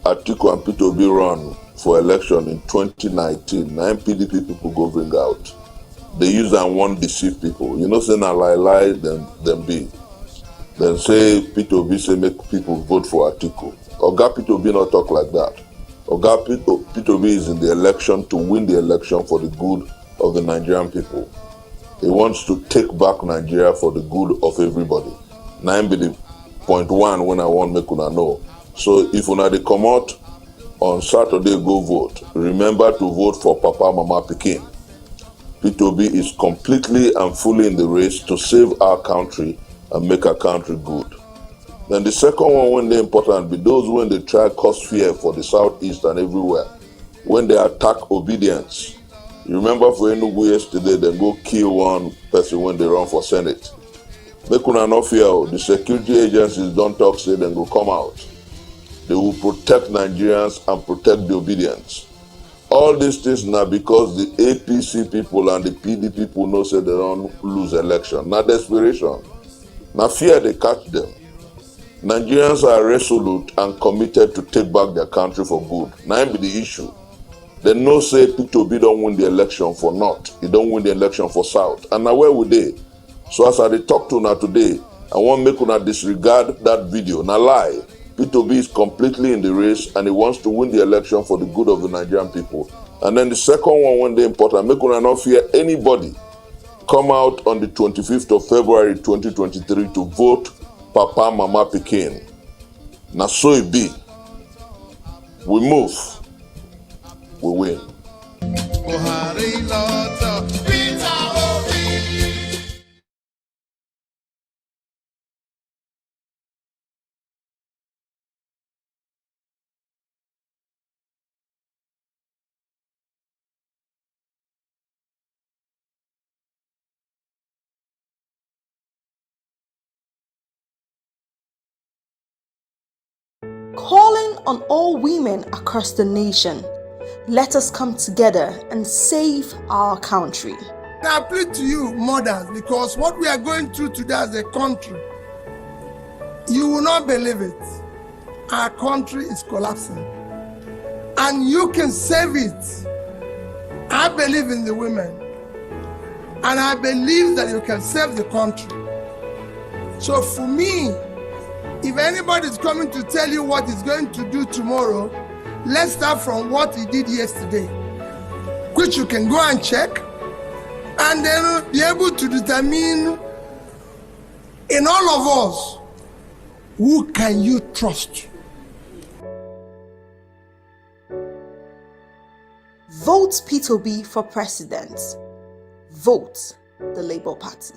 Atiku and Peter Obi run for election in 2019, 9 PDP people go bring out. They use and want deceive people. You know, say na lie, then be. Then say Peter Obi say make people vote for Atiku. Oga Peter Obi not talk like that. Oga Peter Obi is in the election to win the election for the good of the Nigerian people. He wants to take back Nigeria for the good of everybody. 9 be the point one when I want make una know. So if una dey come out on Saturday, go vote. Remember to vote for Papa, Mama, Pikin. Peter Obi is completely and fully in the race to save our country and make our country good. Then the second one, when they important, be those when they try cause fear for the southeast and everywhere. When they attack obedience. You remember for Enugu yesterday, they go kill one person when they run for Senate. Make una no fear, the security agencies don't talk, say they go come out. They will protect Nigerians and protect the obedience. All these things now because the APC people and the PD people know say they don't lose election. Not desperation. Now fear they catch them. Nigerians are resolute and committed to take back their country for good. Now be the issue. They know say Peter Obi don't win the election for North. He don't win the election for South. And now where would they? So as I talk to now today, I want make una disregard that video. Now lie. Peter Obi is completely in the race and he wants to win the election for the good of the Nigerian people. And then the second one, when they important, make una not fear anybody. Come out on the 25th of February 2023 to vote Papa, Mama, Pikin. Now so it be. We move. We win. Calling on all women across the nation, let us come together and save our country. I plead to you, mothers, because what we are going through today as a country, you will not believe it. Our country is collapsing. And you can save it. I believe in the women. And I believe that you can save the country. So for me, if anybody is coming to tell you what he's going to do tomorrow, let's start from what he did yesterday, which you can go and check, and then be able to determine in all of us, who can you trust? Vote Peter Obi for president. Vote the Labour Party.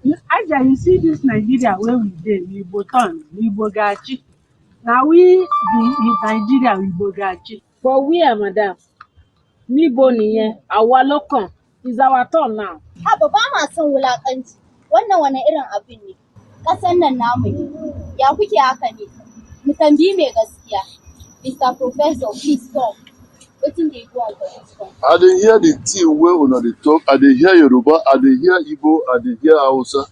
Aja, you see this Nigeria where we dey, we go turn, we go gachi. Now we be in Nigeria, we go gachi. But we are madam. We boniye, our local is our turn now. Haba ba ma son wulakanci. Wannan wani irin abin ne? Ƙasar nan namu ne. Ya kuke haka ne? Mu tambayi mai gaskiya. Mr. Professor, please talk. Wetin dey go on for this country? I dey hear the thing wey una dey talk. I dey hear Yoruba, I dey hear Igbo, I dey hear Hausa.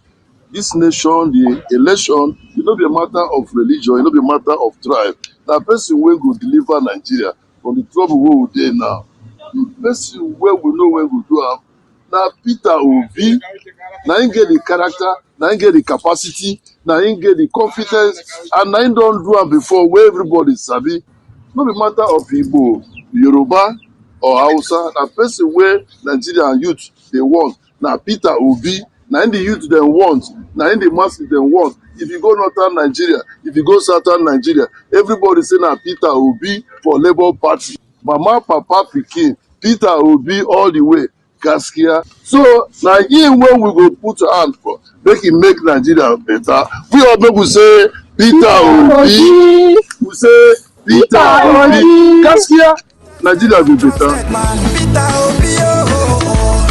This nation, the election, it no be a matter of religion, it no be a matter of tribe. Na person wey go deliver Nigeria from the trouble wey we dey now. The person wey we know wey go do am na Peter Obi. Na him get the character, na him get the capacity, na him get the confidence, and na him don do am before wey everybody sabi. No be matter of Igbo, Yoruba, or Hausa. Na person wey Nigerian youth dey want na Peter Obi. Na him the youth dem want, na him the masses dem want. If you go northern Nigeria, if you go southern Nigeria, everybody say na Peter Obi for Labour Party. Mama, Papa, Pikin, Peter Obi all the way, Gaskia. So na him wey we go put hand for, make him make Nigeria better. We all make we say Peter Obi. We say Peter Obi. Gaskia, Nigeria be better. Peter Obi,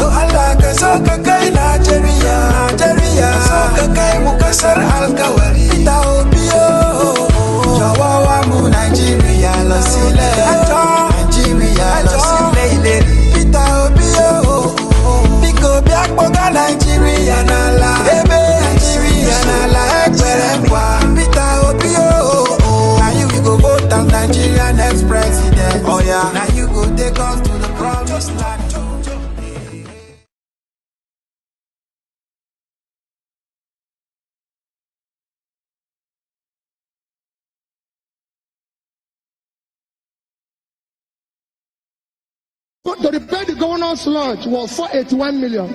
Allah ka so ka kai Nigeria, so ka kai mu kasar alkawari. Peter Obi, jawawa mu to repair the governor's lodge was 481 million.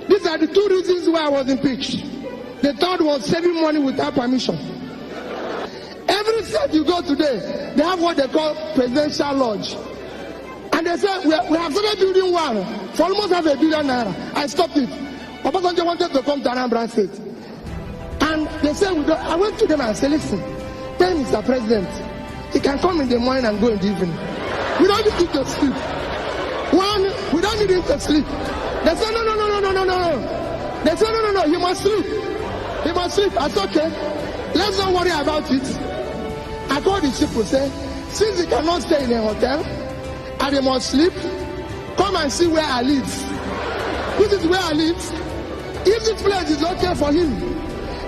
These are the two reasons why I was impeached. The third was saving money without permission. Every state you go today, they have what they call presidential lodge. And they say, we have started building one for almost $500 million. I stopped it. Obasanjo wanted to come to Anambra State. And they said, I went to them and said, listen, tell Mr. President, he can come in the morning and go in the evening. We don't need him to sleep. We don't need him to sleep. They said, no. They said, no, he must sleep. He must sleep. I said, okay, let's not worry about it. I called the people, say, since he cannot stay in a hotel and he must sleep, come and see where I live. This is where I live. If this place is okay for him,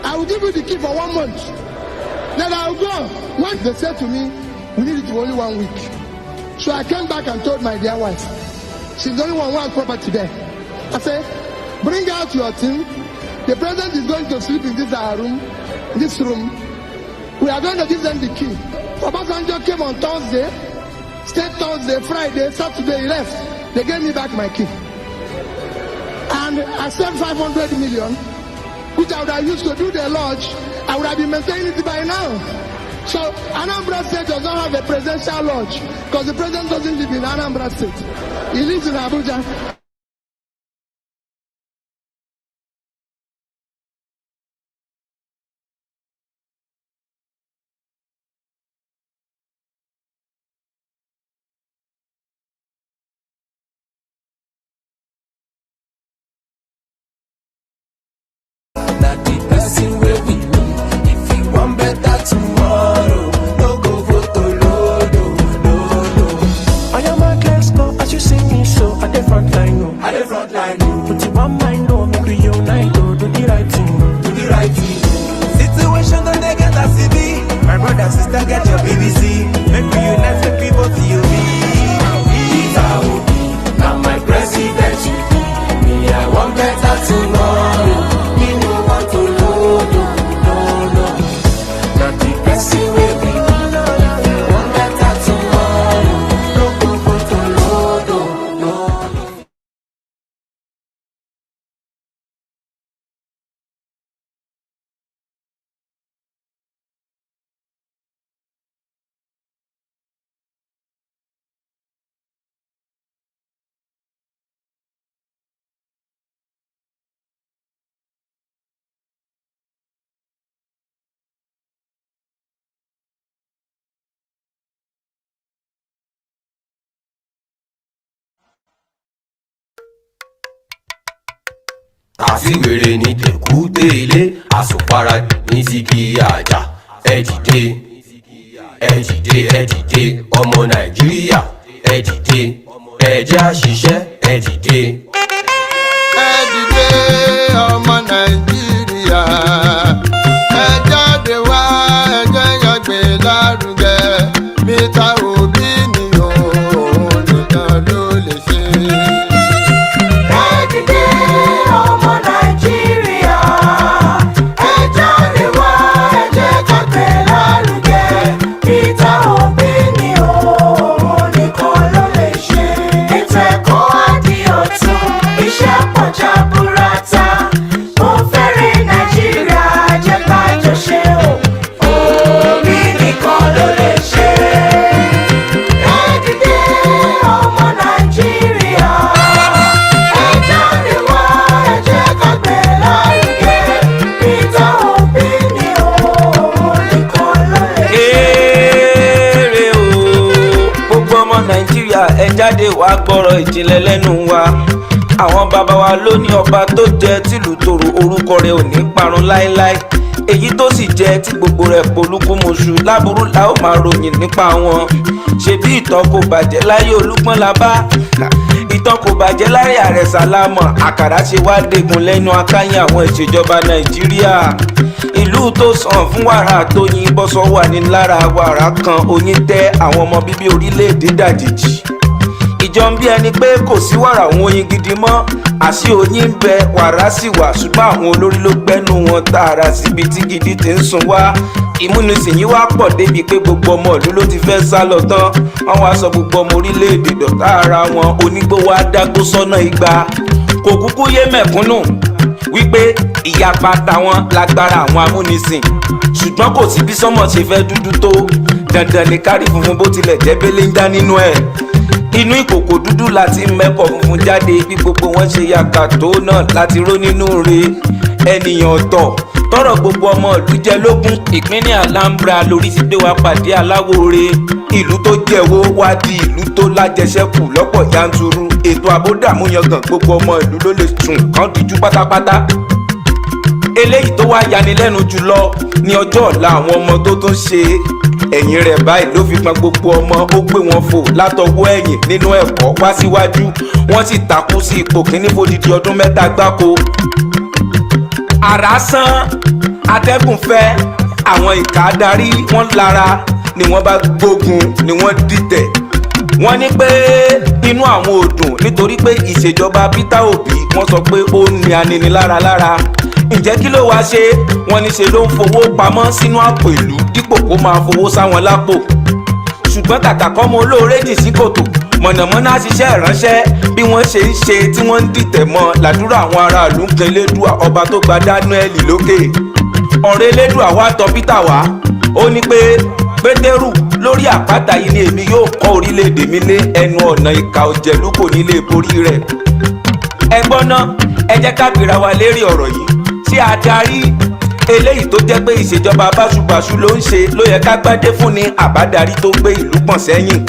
I will give you the key for 1 month. Then I will go. When they said to me, we need it for only 1 week. So I came back and told my dear wife, she's the only one who has property there. I said, bring out your team. The president is going to sleep in this room. We are going to give them the key. Obasanjo came on Thursday, stayed Thursday, Friday, Saturday, he left. They gave me back my key. And I spent 500 million, which I would have used to do the lodge. I would have been maintaining it by now. So Anambra State does not have a presidential lodge because the president doesn't live in Anambra State. He lives in Abuja. That the person will be me. If you want better tomorrow, no go vote no. I am a class go as you see me so at the front line no. At the front line, no. Put it one mind no, make we unite no. Do the right thing no. Do the right thing. Situation don't they get a CB. My brother sister get your BBC. Make we unite the people to you. Peter Obi, now my president you be. Me I want better tomorrow. àfiwèrè ní tẹ̀kúté ilé àsùnparadì ní síkì àjà ẹ dìde ọmọ nàìjíríà ẹ dìde ẹ jẹ́ á ṣiṣẹ́ ẹ dìde. ẹ dìde ọmọ nàìjíríà ẹ jáde wá ẹ jẹ́ yọ̀gbẹ́ lárugẹ Peter Obi ni òun nìkan ló lè ṣe. ẹ jáde wá gbọ́rọ̀ ìjìnlẹ̀ lẹ́nu wa. Àwọn bàbá wa ló ní ọba tó jẹ tìlú tòrò orúkọ rẹ̀ ò ní parun láéláé. Èyí tó sì jẹ tí gbogbo rẹ̀ polúkúmuṣu láburú la ó máa ròyìn nípa wọn. Ṣebí ìtàn kò bàjẹ́ láyé Olúgbọ́n la bá. Ìtàn kò bàjẹ́ láyé Ààrẹ Sàlámọ̀. Àkàrà ṣe wá dégun lẹ́nu akáyín àwọn ìṣèjọba Nàìjíríà. Ìlú tó sàn fún wàrà tó yin bọ́sọ̀ wà ní lára wàrà kan oyin tẹ́ àwọn ọmọ bíbí orílẹ̀-èdè dàjèjì. jọ ń bí ẹni pé kò sí wàrà òun oyin gidi mọ́ àṣì oyin ń bẹ wàrà sì wà ṣùgbọ́n àwọn olórí ló gbẹ́nu wọn tààrà síbi tí gidi ti ń sùn wá ìmúnisìn yìí wá pọ̀ débi pé gbogbo ọmọ ìlú ló ti fẹ́ sá lọ tán wọ́n wá sọ gbogbo ọmọ orílẹ̀-èdè dọ̀tá ara wọn onígbó wá dágbó sọ́nà igba kò kúkú yé mẹ̀kúnnù wípé ìyapa tàwọn lágbára àwọn amúnisìn ṣùgbọ́n kò sí bí sọ́mọ̀ ṣe fẹ́ dúdú tó dandan ní kárí funfun bó tilẹ̀ jẹ́ bẹ́lẹ́ ń dá nínú ẹ̀ inú ìkòkò dúdú láti mẹ́kọ̀ funfun jáde bí gbogbo wọn ṣe yàkà tó náà láti ró nínú re ènìyàn ọ̀tọ̀ tọrọ gbogbo ọmọ ìlú jẹ lógún ìpínlẹ̀ Anambra lórí ti gbé wa pàdé aláwòre ìlú tó jẹ́wọ́ wá di ìlú tó lájẹsẹ́kù lọ́pọ̀ yanturu ètò àbódàmú yangàn gbogbo ọmọ ìlú ló lè sùn kán díjú pátápátá eléyìí tó wá yanilẹ́nu jùlọ ní ọjọ́ ọ̀la àwọn ọmọ tó tún ṣe ẹ̀yìn rẹ̀ báyìí ló fi pọn gbogbo ọmọ ó gbé wọn fò látọwọ́ ẹ̀yìn nínú ẹ̀kọ́ wá síwájú wọ́n sì takú sí ipò kíní fódìdí ọdún 3 gbáko àrá sán atẹ́gùn fẹ́ àwọn ìka adarí wọn lára ni wọ́n bá gbógun ni wọ́n dìtẹ̀ wọ́n ní pé inú àwọn ò dùn nítorí pé ìṣèjọba Peter Obi wọ́n sọ pé ó ní aninilára lára ǹjẹ́ kí ló wá ṣe wọ́n ní ṣe ló ń fowó pamọ́ sínú àpò ìlú dípò kó máa fowó sáwọn lápò ṣùgbọ́n kàkà kọ́ mọ olóore jì sí kòtò mọ̀nàmọ́ná ṣiṣẹ́ ìránṣẹ́ bí wọ́n ṣe ń ṣe tí wọ́n ń dìtẹ̀ mọ́ làdúrà àwọn aráàlú ń kan Elédùà ọba tó gba Daniel lókè ọ̀rẹ́ Elédùà wá tọ̀ Peter wá ó ní pé Pétérù lórí àpáta yìí ni èmi yóò kọ́ orílẹ̀-èdè mi lé ẹnu ọ̀nà ìkà òjẹ̀lú kò ní lè borí rẹ̀ ẹ gbọ́ ná ẹ jẹ́ ká bìíra wa lérí ọ̀rọ̀ yìí tí adarí eléyìí tó jẹ́ pé ìṣèjọba báṣubàṣu ló ń ṣe ló yẹ ká gbádé fún ni àbádarí tó gbé ìlú pọ̀n sẹ́yìn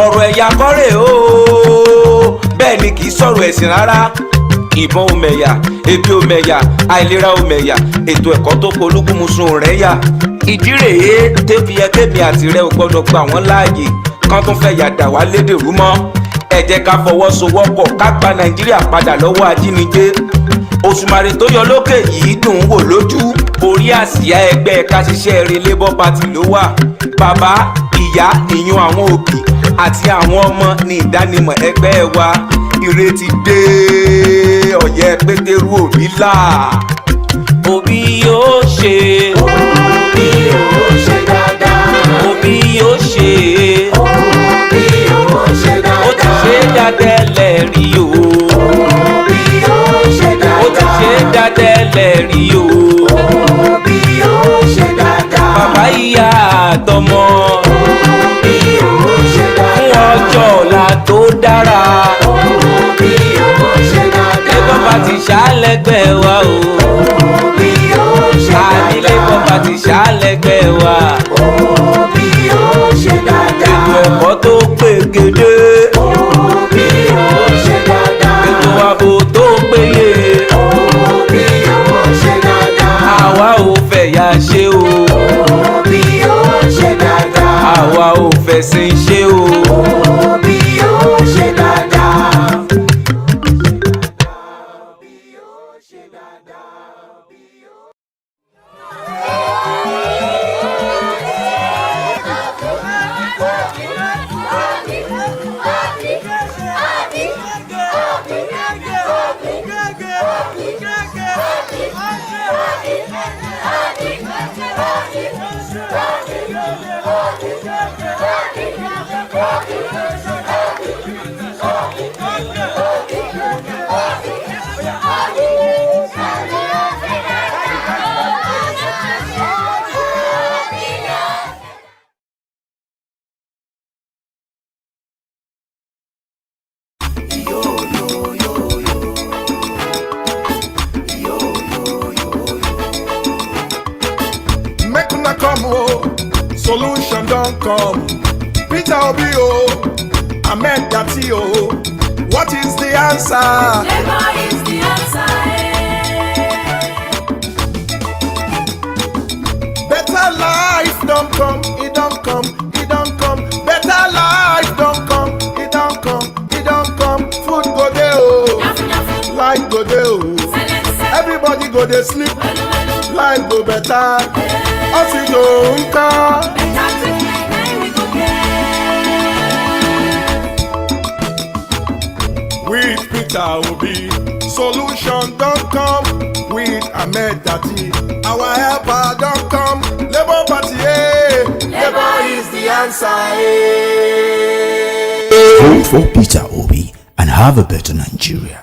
ọ̀rọ̀ ẹ̀yà kọ́rè ooo bẹ́ẹ̀ ni kì í sọ̀rọ̀ ẹ̀sìn rárá ìbọn omẹ̀yà ebi omẹ̀yà àìlera omẹ̀yà ètò ẹ̀kọ́ tó polúkúmuṣu rẹ̀ yà ìdí rèé tẹ́fiyẹ́kẹ́mi àti rẹ̀ ò gbọ́dọ̀ gbà wọ́n láàyè kán tún fẹ́ yàdà wá lédèrú mọ́ ẹ jẹ́ ká fọwọ́sowọ́pọ̀ ká gba Nàìjíríà padà lọ́wọ́ ajínigbé Òṣùmàrè tó yọ lókè yìí dùn ún wò lójú orí àsíá ẹgbẹ́ káṣíṣẹ́ rẹ̀ Labour Party ló wà bàbá ìyá ìyún àwọn òbí àti àwọn ọmọ ní ìdánimọ̀ ẹgbẹ́ wa ìrètí dé ọ̀yẹ́ Pétérù Òbí là Òbí yóò ṣe Òbí yóò ṣe dáadáa Òbí yóò ṣe Òbí yóò ṣe dáadáa ó ti ṣe dáadáa lẹ́rìí o Òbí yóò ṣe dáadáa ó ti ṣe dáadáa lẹ́rìí o Òbí yóò ṣe dáadáa bàbá ìyá àtọmọ Òbí yóò ṣe dáadáa fún ọjọ́ ọ̀la tó dára Òbí yóò ṣe dáadáa Labour Party ṣàlẹ́gbẹ̀ẹ́ wa o Òbí yóò ṣe dáadáa àní Labour Party ṣàlẹ́gbẹ̀ẹ́ wa Òbí yóò ṣe dáadáa ètò ẹ̀kọ́ tó pegedé Òbí yóò ṣe dáadáa ètò ààbò tó péye Òbí yóò ṣe dáadáa àwa ò fẹ̀yà ṣe o Òbí yóò ṣe dáadáa àwa ò fẹ̀sìn ṣe o Òbí yóò ṣe dáadáa. Make una come solution don't come. Peter Obi Ahmed Dati what is the answer? Labour is the answer. Better life don't come, it don't come, it don't come. Better life don't come, it don't come, it don't come. Food go there life go there everybody go dey sleep, life go better. Oxygen nka. Peter Obi. Solution don't come with Ahmed Dati. Our helper don't come. Labour Party, Labour is the answer, Vote for Peter Obi and have a better Nigeria.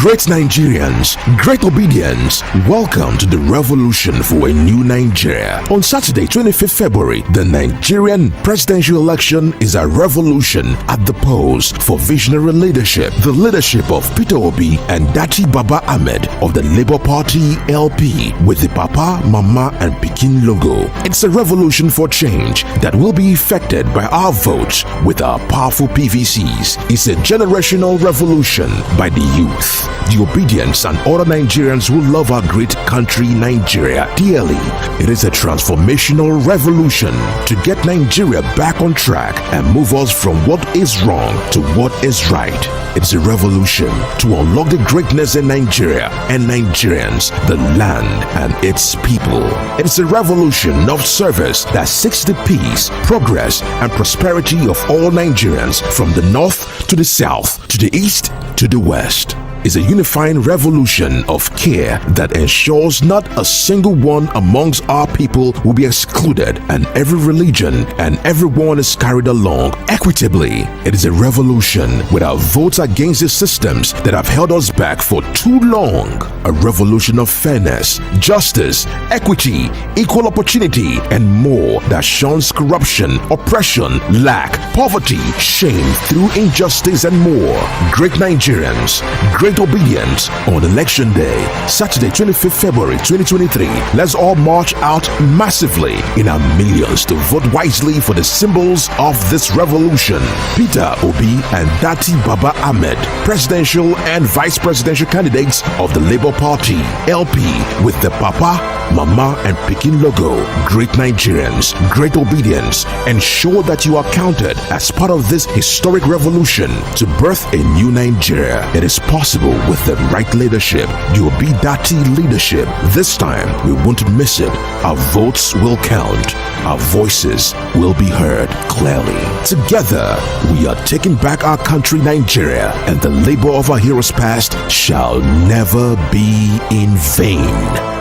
Great Nigerians, great obedience, welcome to the revolution for a new Nigeria. On Saturday, 25th February, the Nigerian presidential election is a revolution at the polls for visionary leadership. The leadership of Peter Obi and Dati Baba Ahmed of the Labour Party LP with the Papa, Mama and Pikin logo. It's a revolution for change that will be effected by our votes with our powerful PVCs. It's a generational revolution by the youth, the obedience and other Nigerians who love our great country Nigeria dearly. It is a transformational revolution to get Nigeria back on track and move us from what is wrong to what is right. It's a revolution to unlock the greatness in Nigeria and Nigerians, the land and its people. It's a revolution of service that seeks the peace, progress and prosperity of all Nigerians from the north to the south, to the east to the west. Is a unifying revolution of care that ensures not a single one amongst our people will be excluded, and every religion and everyone is carried along equitably. It is a revolution with our votes against the systems that have held us back for too long. A revolution of fairness, justice, equity, equal opportunity, and more that shuns corruption, oppression, lack, poverty, shame through injustice and more. Great Nigerians, great obedience on election day, Saturday 25th February 2023. Let's all march out massively in our millions to vote wisely for the symbols of this revolution. Peter Obi and Dati Baba Ahmed, presidential and vice presidential candidates of the Labour Party LP with the Papa, Mama and Pikin logo. Great Nigerians, great obedience. Ensure that you are counted as part of this historic revolution to birth a new Nigeria. It is possible with the right leadership, the Obi Dati leadership. This time we won't miss it. Our votes will count. Our voices will be heard clearly. Together we are taking back our country Nigeria, and the labor of our heroes past shall never be in vain.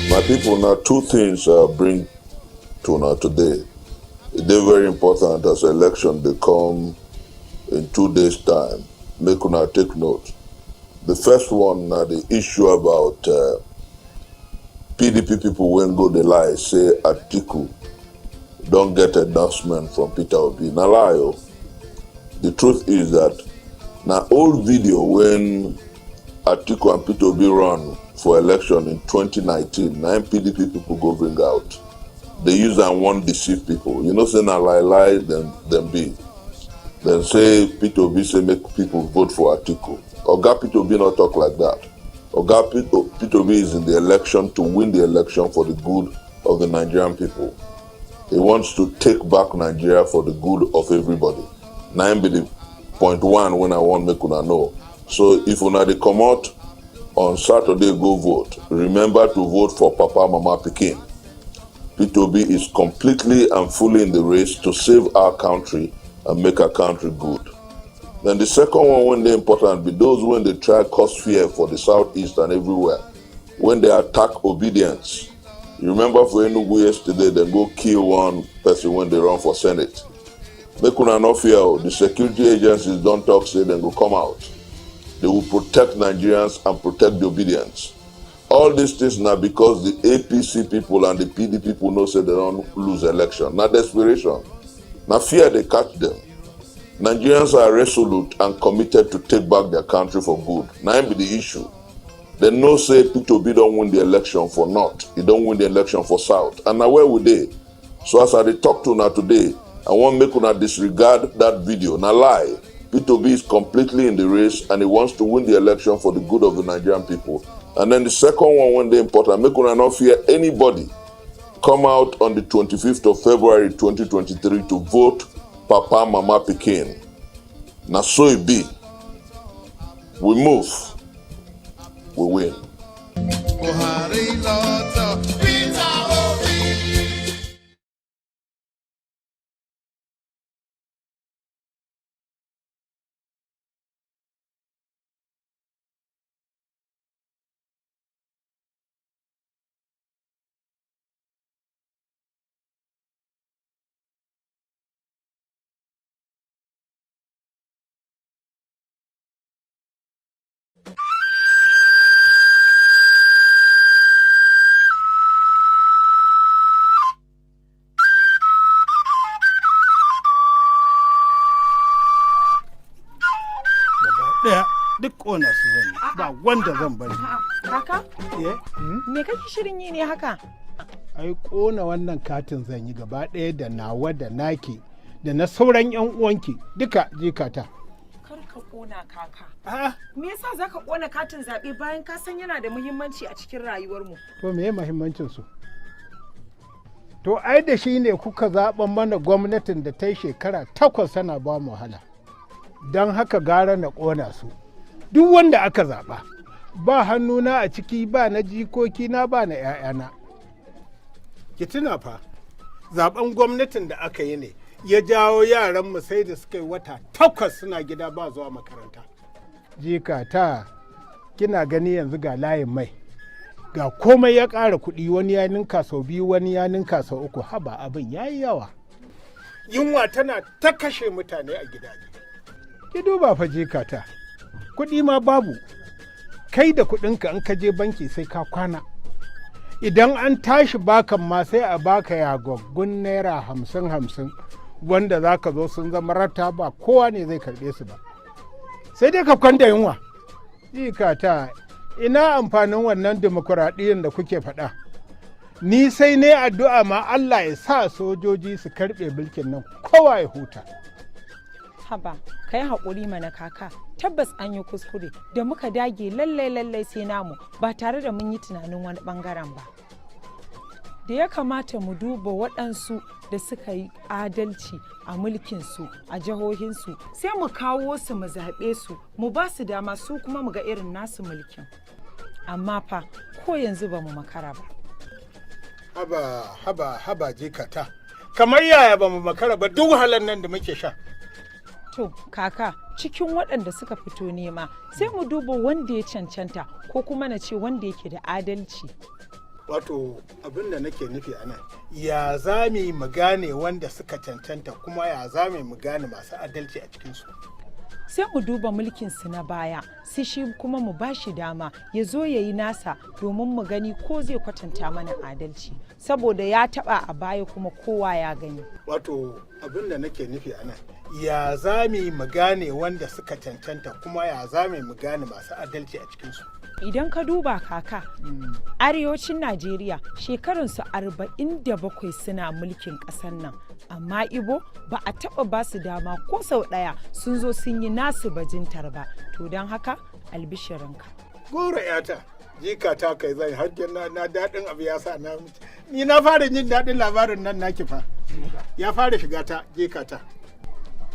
My people, now two things bring to now today. They're very important as election they come in 2 days' time. Make una take note. The first one, the issue about PDP people when go the lie, say Atiku don't get endorsement from Peter Obi. Now lie, oh. The truth is that now old video when Atiku and Peter Obi run for election in 2019, 9 PDP people go bring out. They use and want deceive people. You know, say na lie, then be. Then say Peter Obi say make people vote for Atiku. Oga Peter Obi not talk like that. Oga Peter Obi is in the election to win the election for the good of the Nigerian people. He wants to take back Nigeria for the good of everybody. 9 be the point one when I want make una know. So if una dey come out on Saturday, go vote. Remember to vote for Papa, Mama, Pikin. Peter Obi is completely and fully in the race to save our country and make our country good. Then the second one, when they important, be those when they try cause fear for the southeast and everywhere. When they attack obedience. You remember for Enugu yesterday, they go kill one person when they run for Senate. Make una no fear, the security agencies don't talk, say they go come out. They will protect Nigerians and protect the obedience. All these things now because the APC people and the PD people know say they don't lose election. Not desperation. Now fear they catch them. Nigerians are resolute and committed to take back their country for good. Now be the issue. They know say Peter Obi don't win the election for North. He don't win the election for South. And now where would they? So as I talk to now today, I want make una disregard that video. Now lie. Peter Obi is completely in the race and he wants to win the election for the good of the Nigerian people. And then the second one, when they important, make una not fear anybody. Come out on the 25th of February 2023 to vote Papa, Mama, Pikin. Now so it be. We move. We win. Ɗaya duk ƙona su zan yi ba wanda zan bari. Kaka? Me kake shirin yi ne haka? Ai ƙona wannan katin zan yi gaba ɗaya da nawa da naki da na sauran 'yan uwanki duka jikata. Kar ka ƙona kaka. Me yasa za ka ƙona katin zaɓe bayan ka san yana da muhimmanci a cikin rayuwarmu? To me muhimmancin su? To ai da shi ne kuka zaɓan mana gwamnatin da ta yi shekara 8 tana ba mu wahala. Don haka gara na ƙona su. Duk wanda aka zaɓa, ba hannuna a ciki ba na jikoki na ba na 'ya'yana. Ki tuna fa, zaɓen gwamnatin da aka yi ne ya jawo yaran mu sai da suka yi wata 8 suna gida ba zuwa makaranta. Jikata, kina gani yanzu ga layin mai. Ga komai ya ƙara kuɗi, wani ya ninka sau 2, wani ya ninka sau 3, haba abin ya yi yawa. Yunwa tana ta kashe mutane a gidaje. Ki duba fa jikata, kuɗi ma babu, kai da kuɗinka in ka je banki sai ka kwana. Idan an tashi bakan ma sai a baka yagaggun naira 50 wanda za ka zo sun zama rata ba kowa ne zai karɓe su ba. Sai dai ka kwanta yunwa. Jikata, ina amfanin wannan dimokuraɗiyyar da kuke faɗa? Ni sai ne addu'a ma Allah ya sa sojoji su karɓe mulkin nan kowa ya huta. Haba, ka yi haƙuri mana kaka, tabbas an yi kuskure da muka dage lallai sai namu ba tare da mun yi tunanin wani ɓangaren ba. Da ya kamata mu duba waɗansu da suka yi adalci a mulkinsu a jihohinsu sai mu kawo su mu zaɓe su mu ba su dama su kuma mu ga irin nasu mulkin. Amma fa ko yanzu ba mu makara ba. Haba jikata, kamar yaya ba mu makara ba duk wahalar nan da muke sha. To, kaka, cikin waɗanda suka fito nema sai mu duba wanda ya cancanta ko kuma na ce wanda yake da adalci. Wato abin da nake nufi a nan, ya za mu gane wanda suka cancanta kuma ya za mu gane masu adalci a cikinsu. Sai mu duba mulkinsu na baya, sai shi kuma mu ba shi dama ya zo ya yi nasa domin mu gani ko zai kwatanta mana adalci. Saboda ya taɓa a baya kuma kowa ya gani. Wato abin da nake nufi a nan, ya za mu gane wanda suka cancanta kuma ya za mu gane masu adalci a cikinsu. Idan ka duba kaka, arewacin Najeriya shekarunsu 47 suna mulkin ƙasar nan, amma Ibo ba a taɓa ba su dama ko sau ɗaya sun zo sun yi nasu bajintar ba. To don haka albishirinka. Gora yata, jika ta kai zai harkin na daɗin abu ya sa na mutu. Ni na fara jin daɗin labarin nan naki fa. Ya fara shiga ta jika ta.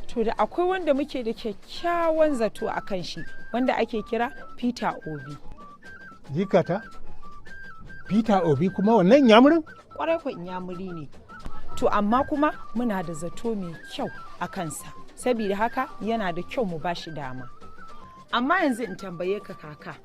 To da akwai wanda muke da kyakkyawan zato a kan shi wanda ake kira Peter Obi. Jikata? Peter Obi kuma wannan inyamurin? Kwarai ko inyamuri ne. To amma kuma muna da zato mai kyau a kansa saboda haka yana da kyau mu bashi dama. Amma yanzu in tambaye ka kaka,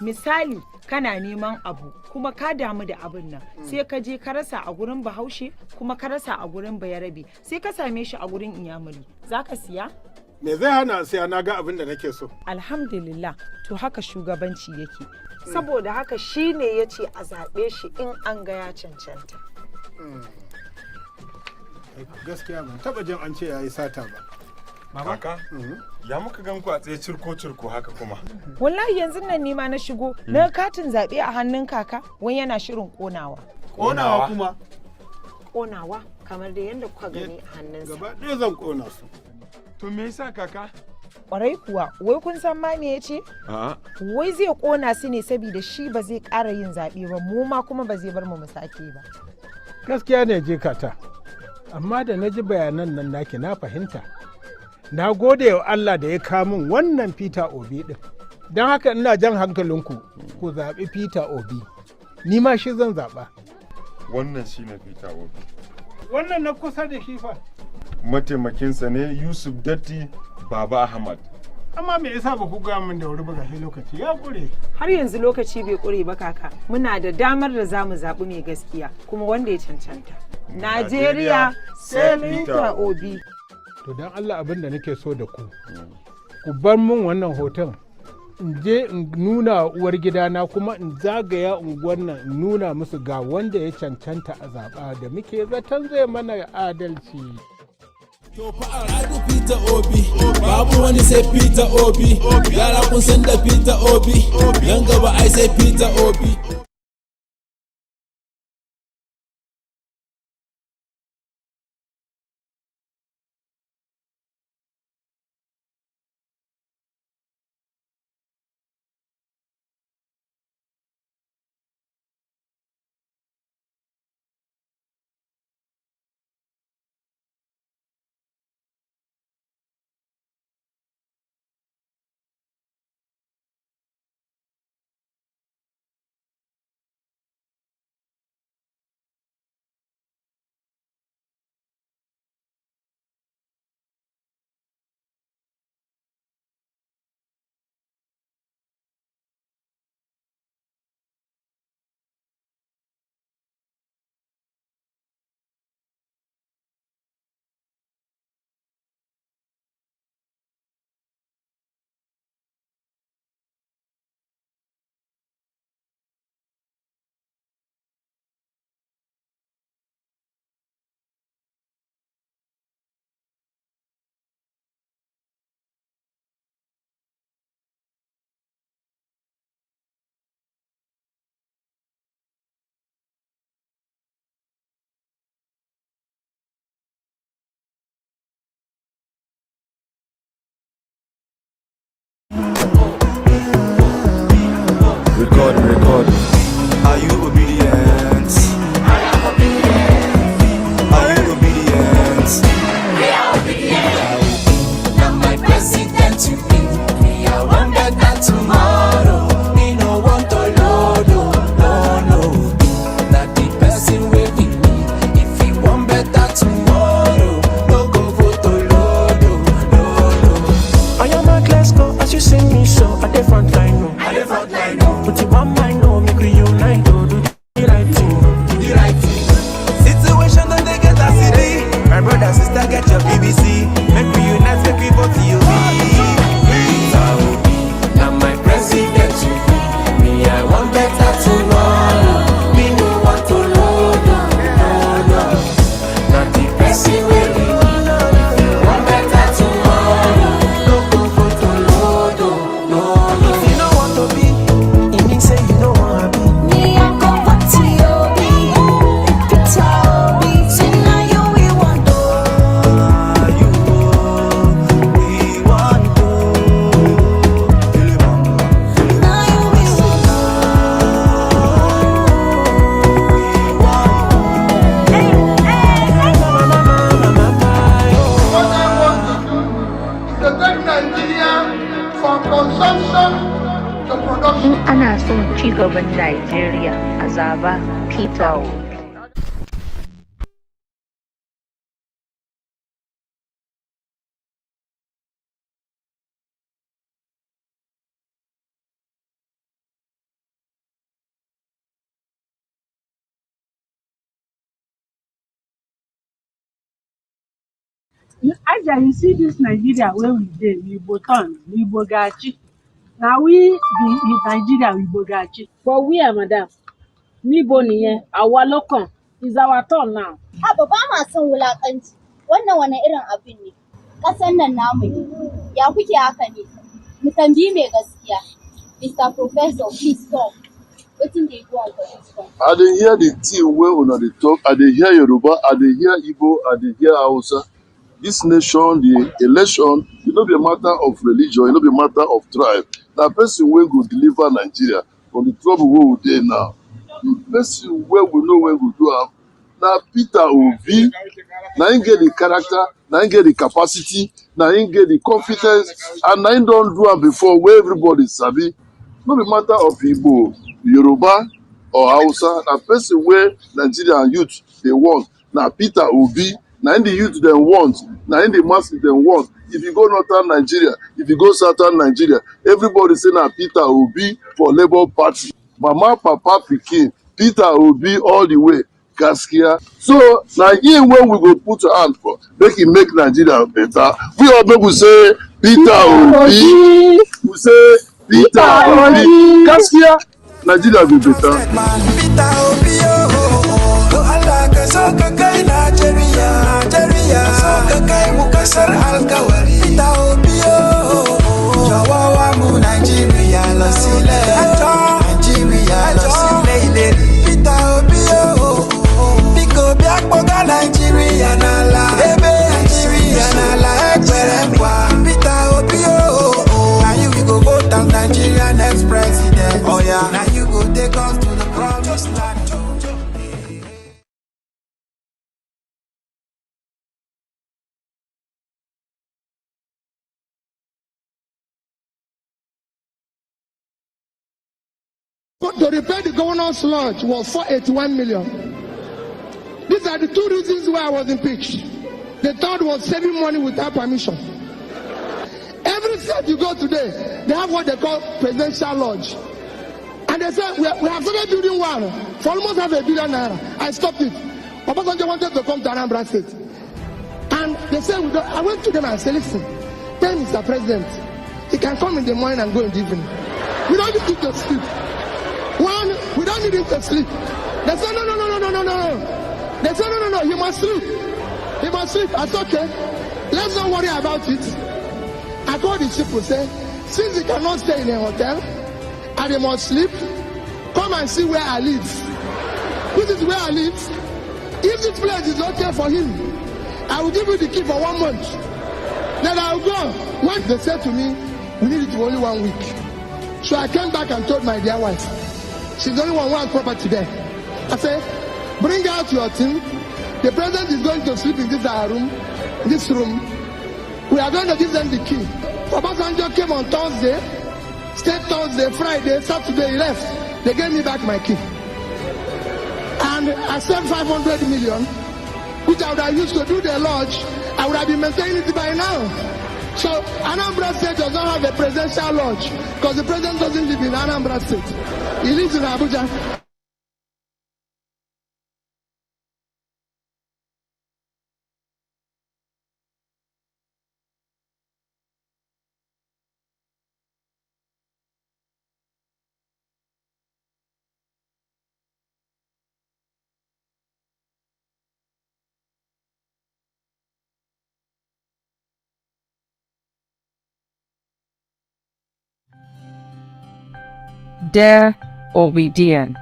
misali kana neman abu kuma ka damu da abin nan sai ka je ka rasa a gurin bahaushe kuma ka rasa a gurin bayarabe sai ka same shi a gurin inyamuri, za ka siya? Me zai hana siya? Na ga abin da nake so. Alhamdulillah, to haka shugabanci yake. Saboda haka shi ne ya ce a zaɓe shi in an ga ya cancanta. Gaskiya ban taɓa jin an ce ya yi sata ba. Kaka, ya muka gan ku a tsaye cirko-cirko haka kuma. Wallahi yanzu nan nima na shigo na katin zaɓe a hannun kaka wani yana shirin ƙonawa. Ƙonawa kuma? Ƙonawa kamar da yadda kuka gani a hannunsa. Gaba ɗaya zan ƙona su. To me yasa kaka? Ƙwarai kuwa, wai kun san ma me ya ce? Wai zai ƙona su ne saboda shi ba zai ƙara yin zaɓe ba, mu ma kuma ba zai bar mu sake ba. Gaskiya ne je kata, amma da na ji bayanan nan naki na fahimta. Na gode wa Allah da ya kamun wannan Peter Obi ɗin. Don haka ina jan hankalinku ku zaɓi Peter Obi. Ni ma shi zan zaɓa. Wannan shi ne Peter Obi. Wannan na kusa da shi fa. Mataimakinsa ne Yusuf Datti Baba Ahmad. Amma me yasa ba ku ga min da wuri ba gashi lokaci ya ƙure. Har yanzu lokaci bai ƙure ba kaka. Muna da damar da za mu zaɓi mai gaskiya kuma wanda ya cancanta. Najeriya sai Peter Obi. To don Allah abin da nake so da ku bar min wannan hoton in je in nuna uwar gidana kuma in zagaya unguwar nan in nuna musu ga wanda ya cancanta a zaɓa da muke zaton zai mana adalci. To fa a radu Peter Obi, babu wani sai Peter Obi, yara kun san da Peter Obi, nan gaba ai sai Peter Obi. Record. Are you obedient? I am obedient. Are you obedient? We are obedient. Now my president to me I want better tomorrow. Me no want to load, no. That the person will be me. If he want better tomorrow, no go vote to load, no. I am a let's go as you sing me so. At the front line, no. At the front line, no. Put it on my no, make we unite, do the right thing. Do the right thing. Situation don't they get a city. My brother, sister, get your BBC. Make we unite, make we vote you. Now my president, me I want better tomorrow. Me no want to load, no. Not the person will be. If you want better tomorrow, no go vote to load, no. If you don't want to be, it means say you don't want to be. Me I go vote to Obi, Peter Obi. Say now you we want to. We want to. Now you we want to. What I want to do is to take Nigeria from consumption to production. In ana son ci gaban Najeriya a zaba Peter Obi. Aja, you see this Nigeria where we dey, we Igbo turn, we Igbo gachi. Now we be in Nigeria, we Igbo gachi. But we are madam. Nibo niye, our local is our turn now. Haba ba ma son wulaƙanci. Wannan wani irin abin ne? Ƙasan nan namu ne. Ya kuke haka ne? Mu tambayi mai gaskiya. Mr. Professor, please stop. Wetin dey go on for this one? I dey hear the thing wey una dey talk. I dey hear Yoruba, I dey hear Igbo, I dey hear Hausa. This nation, the election, e no be a matter of religion, e no be a matter of tribe. Na person wey go deliver Nigeria from the trouble wey we dey now. The person wey we know wey go do am na Peter Obi. Na him get the character, na him get the capacity, na him get the confidence, and na him don do am before wey everybody sabi. No be matter of Igbo, Yoruba, or Hausa. Na person wey Nigerian youth dey want na Peter Obi. Na him the youth dem want, na him the masses dem want. If you go northern Nigeria, if you go southern Nigeria, everybody say na Peter Obi for Labour Party. Mama, papa, pikin, Peter Obi all the way. Gaskia. So na him wey we go put hand for make him make Nigeria better. We all make we say Peter Obi. We say Peter Obi. Gaskia. Nigeria go better. Peter Obi, Allah ka so ka kai Nigeria, so ka kai mu kasar alkawari. Peter Obi, jawawa mu Nigeria la sile, Nigeria la sile. Peter Obi, biko biak boga Nigeria na la, Nigeria na la ekpere mwa. Peter Obi, now you we go vote as Nigeria next president. Oh yeah, now you go take us to the promised land. To repair the governor's lodge was 481 million. These are the two reasons why I was impeached. The third was saving money without permission. Every state you go today, they have what they call presidential lodge. And they say, we have started building one for almost $500 million. I stopped it. Obasanjo wanted to come to Anambra State. And they said, I went to them and said, listen, tell Mr. President, he can come in the morning and go in the evening. We don't need him to sleep. One, we don't need him to sleep. They said, no. They said, no, he must sleep. He must sleep. I said, okay, let's not worry about it. I called the chief and said, since he cannot stay in a hotel and he must sleep, come and see where I live. This is where I live. If this place is okay for him, I will give you the key for 1 month. Then I will go. When they said to me, we need it for only 1 week. So I came back and told my dear wife, she's the only one who has property there. I said, bring out your team. The president is going to sleep in this room. We are going to give them the key. Obasanjo came on Thursday, stayed Thursday, Friday, Saturday, he left. They gave me back my key. And I spent 500 million, which I would have used to do the lodge. I would have been maintaining it by now. So Anambra State does not have a presidential lodge because the president doesn't live in Anambra State. He lives in Abuja. Dear Obidian,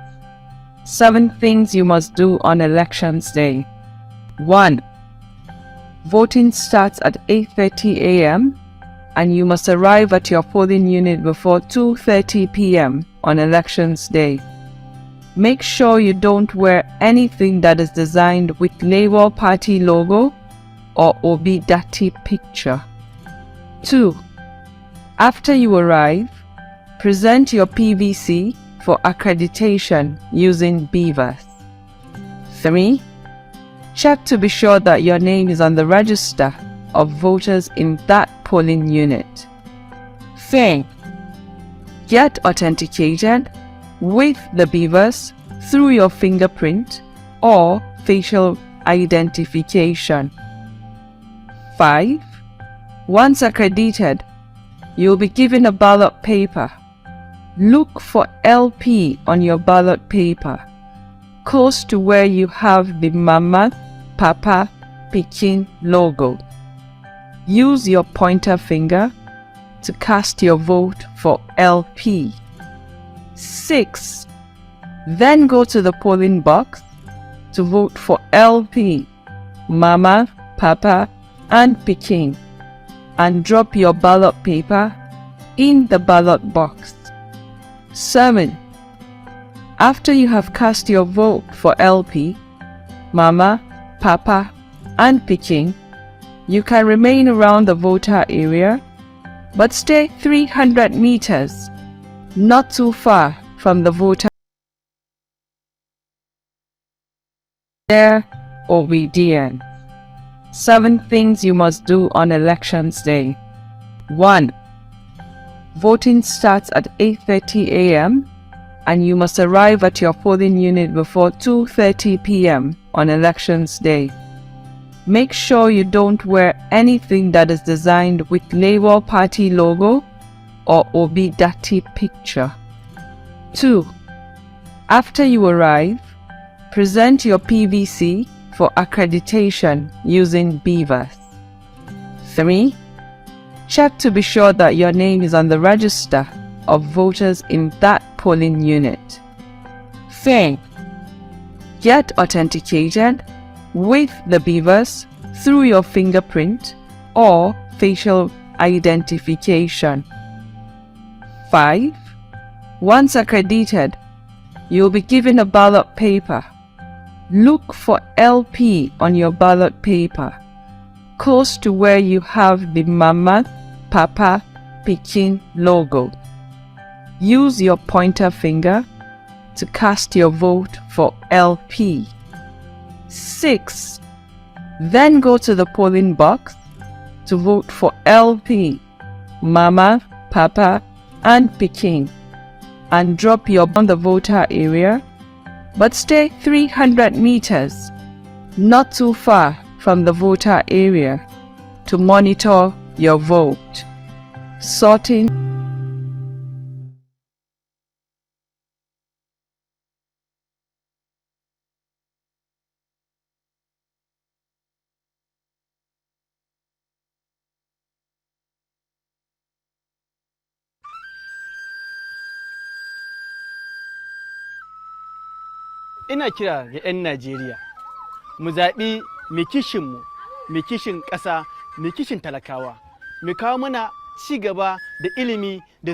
7 things you must do on elections day. 1. Voting starts at 8:30 a.m. and you must arrive at your polling unit before 2:30 p.m. on elections day. Make sure you don't wear anything that is designed with Labour Party logo or Obi Dati picture. 2. After you arrive, present your PVC for accreditation using BVAS. 3. Check to be sure that your name is on the register of voters in that polling unit. 4. Get authenticated with the BVAS through your fingerprint or facial identification. 5. Once accredited, you'll be given a ballot paper. Look for LP on your ballot paper, close to where you have the Mama, Papa, Pikin logo. Use your pointer finger to cast your vote for LP. 6. Then go to the polling box to vote for LP, Mama, Papa, and Pikin, and drop your ballot paper in the ballot box. 7. After you have cast your vote for LP, Mama, Papa, and Pikin, you can remain around the voter area, but stay 300 meters, not too far from the voter. There or be DN. 7 things you must do on elections day. 1. Voting starts at 8:30 a.m. and you must arrive at your polling unit before 2:30 p.m. on elections day. Make sure you don't wear anything that is designed with Labour Party logo or Obi Dati picture. 2. After you arrive, present your PVC for accreditation using Beavers. 3. Check to be sure that your name is on the register of voters in that polling unit. 4. Get authenticated with the Beavers through your fingerprint or facial identification. 5. Once accredited, you'll be given a ballot paper. Look for LP on your ballot paper, close to where you have the Mama, Papa, Pikin logo. Use your pointer finger to cast your vote for LP. 6. Then go to the polling box to vote for LP, Mama, Papa, and Pikin, and drop your on the voter area, but stay 300 meters, not too far from the voter area, to monitor your vote. Sorting. Ina kira ga 'yan Najeriya, mu zaɓi mai kishinmu, mai kishin ƙasa, mai kishin talakawa, mai kawo mana ci gaba da ilimi da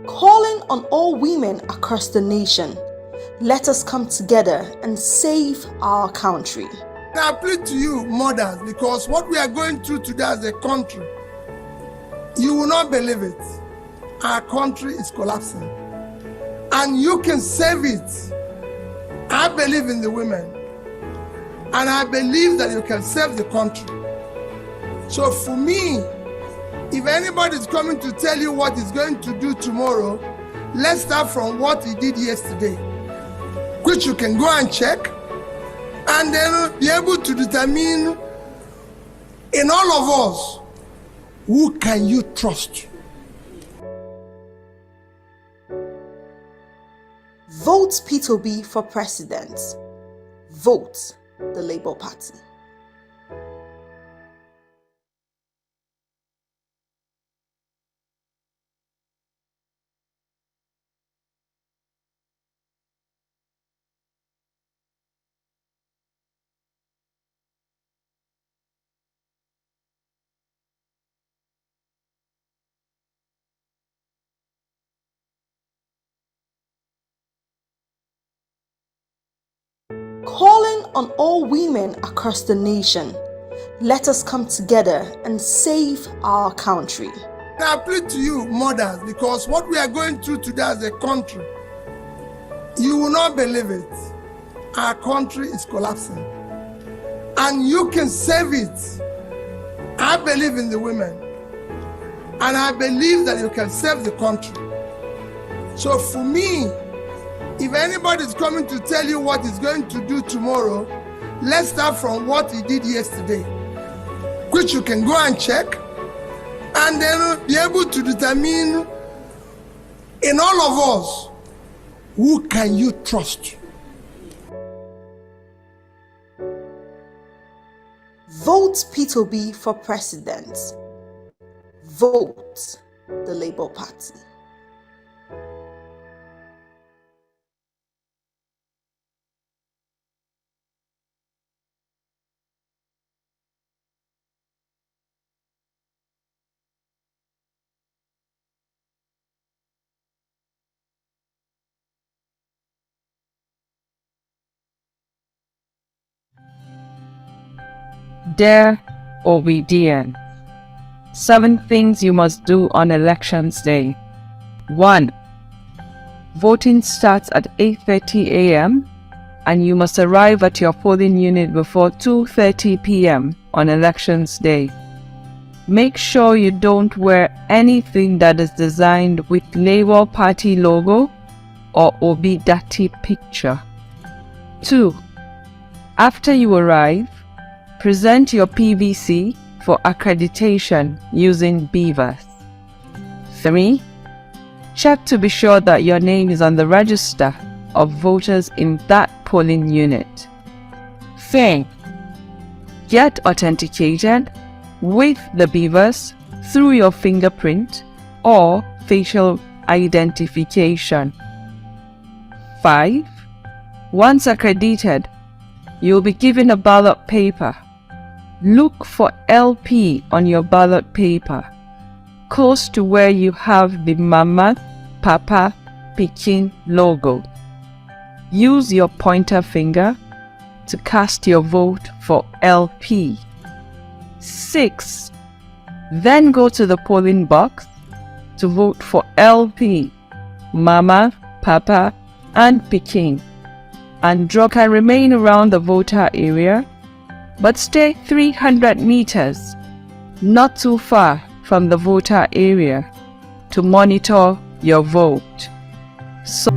calling on all women across the nation. Let us come together and save our country. I plead to you, mothers, because what we are going through today as a country, you will not believe it. Our country is collapsing. And you can save it. I believe in the women. And I believe that you can save the country. So for me, if anybody is coming to tell you what he's going to do tomorrow, let's start from what he did yesterday, which you can go and check, and then be able to determine in all of us, who can you trust? Vote Peter Obi for president. Vote the Labour Party. Calling on all women across the nation. Let us come together and save our country. I plead to you, mothers, because what we are going through today as a country, you will not believe it. Our country is collapsing. And you can save it. I believe in the women. And I believe that you can save the country. So for me, if anybody is coming to tell you what he's going to do tomorrow, let's start from what he did yesterday, which you can go and check, and then be able to determine in all of us, who can you trust? Vote Peter Obi for president. Vote the Labour Party. Dear Obi, 7 things you must do on elections day. 1. Voting starts at 8:30 a.m. and you must arrive at your polling unit before 2:30 p.m. on elections day. Make sure you don't wear anything that is designed with Labour Party logo or Obi Dati picture. 2. After you arrive, present your PVC for accreditation using Beavers. 3. Check to be sure that your name is on the register of voters in that polling unit. 4. Get authenticated with the Beavers through your fingerprint or facial identification. 5. Once accredited, you'll be given a ballot paper. Look for LP on your ballot paper, close to where you have the Mama, Papa, Pikin logo. Use your pointer finger to cast your vote for LP. 6. Then go to the polling box to vote for LP, Mama, Papa, and Pikin, and draw can remain around the voter area, but stay 300 meters, not too far from the voter area, to monitor your vote. So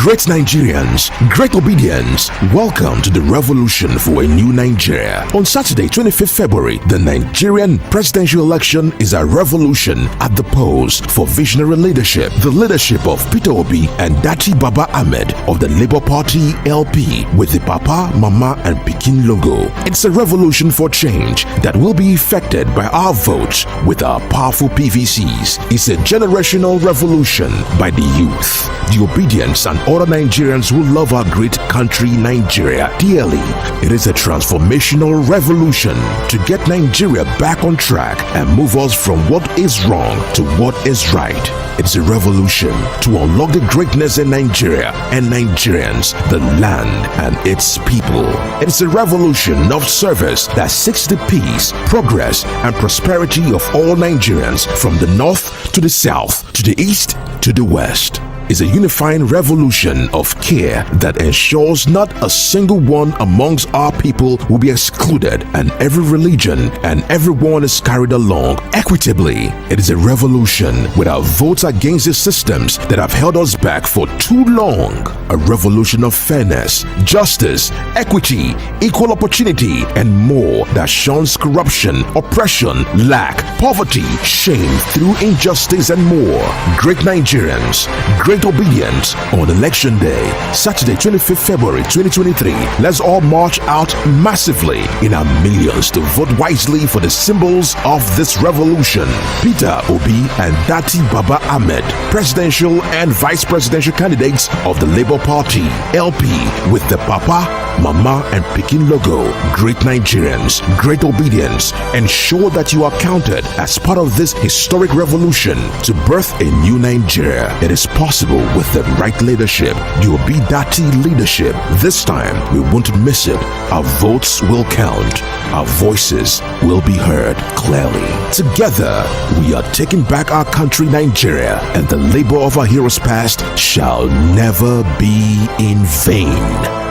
Great Nigerians, great obedience. Welcome to the revolution for a new Nigeria. On Saturday, 25th February, the Nigerian presidential election is a revolution at the polls for visionary leadership. The leadership of Peter Obi and Dati Baba Ahmed of the Labour Party LP with the Papa, Mama and Pikin logo. It's a revolution for change that will be effected by our votes with our powerful PVCs. It's a generational revolution by the youth, the obedience and other Nigerians who love our great country Nigeria dearly. It is a transformational revolution to get Nigeria back on track and move us from what is wrong to what is right. It's a revolution to unlock the greatness in Nigeria and Nigerians, the land and its people. It's a revolution of service that seeks the peace, progress and prosperity of all Nigerians from the north to the south, to the east to the west. Is a unifying revolution of care that ensures not a single one amongst our people will be excluded, and every religion and everyone is carried along equitably. It is a revolution without votes against the systems that have held us back for too long. A revolution of fairness, justice, equity, equal opportunity, and more that shuns corruption, oppression, lack, poverty, shame through injustice and more. Great Nigerians, great obedience on election day, Saturday 25th February 2023. Let's all march out massively in our millions to vote wisely for the symbols of this revolution. Peter Obi and Dati Baba Ahmed, presidential and vice presidential candidates of the Labour Party LP with the Papa, Mama and Pikin logo. Great Nigerians, great obedience. Ensure that you are counted as part of this historic revolution to birth a new Nigeria. It is possible with the right leadership, the Obi Dati leadership. This time we won't miss it. Our votes will count. Our voices will be heard clearly. Together we are taking back our country Nigeria, and the labor of our heroes past shall never be in vain.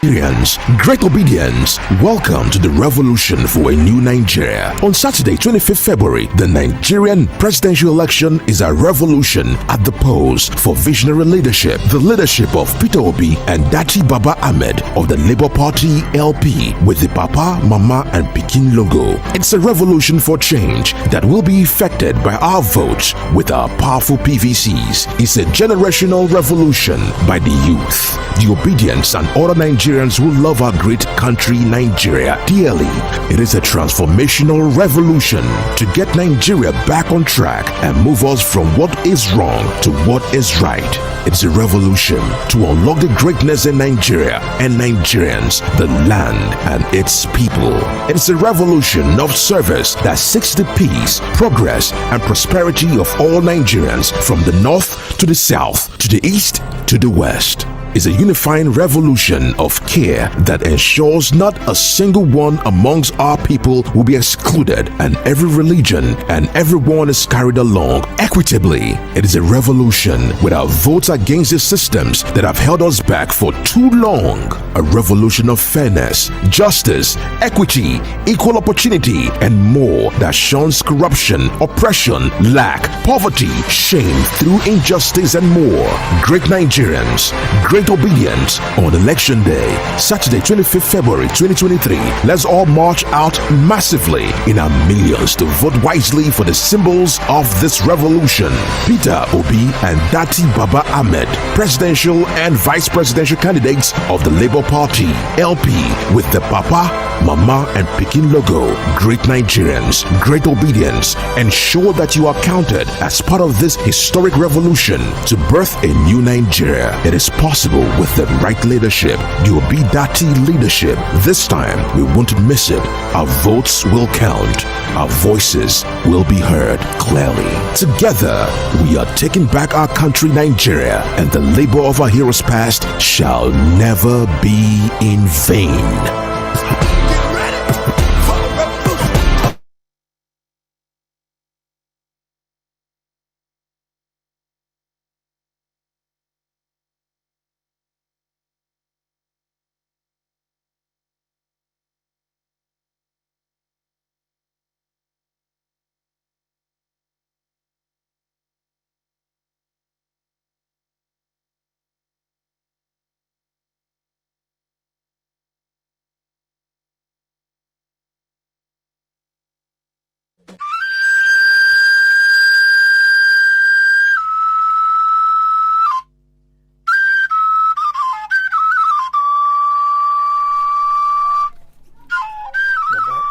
Nigerians, great obedience. Welcome to the revolution for a new Nigeria. On Saturday, 25th February, the Nigerian presidential election is a revolution at the polls for visionary leadership. The leadership of Peter Obi and Dati Baba Ahmed of the Labour Party LP with the Papa, Mama and Pikin logo. It's a revolution for change that will be effected by our votes with our powerful PVCs. It's a generational revolution by the youth, the obedience and other Nigerians who love our great country Nigeria dearly. It is a transformational revolution to get Nigeria back on track and move us from what is wrong to what is right. It's a revolution to unlock the greatness in Nigeria and Nigerians, the land and its people. It's a revolution of service that seeks the peace, progress and prosperity of all Nigerians from the north to the south, to the east to the west. Is a unifying revolution of care that ensures not a single one amongst our people will be excluded, and every religion and everyone is carried along equitably. It is a revolution without votes against the systems that have held us back for too long. A revolution of fairness, justice, equity, equal opportunity, and more that shuns corruption, oppression, lack, poverty, shame through injustice and more. Great Nigerians, great obedience on election day, Saturday 25th February 2023. Let's all march out massively in our millions to vote wisely for the symbols of this revolution. Peter Obi and Dati Baba Ahmed, presidential and vice presidential candidates of the Labour Party LP with the Papa, Mama and Pikin logo. Great Nigerians, great obedience. Ensure that you are counted as part of this historic revolution to birth a new Nigeria. It is possible possible with the right leadership, the Obi-Dati leadership. This time, we won't miss it. Our votes will count. Our voices will be heard clearly. Together, we are taking back our country, Nigeria, and the labor of our heroes past shall never be in vain.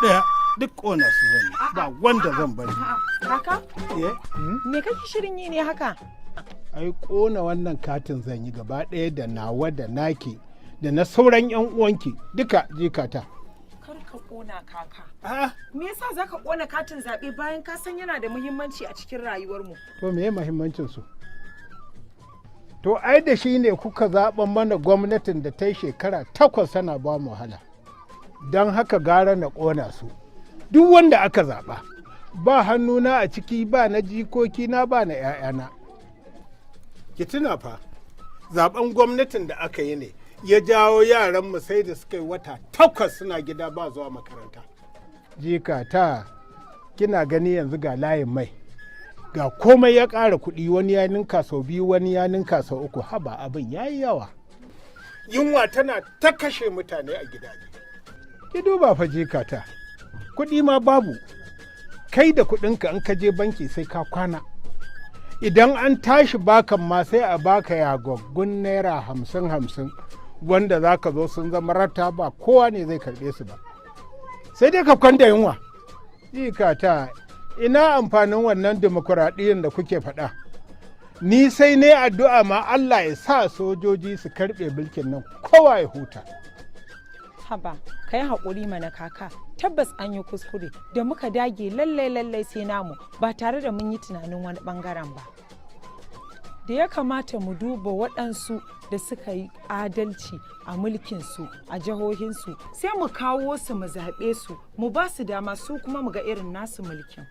Ɗaya duk ƙona su zan yi, ba wanda zan bari. Kaka? Me kake shirin yi ne haka? Ai ƙona wannan katin zan yi gaba ɗaya da nawa da naki da na sauran 'yan uwanki duka jikata. Kar ka ƙona kaka. Me yasa za ka ƙona katin zaɓe bayan ka san yana da muhimmanci a cikin rayuwarmu? To me muhimmancin su? To ai da shi ne kuka zaɓan mana gwamnatin da ta yi shekara 8 tana ba mu wahala. Don haka gara na ƙona su. Duk wanda aka zaɓa, ba hannuna a ciki, ba na jikokina, ba na 'ya'yana. Ki tuna fa, zaɓen gwamnatin da aka yi ne ya jawo yaran mu sai da suka yi wata 8 suna gida ba zuwa makaranta. Jikata, kina gani yanzu ga layin mai. Ga komai ya ƙara kuɗi, wani ya ninka sau 2, wani ya ninka sau 3, haba abin ya yi yawa. Yunwa tana ta kashe mutane a gidaje. Ki duba fa jikata, kuɗi ma babu, kai da kuɗinka in ka je banki sai ka kwana. Idan an tashi bakan ma sai a baka yagaggun naira 50 wanda za ka zo sun zama rata ba kowa ne zai karɓe su ba. Sai dai ka kwanda yunwa. Jikata, ina amfanin wannan dimokuraɗiyyar da kuke faɗa. Ni sai ne addu'a ma Allah ya sa sojoji su karɓe mulkin nan kowa ya huta. Haba, ka yi haƙuri mana kaka, tabbas an yi kuskure da muka dage lallai sai namu ba tare da mun yi tunanin wani ɓangaren ba. Da ya kamata mu duba waɗansu da suka yi adalci a mulkinsu a jihohinsu sai mu kawo su mu zaɓe su mu ba su dama su kuma mu ga irin nasu mulkin.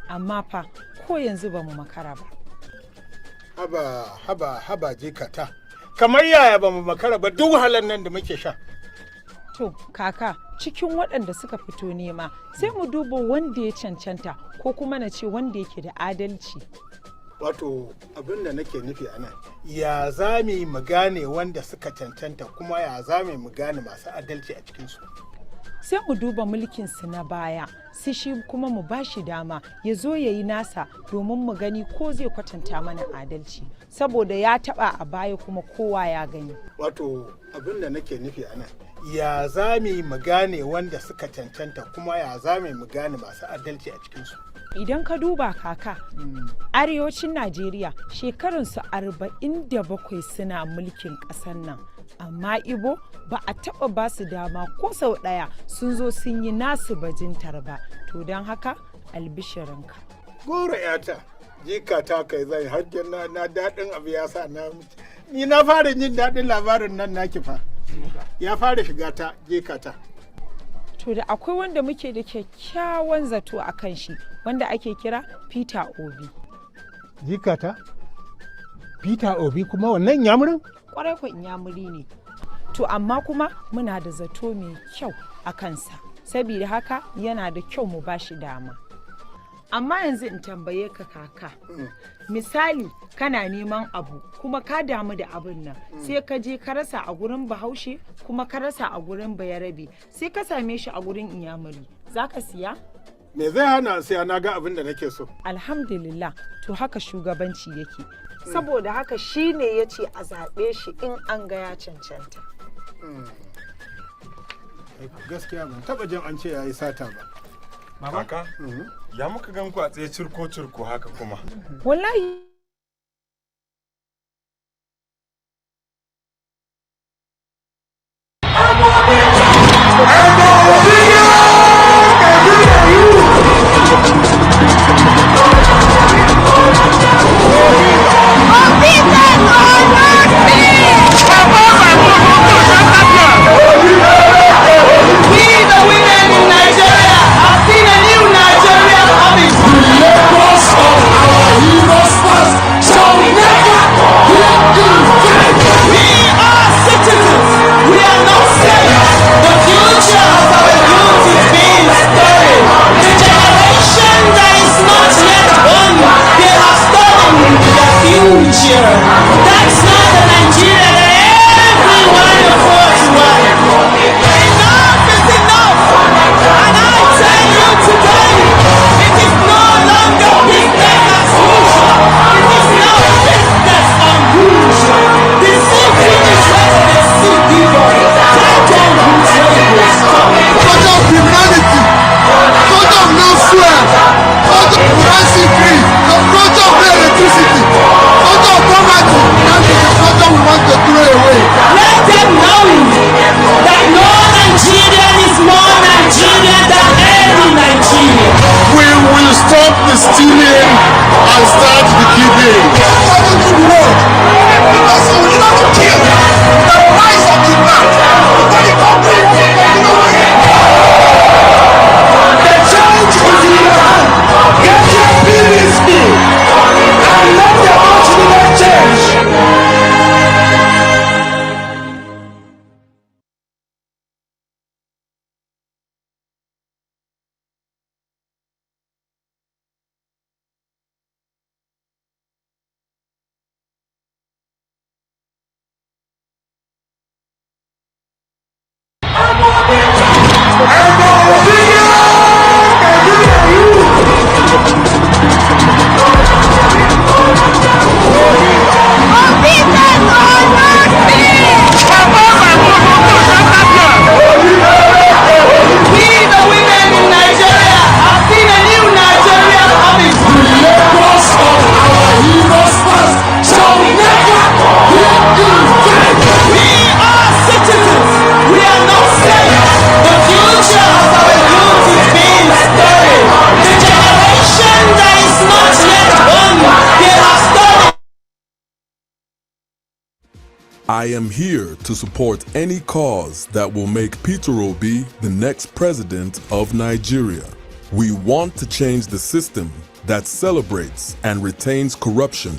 Amma fa ko yanzu ba mu makara ba. Haba jikata, kamar yaya ba mu makara ba duk wahalar nan da muke sha. To, kaka, cikin waɗanda suka fito nema sai mu duba wanda ya cancanta ko kuma na ce wanda yake da adalci. Wato abin da nake nufi a nan, ya za mu gane wanda suka cancanta kuma ya za mu gane masu adalci a cikinsu. Sai mu duba mulkinsu na baya, sai shi kuma mu ba shi dama ya zo ya yi nasa domin mu gani ko zai kwatanta mana adalci. Saboda ya taɓa a baya kuma kowa ya gani. Wato abin da nake nufi a nan, ya za mu gane wanda suka cancanta kuma ya za mu gane masu adalci a cikinsu. Idan ka duba kaka, arewacin Najeriya shekarunsu 47 suna mulkin ƙasar nan, amma Ibo ba a taɓa ba su dama ko sau ɗaya sun zo sun yi nasu bajintar ba. To don haka albishirinka. Gora yata, jikata kai zai hajjin na daɗin abu ya sa na ni na fara jin daɗin labarin nan naki fa. Ya fara shiga ta jikata. To da akwai wanda muke da kyakkyawan zato a kan shi wanda ake kira Peter Obi. Jikata? Peter Obi kuma wannan yamurin? Kwarai ko yamuri ne. To amma kuma muna da zato mai kyau a kansa. Saboda haka yana da kyau mu ba shi dama. Amma yanzu in tambaye ka kaka. Misali kana neman abu kuma ka damu da abin nan sai ka je ka rasa a gurin Bahaushe kuma ka rasa a gurin Bayarabe sai ka same shi a gurin Inyamuri, za ka siya? Me zai hana siya? Na ga abin da nake so. Alhamdulillah, to haka shugabanci yake. Saboda haka shi ne ya ce a zaɓe shi in an ga ya cancanta. Gaskiya ban taɓa jin an ce ya yi sata ba. Mama, ya muka gan ku a tsaye cirko-cirko haka kuma? Wallahi and start the killing. I am here to support any cause that will make Peter Obi the next president of Nigeria. We want to change the system that celebrates and retains corruption.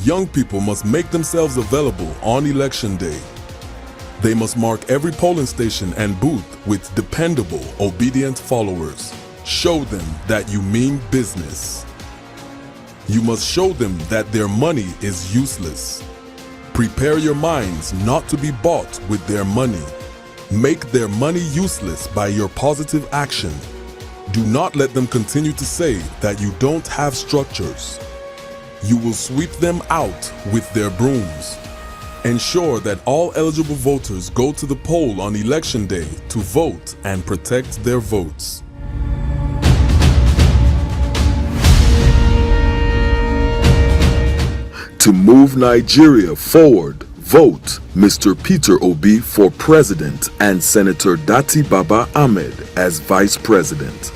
Young people must make themselves available on election day. They must mark every polling station and booth with dependable, obedient followers. Show them that you mean business. You must show them that their money is useless. Prepare your minds not to be bought with their money. Make their money useless by your positive action. Do not let them continue to say that you don't have structures. You will sweep them out with their brooms. Ensure that all eligible voters go to the poll on election day to vote and protect their votes. To move Nigeria forward, vote Mr. Peter Obi for president and Senator Dati Baba Ahmed as vice president.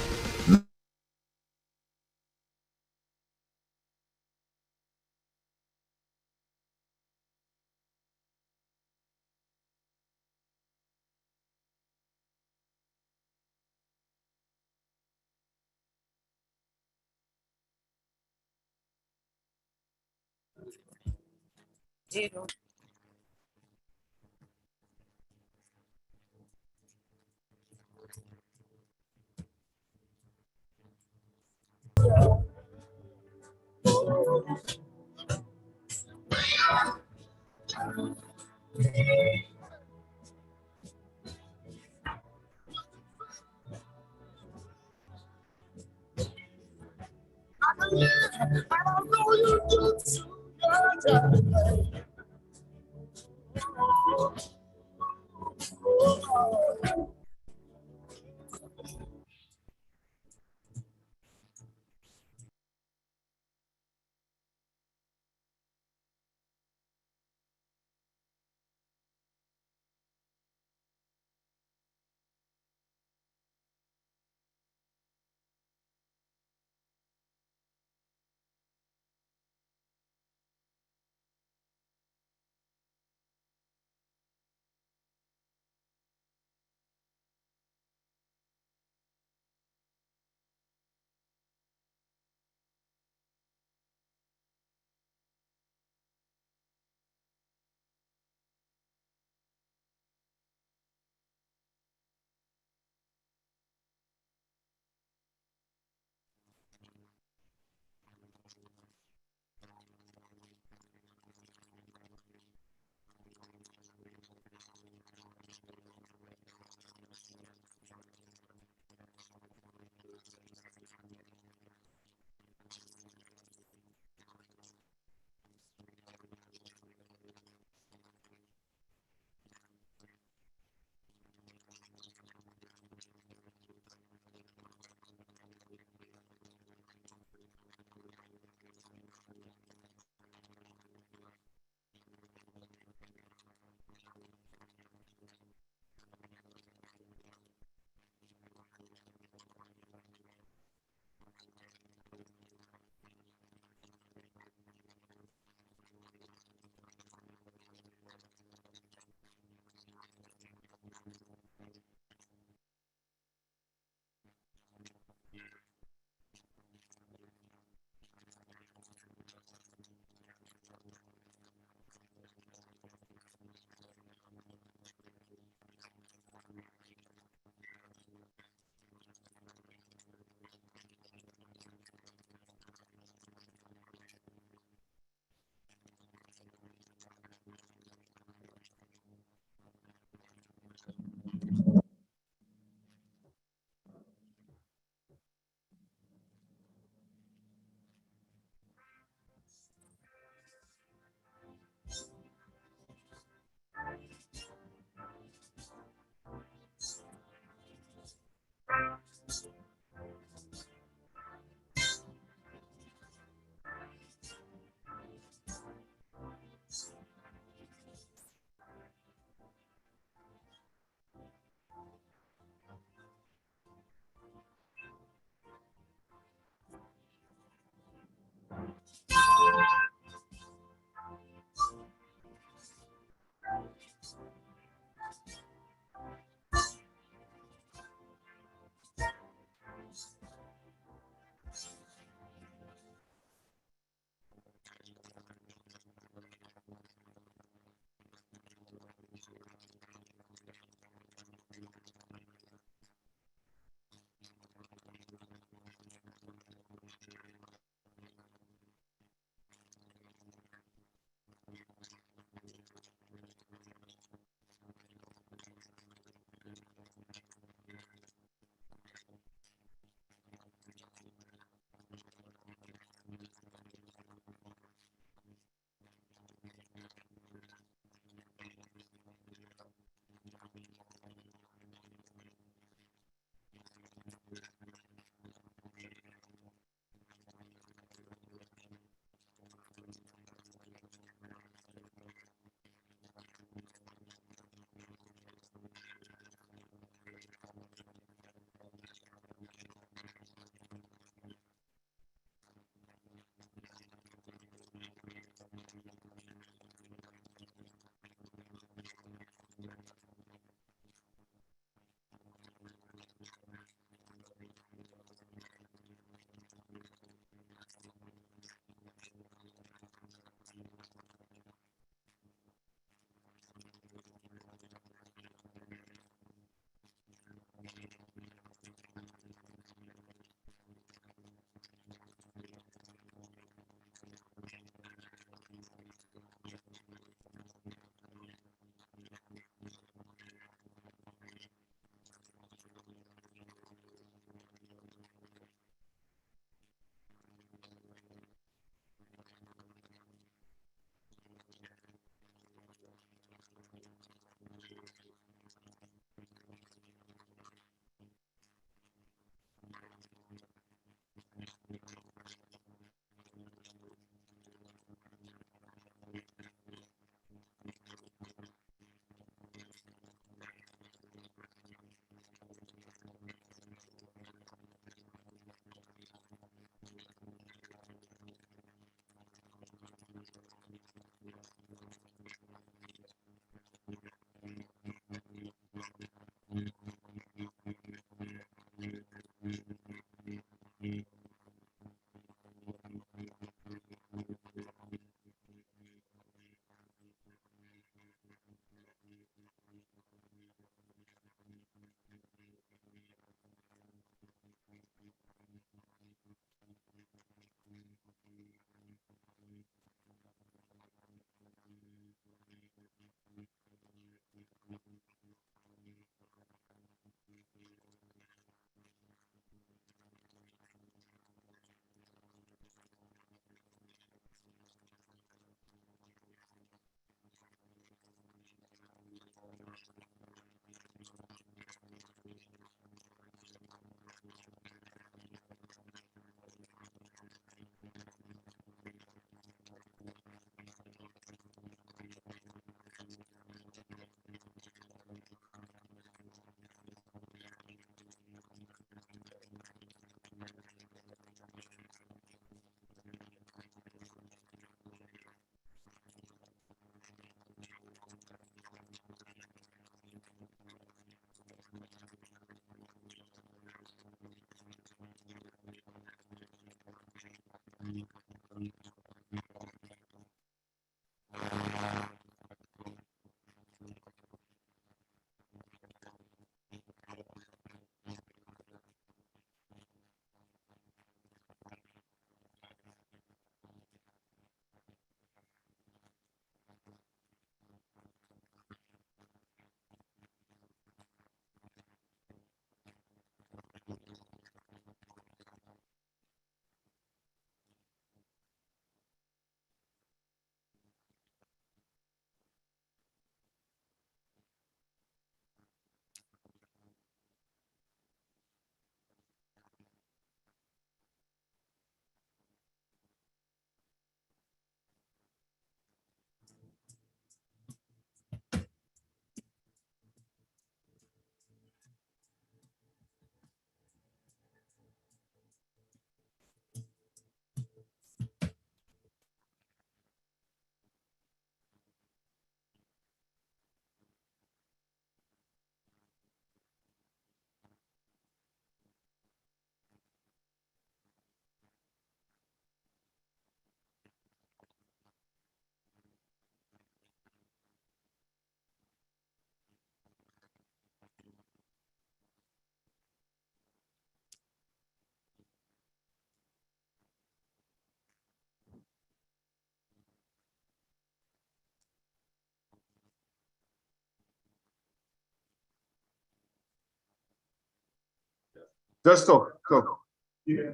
Just talk. Go. Yeah.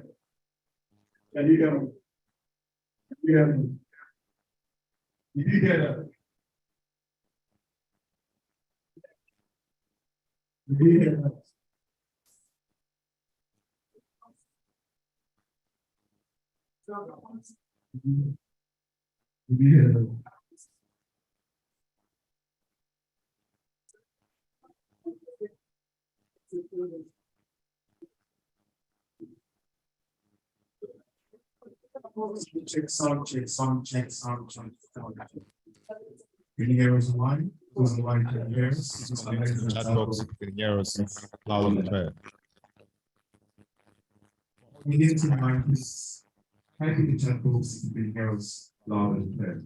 Can you hear me? Can you hear me? Did you hear that? Did you hear that? Did you hear that? Check sound, check sound, check sound, check sound. Can you hear us live? Who's live? Can you hear us? Chat box, you can hear us loud and clear. We need to remind this. Type in the chat box if you can hear us loud and clear.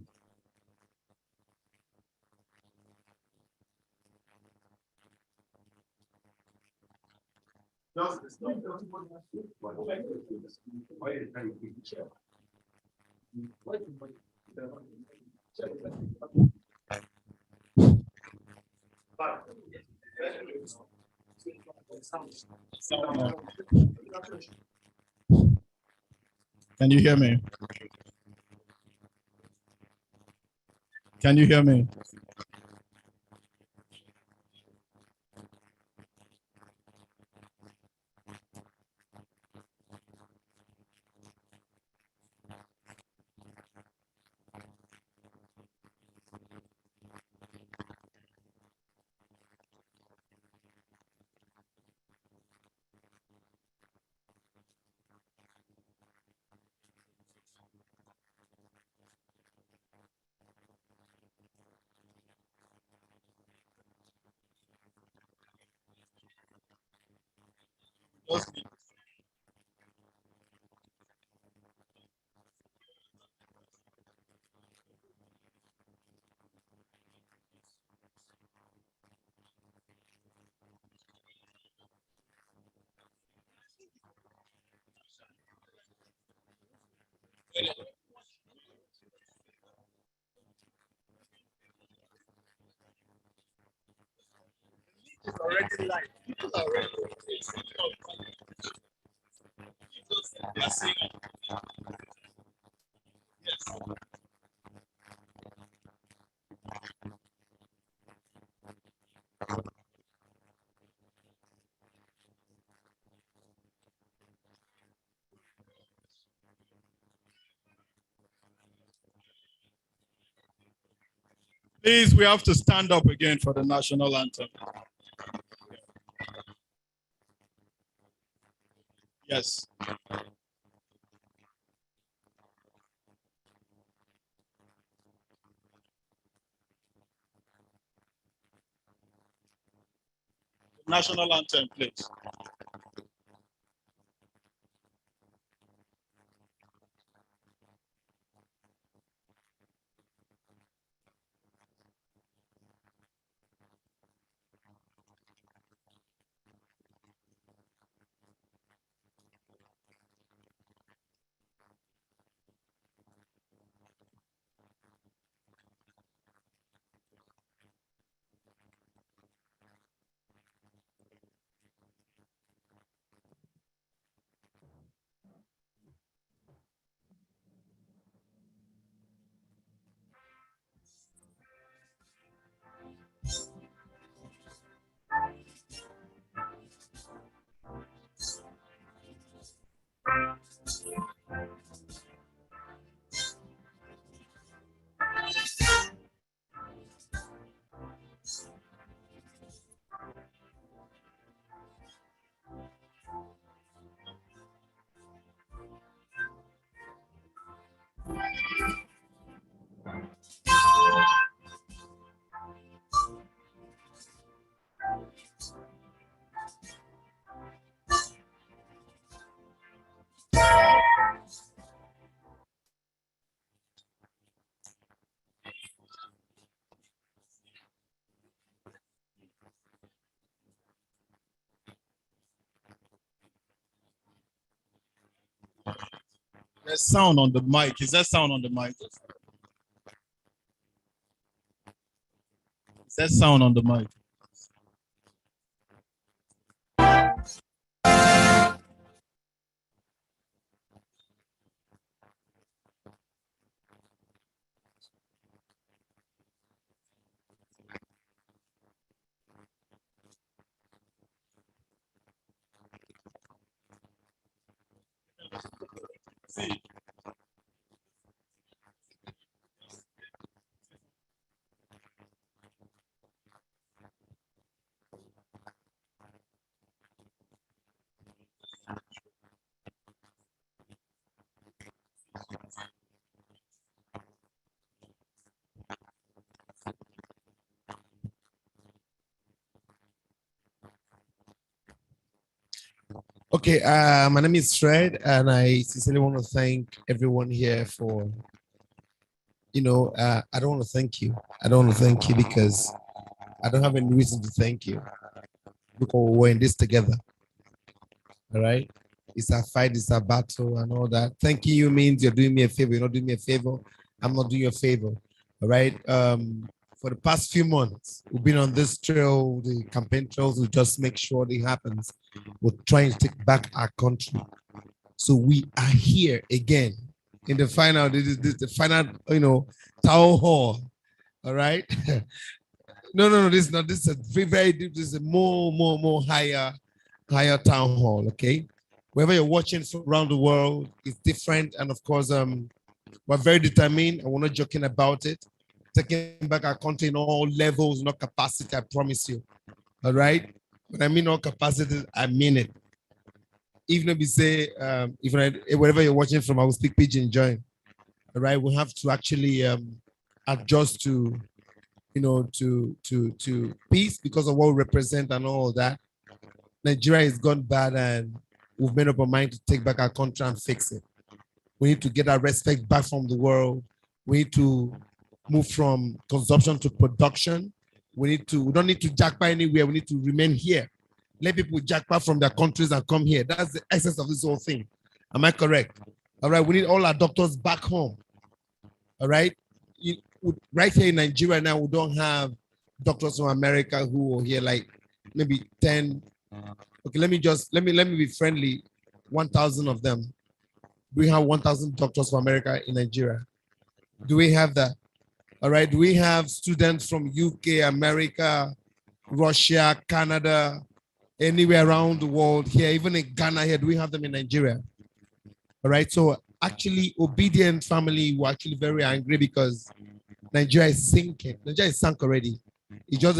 Can you hear me? Can you hear me? It's already live. People are already. Please, we have to stand up again for the national anthem. Yes. National anthem, please. There's sound on the mic. Is there sound on the mic? Is there sound on the mic? See. Okay, my name is Fred, and I sincerely want to thank everyone here for, I don't want to thank you. I don't want to thank you because I don't have any reason to thank you because we're in this together. All right? It's a fight, it's a battle, and all that. Thanking you means you're doing me a favor. You're not doing me a favor. I'm not doing you a favor. All right? For the past few months, we've been on this trail, the campaign trails, to just make sure it happens. We're trying to take back our country. So we are here again in the final, this is the final, town hall. All right? No, this is not, this is a very deep, this is a more higher town hall, okay? Wherever you're watching from around the world, it's different. And of course, we're very determined and we're not joking about it. Taking back our country in all levels, not capacity, I promise you. All right? When I mean all capacity, I mean it. Even if we say, wherever you're watching from, I will speak pidgin, join. All right? We have to actually adjust to, to peace because of what we represent and all that. Nigeria has gone bad and we've made up our mind to take back our country and fix it. We need to get our respect back from the world. We need to move from consumption to production. We don't need to jackpot anywhere. We need to remain here. Let people jackpot from their countries and come here. That's the essence of this whole thing. Am I correct? All right, we need all our doctors back home. All right? Right here in Nigeria now, we don't have doctors from America who are here like maybe 10. Okay, let me be friendly. 1,000 of them. We have 1,000 doctors from America in Nigeria. Do we have that? All right. Do we have students from UK, America, Russia, Canada, anywhere around the world here, even in Ghana here? Do we have them in Nigeria? All right. So actually, obedient family were actually very angry because Nigeria is sinking. Nigeria is sunk already. It's just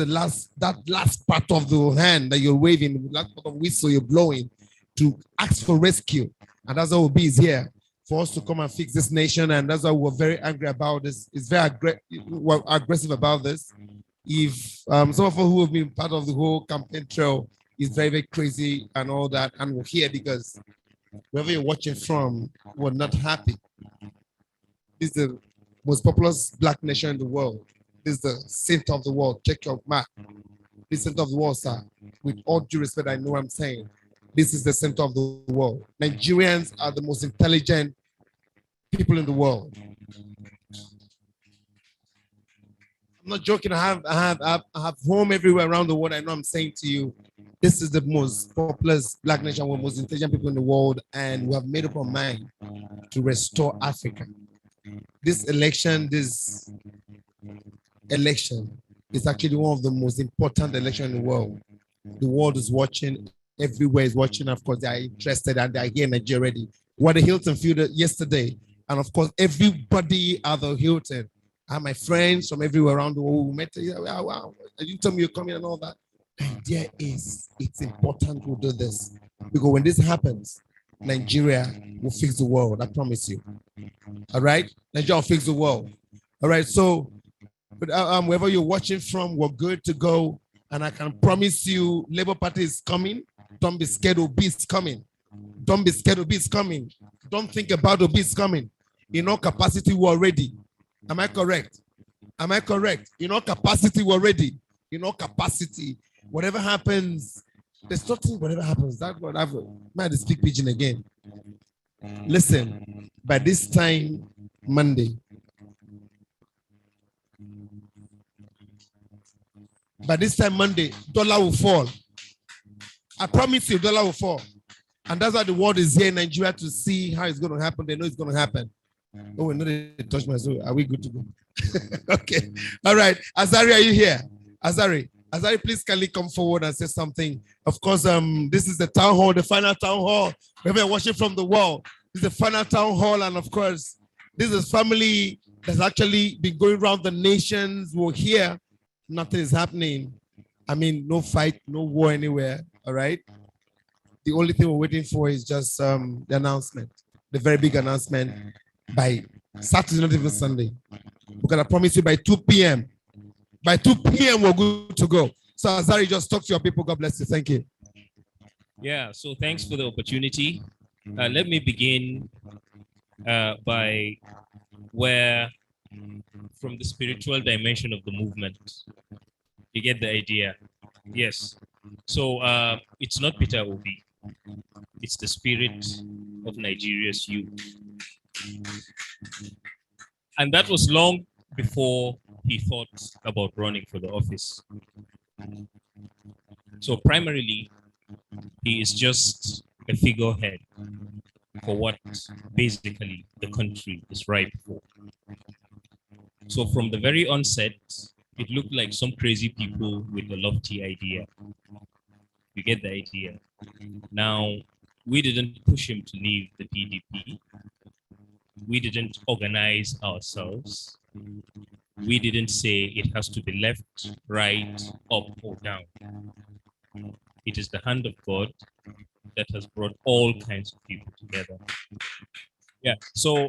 that last part of the hand that you're waving, the last part of whistle you're blowing to ask for rescue. And that's what Obi is here for us to come and fix this nation. And that's why we're very angry about this. It's very aggressive about this. If some of us who have been part of the whole campaign trail is very, very crazy and all that, and we're here because wherever you're watching from, we're not happy. This is the most populous black nation in the world. This is the center of the world. Check your map. This is the center of the world, sir. With all due respect, I know what I'm saying. This is the center of the world. Nigerians are the most intelligent people in the world. I'm not joking. I have home everywhere around the world. I know I'm saying to you, this is the most populous black nation, one of the most intelligent people in the world, and we have made up our mind to restore Africa. This election is actually one of the most important elections in the world. The world is watching. Everywhere is watching. Of course, they are interested and they are here in Nigeria already. We were at the Hilton Field yesterday. And of course, everybody at the Hilton. I have my friends from everywhere around the world who met. Wow, you tell me you're coming and all that. The idea is it's important to do this. Because when this happens, Nigeria will fix the world. I promise you. All right? Nigeria will fix the world. All right. So, wherever you're watching from, we're good to go. And I can promise you, Labour Party is coming. Don't be scared, Obi is coming. Don't be scared, Obi is coming. Don't think about Obi is coming. In all capacity, we're ready. Am I correct? Am I correct? In all capacity, we're ready. In all capacity. Whatever happens, there's nothing, whatever happens. That's what I've might speak pidgin again. Listen, by this time Monday, dollar will fall. I promise you, dollar will fall. And that's why the world is here in Nigeria to see how it's going to happen. They know it's going to happen. Oh, we know they touch my soul. Are we good to go? Okay. All right. Azari, are you here? Azari, please kindly come forward and say something. Of course, this is the town hall, the final town hall. We're watching from the wall. This is the final town hall. And of course, this is family that's actually been going around the nations. We're here. Nothing is happening. I mean, no fight, no war anywhere. All right. The only thing we're waiting for is just the announcement, the very big announcement by Saturday, not even Sunday. Because I promise you by 2 p.m. By 2 p.m. we're good to go. So Azari, just talk to your people. God bless you. Thank you. Yeah, so thanks for the opportunity. Let me begin by from the spiritual dimension of the movement. You get the idea? Yes. So it's not Peter Obi. It's the spirit of Nigeria's youth. And that was long before he thought about running for the office. So primarily, he is just a figurehead for what basically the country is ripe for. So from the very onset, it looked like some crazy people with a lofty idea. You get the idea. Now, we didn't push him to leave the PDP. We didn't organize ourselves. We didn't say it has to be left, right, up, or down. It is the hand of God that has brought all kinds of people together. Yeah, so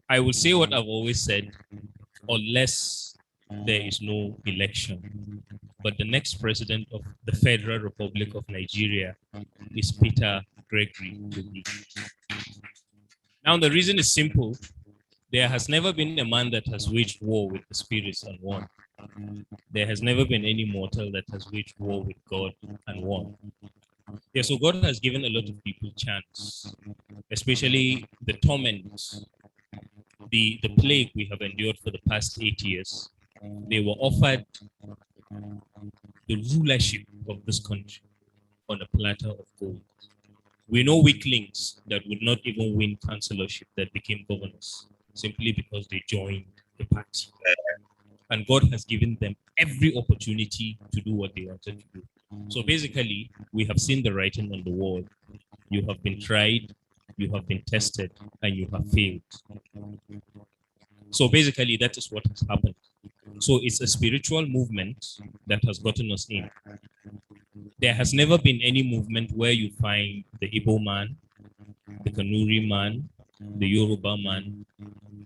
I will say what I've always said, unless there is no election. But the next president of the Federal Republic of Nigeria is Peter Obi. Now, the reason is simple. There has never been a man that has waged war with the spirits and won. There has never been any mortal that has waged war with God and won. Yeah, so God has given a lot of people chance, especially the torment, the plague we have endured for the past 8 years. They were offered the rulership of this country on a platter of gold. We know weaklings that would not even win councillorship that became governors simply because they joined the party. And God has given them every opportunity to do what they wanted to do. So basically, we have seen the writing on the wall. You have been tried, you have been tested, and you have failed. So basically, that is what has happened. So it's a spiritual movement that has gotten us in. There has never been any movement where you find the Igbo man, the Kanuri man, the Yoruba man,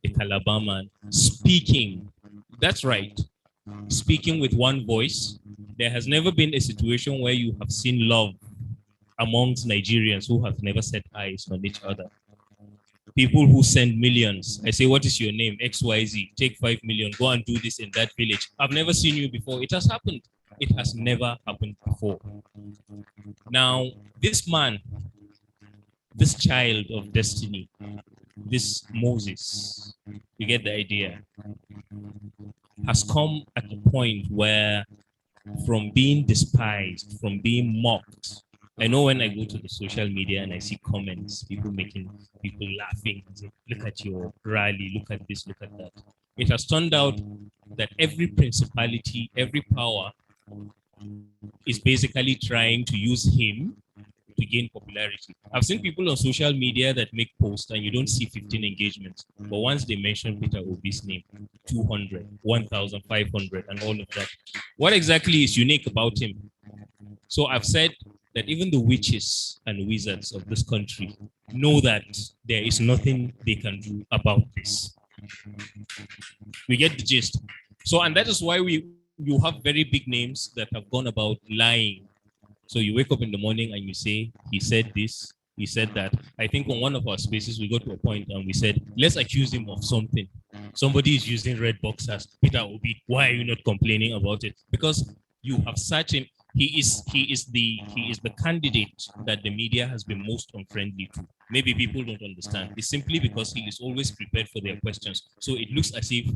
the Calabar man speaking. That's right. Speaking with one voice. There has never been a situation where you have seen love amongst Nigerians who have never set eyes on each other. People who send millions. I say, what is your name? XYZ. Take 5 million. Go and do this in that village. I've never seen you before. It has happened. It has never happened before. Now, this man, this child of destiny, this Moses, you get the idea, has come at a point where from being despised, from being mocked, I know when I go to the social media and I see comments, people laughing, say, look at your rally, look at this, look at that. It has turned out that every principality, every power is basically trying to use him to gain popularity. I've seen people on social media that make posts and you don't see 15 engagements, but once they mention Peter Obi's name, 200, 1,500, and all of that. What exactly is unique about him? So I've said that even the witches and wizards of this country know that there is nothing they can do about this. We get the gist. So, and that is why you have very big names that have gone about lying. So you wake up in the morning and you say, he said this, he said that. I think on one of our spaces, we got to a point and we said, let's accuse him of something. Somebody is using red boxers. Peter Obi, why are you not complaining about it? Because you have searched him. he is the candidate that the media has been most unfriendly to. Maybe people don't understand. It's simply because he is always prepared for their questions. So it looks as if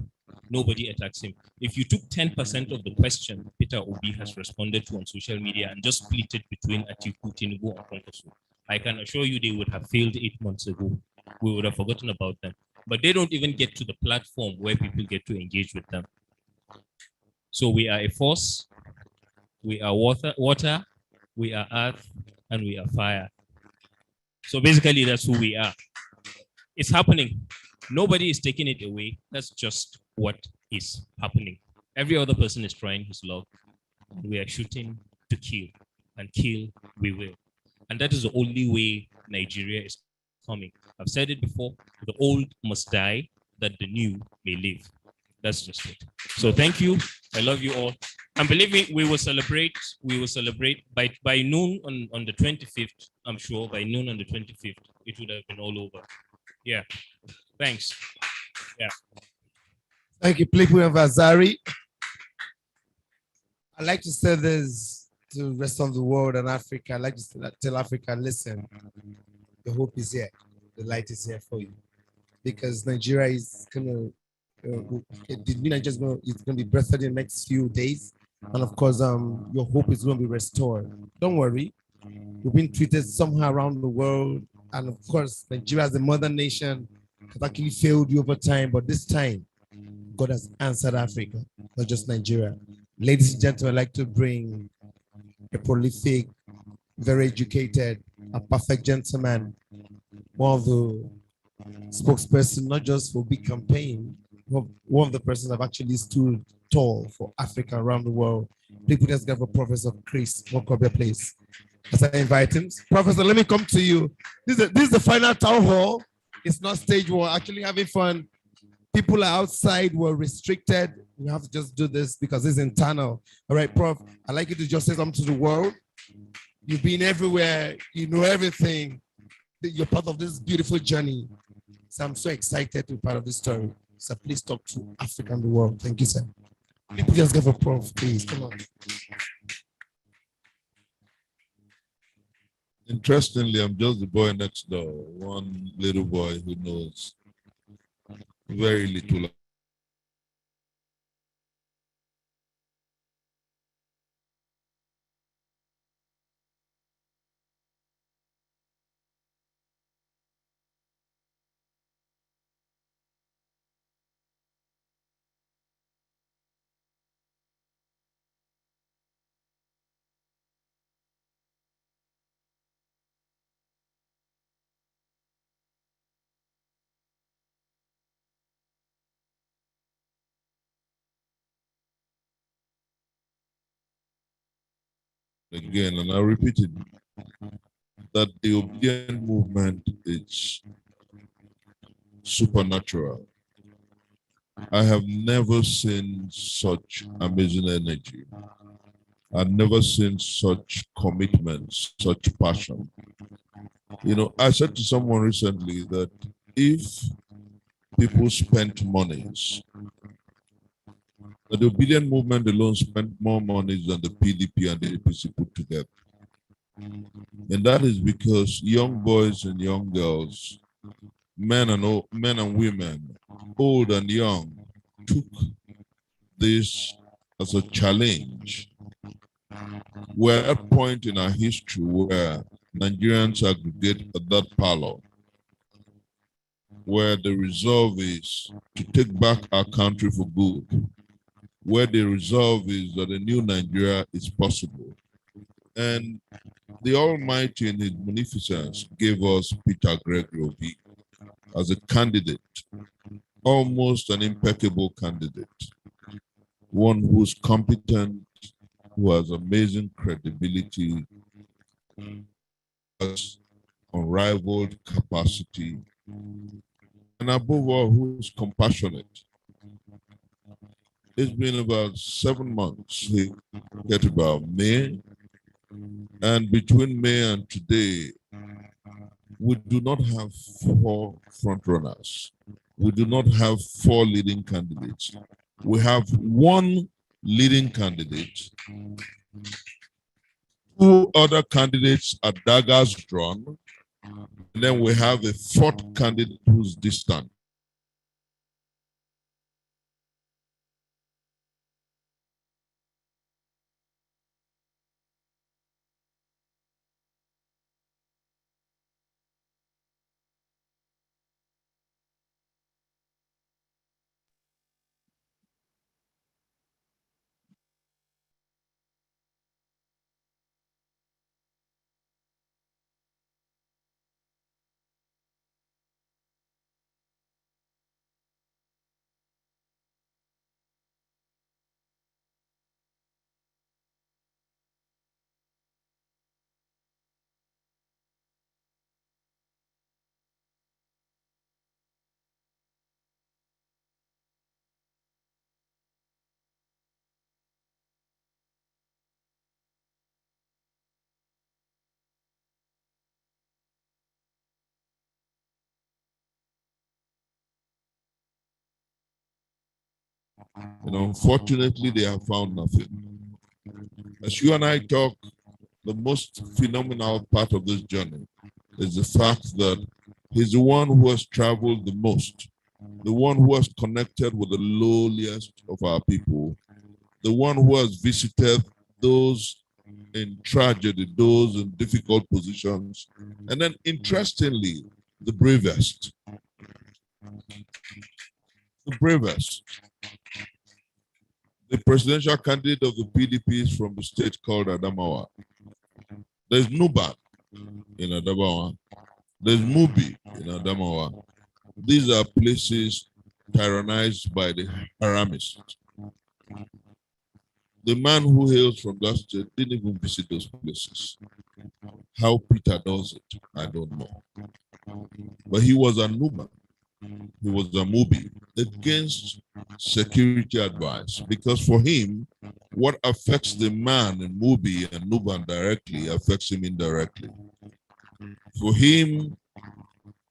nobody attacks him. If you took 10% of the question Peter Obi has responded to on social media and just split it between Atiku, Tinubu, and Kwankwaso, I can assure you they would have failed 8 months ago. We would have forgotten about them. But they don't even get to the platform where people get to engage with them. So we are a force, we are water, we are earth, and we are fire. So basically, that's who we are. It's happening. Nobody is taking it away. That's just what is happening. Every other person is trying his luck. We are shooting to kill, and kill we will. And that is the only way Nigeria is coming. I've said it before, the old must die, that the new may live. That's just it. So thank you. I love you all. And believe me, we will celebrate by noon on the 25th. I'm sure by noon on the 25th, it would have been all over. Yeah. Thanks. Yeah. Thank you, Plipu and Vazari. I'd like to say this to the rest of the world and Africa. I'd like to tell Africa, listen, the hope is here. The light is here for you. Because Nigeria is going to, the new Nigeria is going to be breastfed in the next few days. And of course, your hope is going to be restored. Don't worry. We've been treated somehow around the world. And of course, Nigeria as the mother nation has actually failed you over time. But this time, God has answered Africa, not just Nigeria. Ladies and gentlemen, I'd like to bring a prolific, very educated, a perfect gentleman, one of the spokesperson, not just for big campaign, one of the persons have actually stood tall for Africa around the world. Please put us together for Professor Chris Mokobia, please. As I invite him. Professor, let me come to you. This is the final town hall. It's not stage one, actually having fun. People are outside, we're restricted. We have to just do this because it's internal. All right, Prof, I'd like you to just say something to the world. You've been everywhere, you know everything. You're part of this beautiful journey. So I'm so excited to be part of this story. So please talk to Africa and the world. Thank you, sir. People just give a Prof, please. Come on. Interestingly, I'm just the boy next door, one little boy who knows very little. Again, and I repeat it, that the obedient movement is supernatural. I have never seen such amazing energy. I've never seen such commitment, such passion. You know, I said to someone recently that if people spent monies, the obedient movement alone spent more money than the PDP and the APC put together. And that is because young boys and young girls, men and women, old and young, took this as a challenge. We're at a point in our history where Nigerians aggregate at that parlor, where the resolve is to take back our country for good, where the resolve is that a new Nigeria is possible. And the Almighty in His munificence gave us Peter Obi as a candidate, almost an impeccable candidate, one who's competent, who has amazing credibility, has unrivaled capacity, and above all, who's compassionate. It's been about 7 months, get about May, and between May and today, we do not have 4 frontrunners. We do not have 4 leading candidates. We have 1 leading candidate 2 other candidates are daggers drawn. And then we have a 4th candidate who's distant. And unfortunately, they have found nothing. As you and I talk, the most phenomenal part of this journey is the fact that he's the one who has traveled the most, the one who has connected with the lowliest of our people, the one who has visited those in tragedy, those in difficult positions, and then interestingly, the bravest. The bravest. The presidential candidate of the PDP is from the state called Adamawa. There's Nuba in Adamawa. There's Mubi in Adamawa. These are places tyrannized by the Haramists. The man who hails from that state didn't even visit those places. How Peter does it, I don't know. But he was a Nuba. He was a Mubi against security advice, because for him, what affects the man in Mubi and Nuban directly affects him indirectly. For him,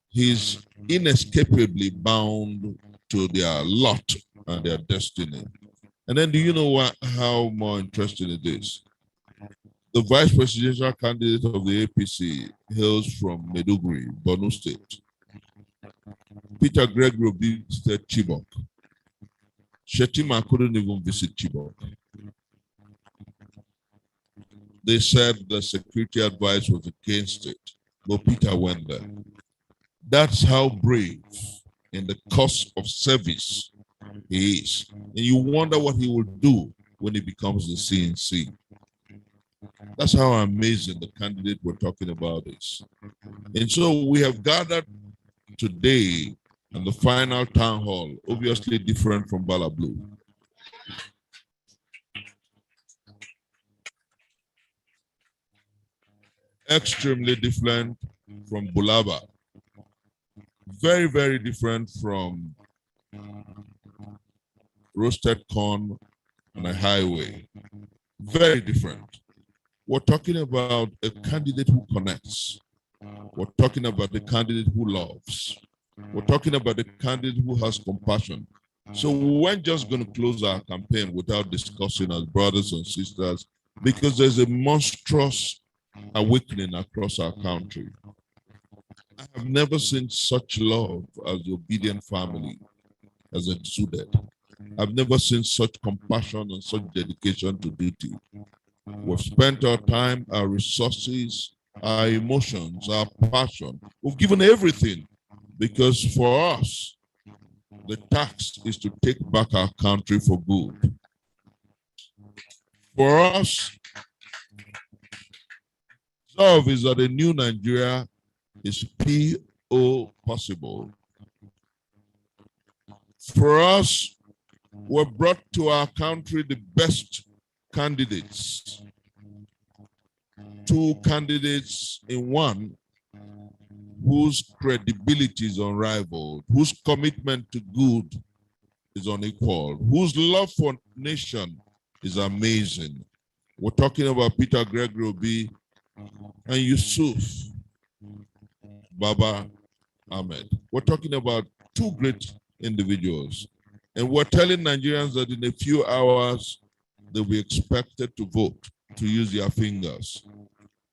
he's inescapably bound to their lot and their destiny. And then do you know how more interesting it is? The vice presidential candidate of the APC hails from Maiduguri, Borno State. Peter Obi said Chibok. Shetima couldn't even visit Chibok. They said the security advice was against it, but Peter went there. That's how brave in the cause of service he is. And you wonder what he will do when he becomes the CNC. That's how amazing the candidate we're talking about is. And so we have gathered today in the final town hall, obviously different from Bala Blue. Extremely different from Bulaba. Very, very different from roasted corn on a highway. Very different. We're talking about a candidate who connects. We're talking about a candidate who loves. We're talking about a candidate who has compassion. So we weren't just going to close our campaign without discussing as brothers and sisters, because there's a monstrous awakening across our country. I have never seen such love as the obedient family has exuded. I've never seen such compassion and such dedication to duty. We've spent our time, our resources, our emotions, our passion. We've given everything, because for us, the task is to take back our country for good. For us, resolve is that a new Nigeria is possible. For us, we're brought to our country the best candidates. 2 candidates in one, whose credibility is unrivaled, whose commitment to good is unequaled, whose love for nation is amazing. We're talking about Peter Obi and Yusuf Baba Ahmed. We're talking about 2 great individuals. And we're telling Nigerians that in a few hours, they'll be expected to vote. to use their fingers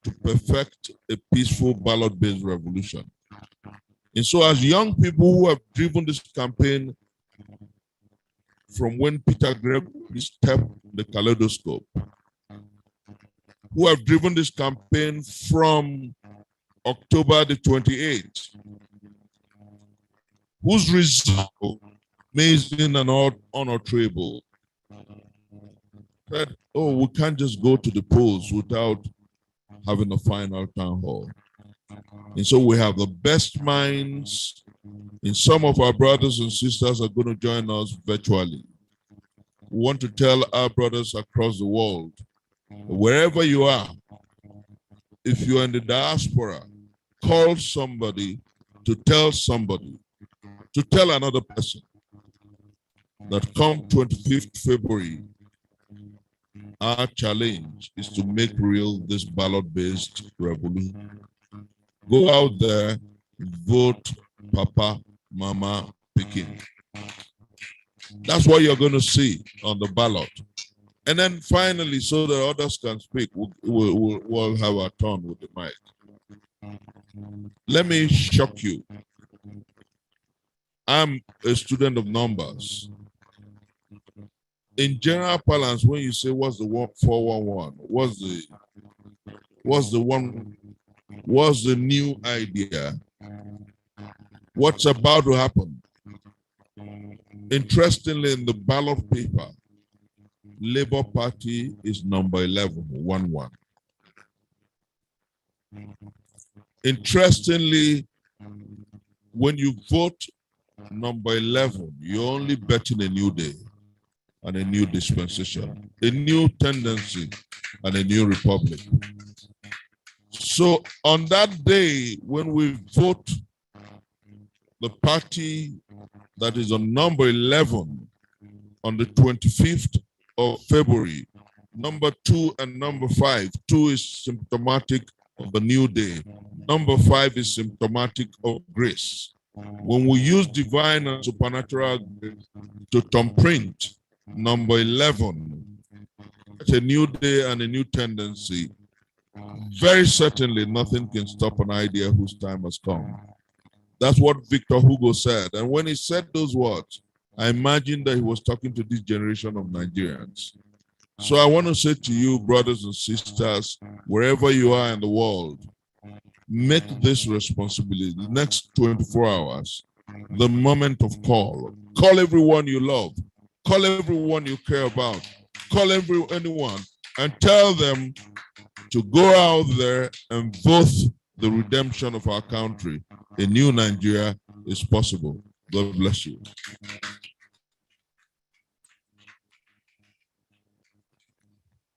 to perfect a peaceful ballot-based revolution. And so as young people who have driven this campaign from when Peter Gregory stepped the kaleidoscope, who have driven this campaign from October the 28th, whose result amazing and unutterable, said, oh, we can't just go to the polls without having a final town hall. And so we have the best minds, and some of our brothers and sisters are going to join us virtually. We want to tell our brothers across the world, wherever you are, if you're in the diaspora, call somebody, to tell another person that come 25th February, our challenge is to make real this ballot-based revolution. Go out there, vote Papa, Mama, Peking. That's what you're going to see on the ballot. And then finally, so that others can speak, we'll have our turn with the mic. Let me shock you. I'm a student of numbers. In general parlance, when you say what's the 411, what's the new idea? What's about to happen? Interestingly, in the ballot paper, Labour Party is number 11, 1-1. Interestingly, when you vote number 11, you're only betting a new day and a new dispensation, a new tendency and a new republic. So on that day, when we vote the party that is on number 11 on the 25th of February, number 2 and number 5, 2 is symptomatic of the new day. Number 5 is symptomatic of grace. When we use divine and supernatural grace to thumbprint number 11, it's a new day and a new tendency. Very certainly nothing can stop an idea whose time has come. That's what Victor Hugo said. And when he said those words, I imagine that he was talking to this generation of Nigerians. So I want to say to you, brothers and sisters, wherever you are in the world, make this responsibility, the next 24 hours, the moment of call. Call everyone you love. Call everyone you care about. Call anyone and tell them to go out there and vote the redemption of our country. A new Nigeria is possible. God bless you.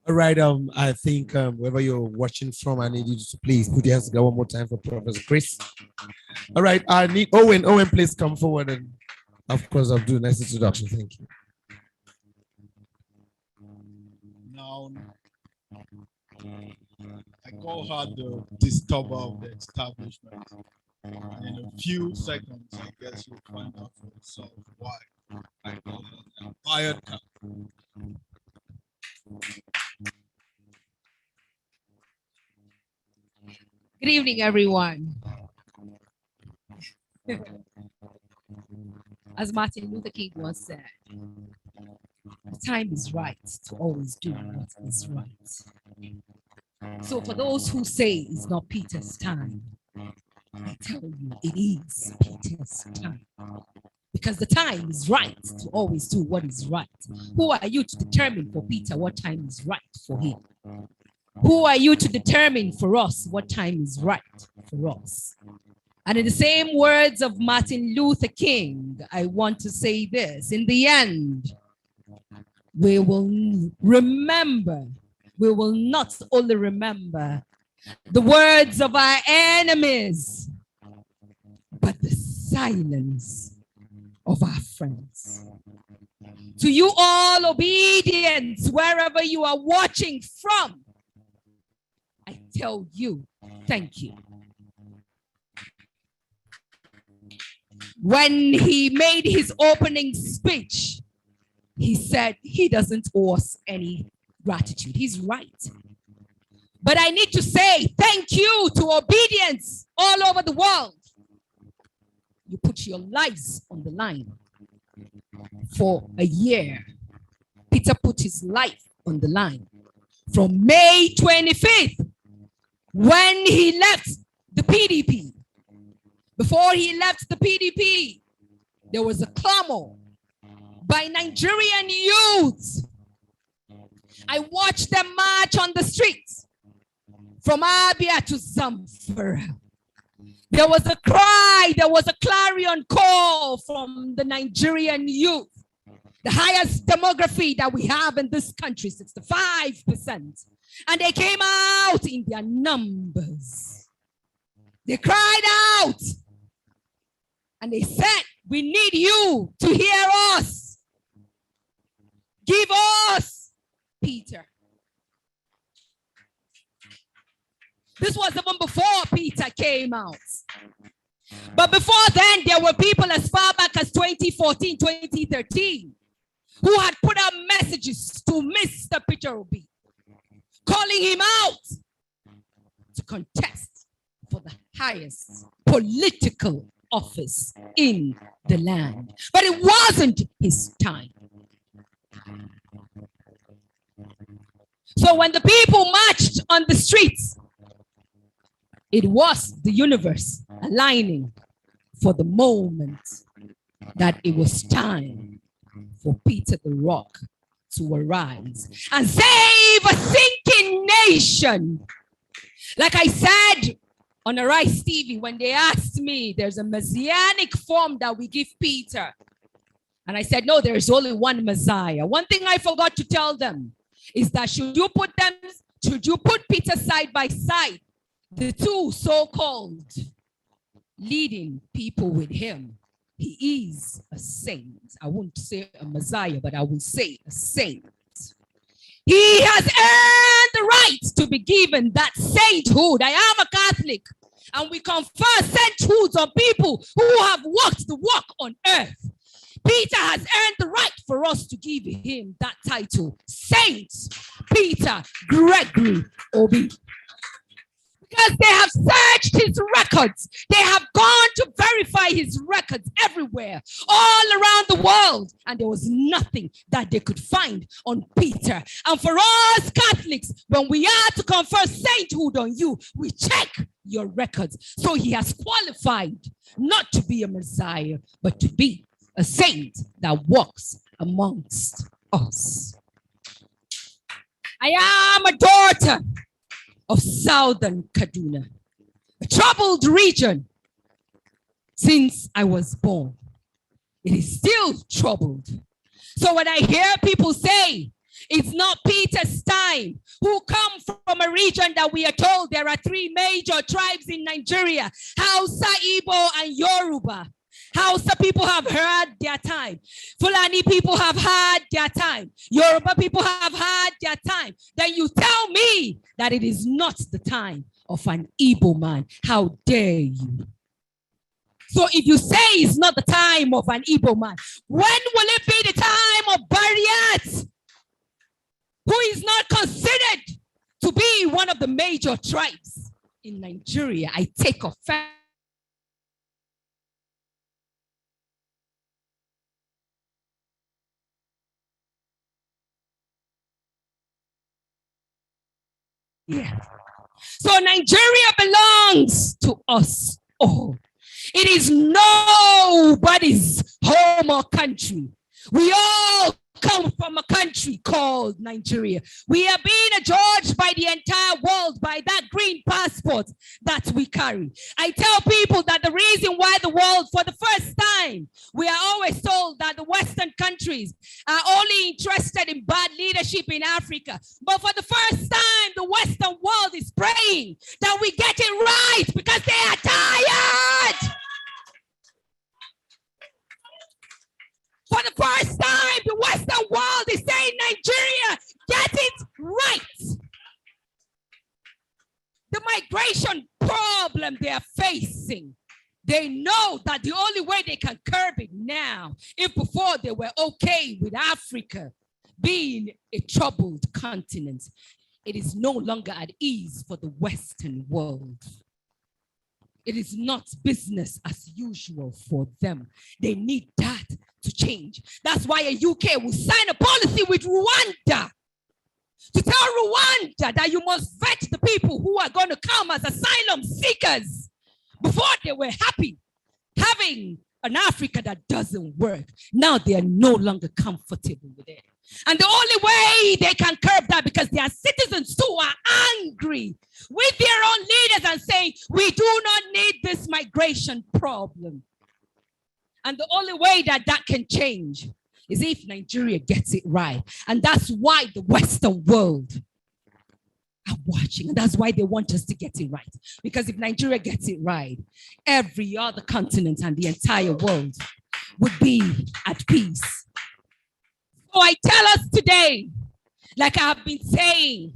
All right, I think wherever you're watching from, I need you to please put your hands together one more time for Professor Chris. All right, I need Owen. Owen, please come forward, and of course, I'll do a nice introduction. Thank you. Now, I call her the disturber of the establishment. And in a few seconds, I guess you'll find out for yourself why I call her an fired cat. Good evening, everyone. As Martin Luther King once said, the time is right to always do what is right. So for those who say it's not Peter's time, I tell you it is Peter's time. Because the time is right to always do what is right. Who are you to determine for Peter what time is right for him? Who are you to determine for us what time is right for us? And in the same words of Martin Luther King, I want to say this. In the end, we will remember, we will not only remember the words of our enemies, but the silence of our friends. To you all, obedience, wherever you are watching from, I tell you, thank you. When he made his opening speech, he said he doesn't owe us any gratitude. He's right. But I need to say thank you to obedience all over the world. You put your lives on the line. For a year, Peter put his life on the line. From May 25th, when he left the PDP, before he left the PDP, there was a clamor by Nigerian youths. I watched them march on the streets from Abia to Zamfara. There was a cry, there was a clarion call from the Nigerian youth. The highest demography that we have in this country, 65%. And they came out in their numbers. They cried out and they said, we need you to hear us. Give us Peter. This was even before Peter came out. But before then, there were people as far back as 2014, 2013, who had put out messages to Mr. Peter Obi, calling him out to contest for the highest political office in the land. But it wasn't his time. So when the people marched on the streets, it was the universe aligning for the moment that it was time for Peter the Rock to arise and save a sinking nation. Like I said on Arise TV, when they asked me, there's a messianic form that we give Peter. And I said, no, there's only one Messiah. One thing I forgot to tell them is that should you put Peter side by side, the two so-called leading people with him, he is a saint. I won't say a Messiah, but I will say a saint. He has earned the right to be given that sainthood. I am a Catholic, and we confer sainthoods on people who have walked the walk on earth. Peter has earned the right for us to give him that title, Saint Peter Gregory Obi. Because they have searched his records. They have gone to verify his records everywhere, all around the world. And there was nothing that they could find on Peter. And for us Catholics, when we are to confer sainthood on you, we check your records. So he has qualified not to be a Messiah, but to be a saint that walks amongst us. I am a daughter of Southern Kaduna, a troubled region since I was born. It is still troubled. So when I hear people say it's not Peter's time, who come from a region that we are told there are three major tribes in Nigeria, Hausa, Igbo, and Yoruba. Hausa people have had their time. Fulani people have had their time. Yoruba people have had their time. Then you tell me that it is not the time of an Igbo man. How dare you? So if you say it's not the time of an Igbo man, when will it be the time of Bariat, who is not considered to be one of the major tribes in Nigeria? I take offense. Yeah. So Nigeria belongs to us all. It is nobody's home or country. We all come from a country called Nigeria. We are being adjudged by the entire world by that green passport that we carry. I tell people that the reason why the world, for the first time, we are always told that the Western countries are only interested in bad leadership in Africa. But for the first time, the Western world is praying that we get it right because they are tired. For the first time, the Western world is saying, Nigeria, get it right. The migration problem they are facing, they know that the only way they can curb it now, if before they were okay with Africa being a troubled continent, It is no longer at ease for the Western world. It is not business as usual for them. They need that to change. That's why a UK will sign a policy with Rwanda to tell Rwanda that you must vet the people who are going to come as asylum seekers. Before they were happy having an Africa that doesn't work. Now they are no longer comfortable with it. And the only way they can curb that, because there are citizens who are angry with their own leaders and saying, we do not need this migration problem. And the only way that that can change is if Nigeria gets it right. And that's why the Western world are watching. And that's why they want us to get it right. Because if Nigeria gets it right, every other continent and the entire world would be at peace. So I tell us today, like I've been saying,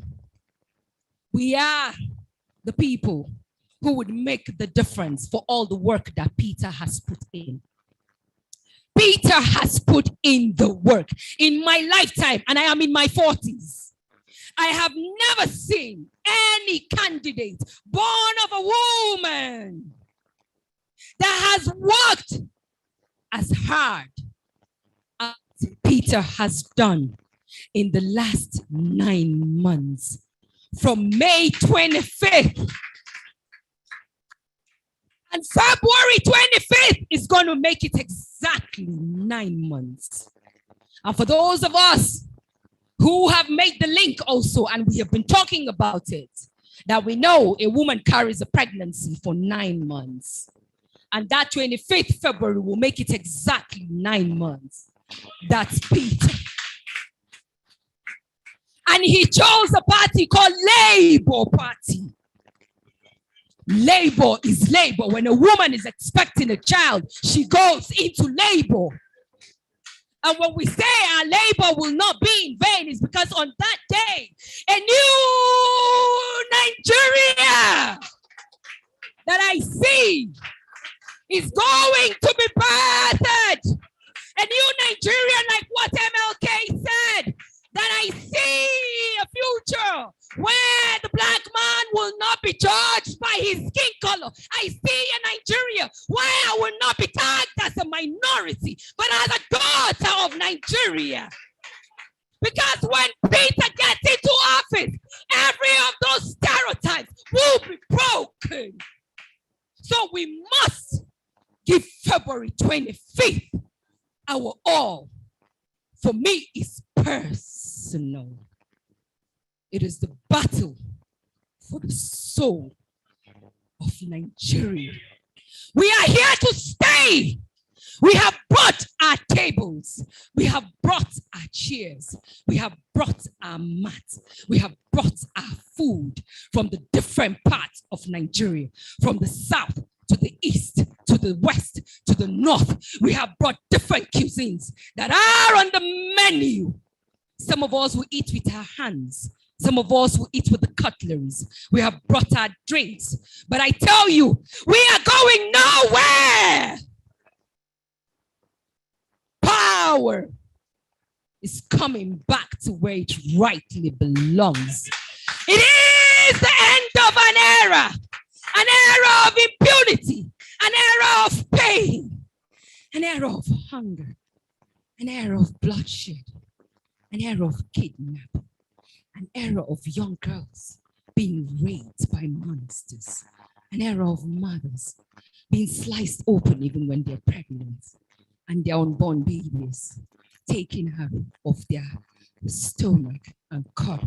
we are the people who would make the difference for all the work that Peter has put in. Peter has put in the work. In my lifetime, and I am in my 40s, I have never seen any candidate born of a woman that has worked as hard as Peter has done in the last 9 months. From May 25th and February 25th is going to make it exactly 9 months. And for those of us who have made the link also, and we have been talking about it, that we know a woman carries a pregnancy for 9 months. And that 25th February will make it exactly 9 months. That's Peter. And he chose a party called Labour Party. Labor is labor. When a woman is expecting a child, she goes into labor. And when we say our labor will not be in vain, it's because on that day, a new Nigeria that I see is going to be birthed. A new Nigeria, like what MLK said, that I see a future where the black man will not be judged by his skin color. I see a Nigeria where I will not be tagged as a minority, but as a daughter of Nigeria. Because when Peter gets into office, every of those stereotypes will be broken. So we must give February 25th our all. For me, it's personal. It is the battle for the soul of Nigeria. We are here to stay. We have brought our tables. We have brought our chairs. We have brought our mats. We have brought our food from the different parts of Nigeria, from the south to the east, to the west, to the north. We have brought different cuisines that are on the menu. Some of us will eat with our hands. Some of us will eat with the cutleries. We have brought our drinks. But I tell you, we are going nowhere. Power is coming back to where it rightly belongs. It is the end of an era of impunity, an era of pain, an era of hunger, an era of bloodshed, an era of kidnapping, an era of young girls being raped by monsters, an era of mothers being sliced open even when they're pregnant, and their unborn babies taken out of their stomach and cut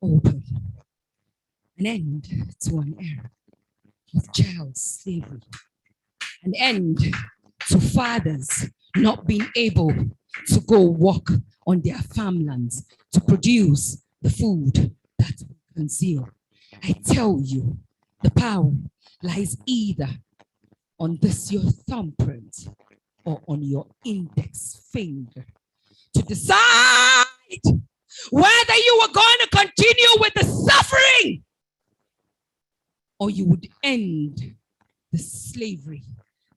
open. An end to an era of child slavery. An end to fathers not being able to go walk on their farmlands to produce the food that we consume. I tell you, the power lies either on this your thumbprint or on your index finger to decide whether you are going to continue with the suffering or you would end the slavery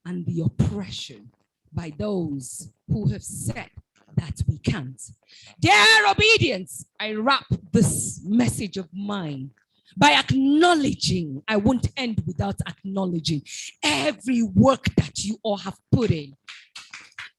and the oppression by those who have said that we can't. Dear obedience, I wrap this message of mine by acknowledging, I won't end without acknowledging every work that you all have put in.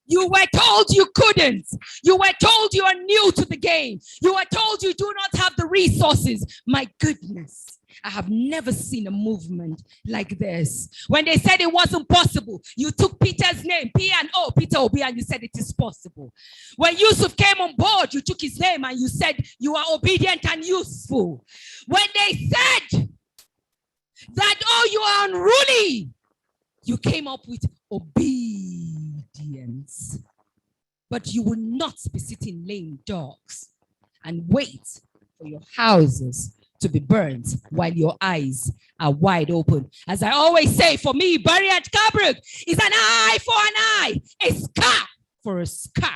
You were told you couldn't. You were told you are new to the game. You were told you do not have the resources. My goodness, I have never seen a movement like this. When they said it wasn't possible, you took Peter's name, P&O, Peter Obi, and you said it is possible. When Yusuf came on board, you took his name and you said you are obedient and useful. When they said that, oh, you are unruly, you came up with obedience. But you will not be sitting lame dogs and wait for your houses to be burnt while your eyes are wide open. As I always say, for me, Barry at Kabruk is an eye for an eye, a scar for a scar,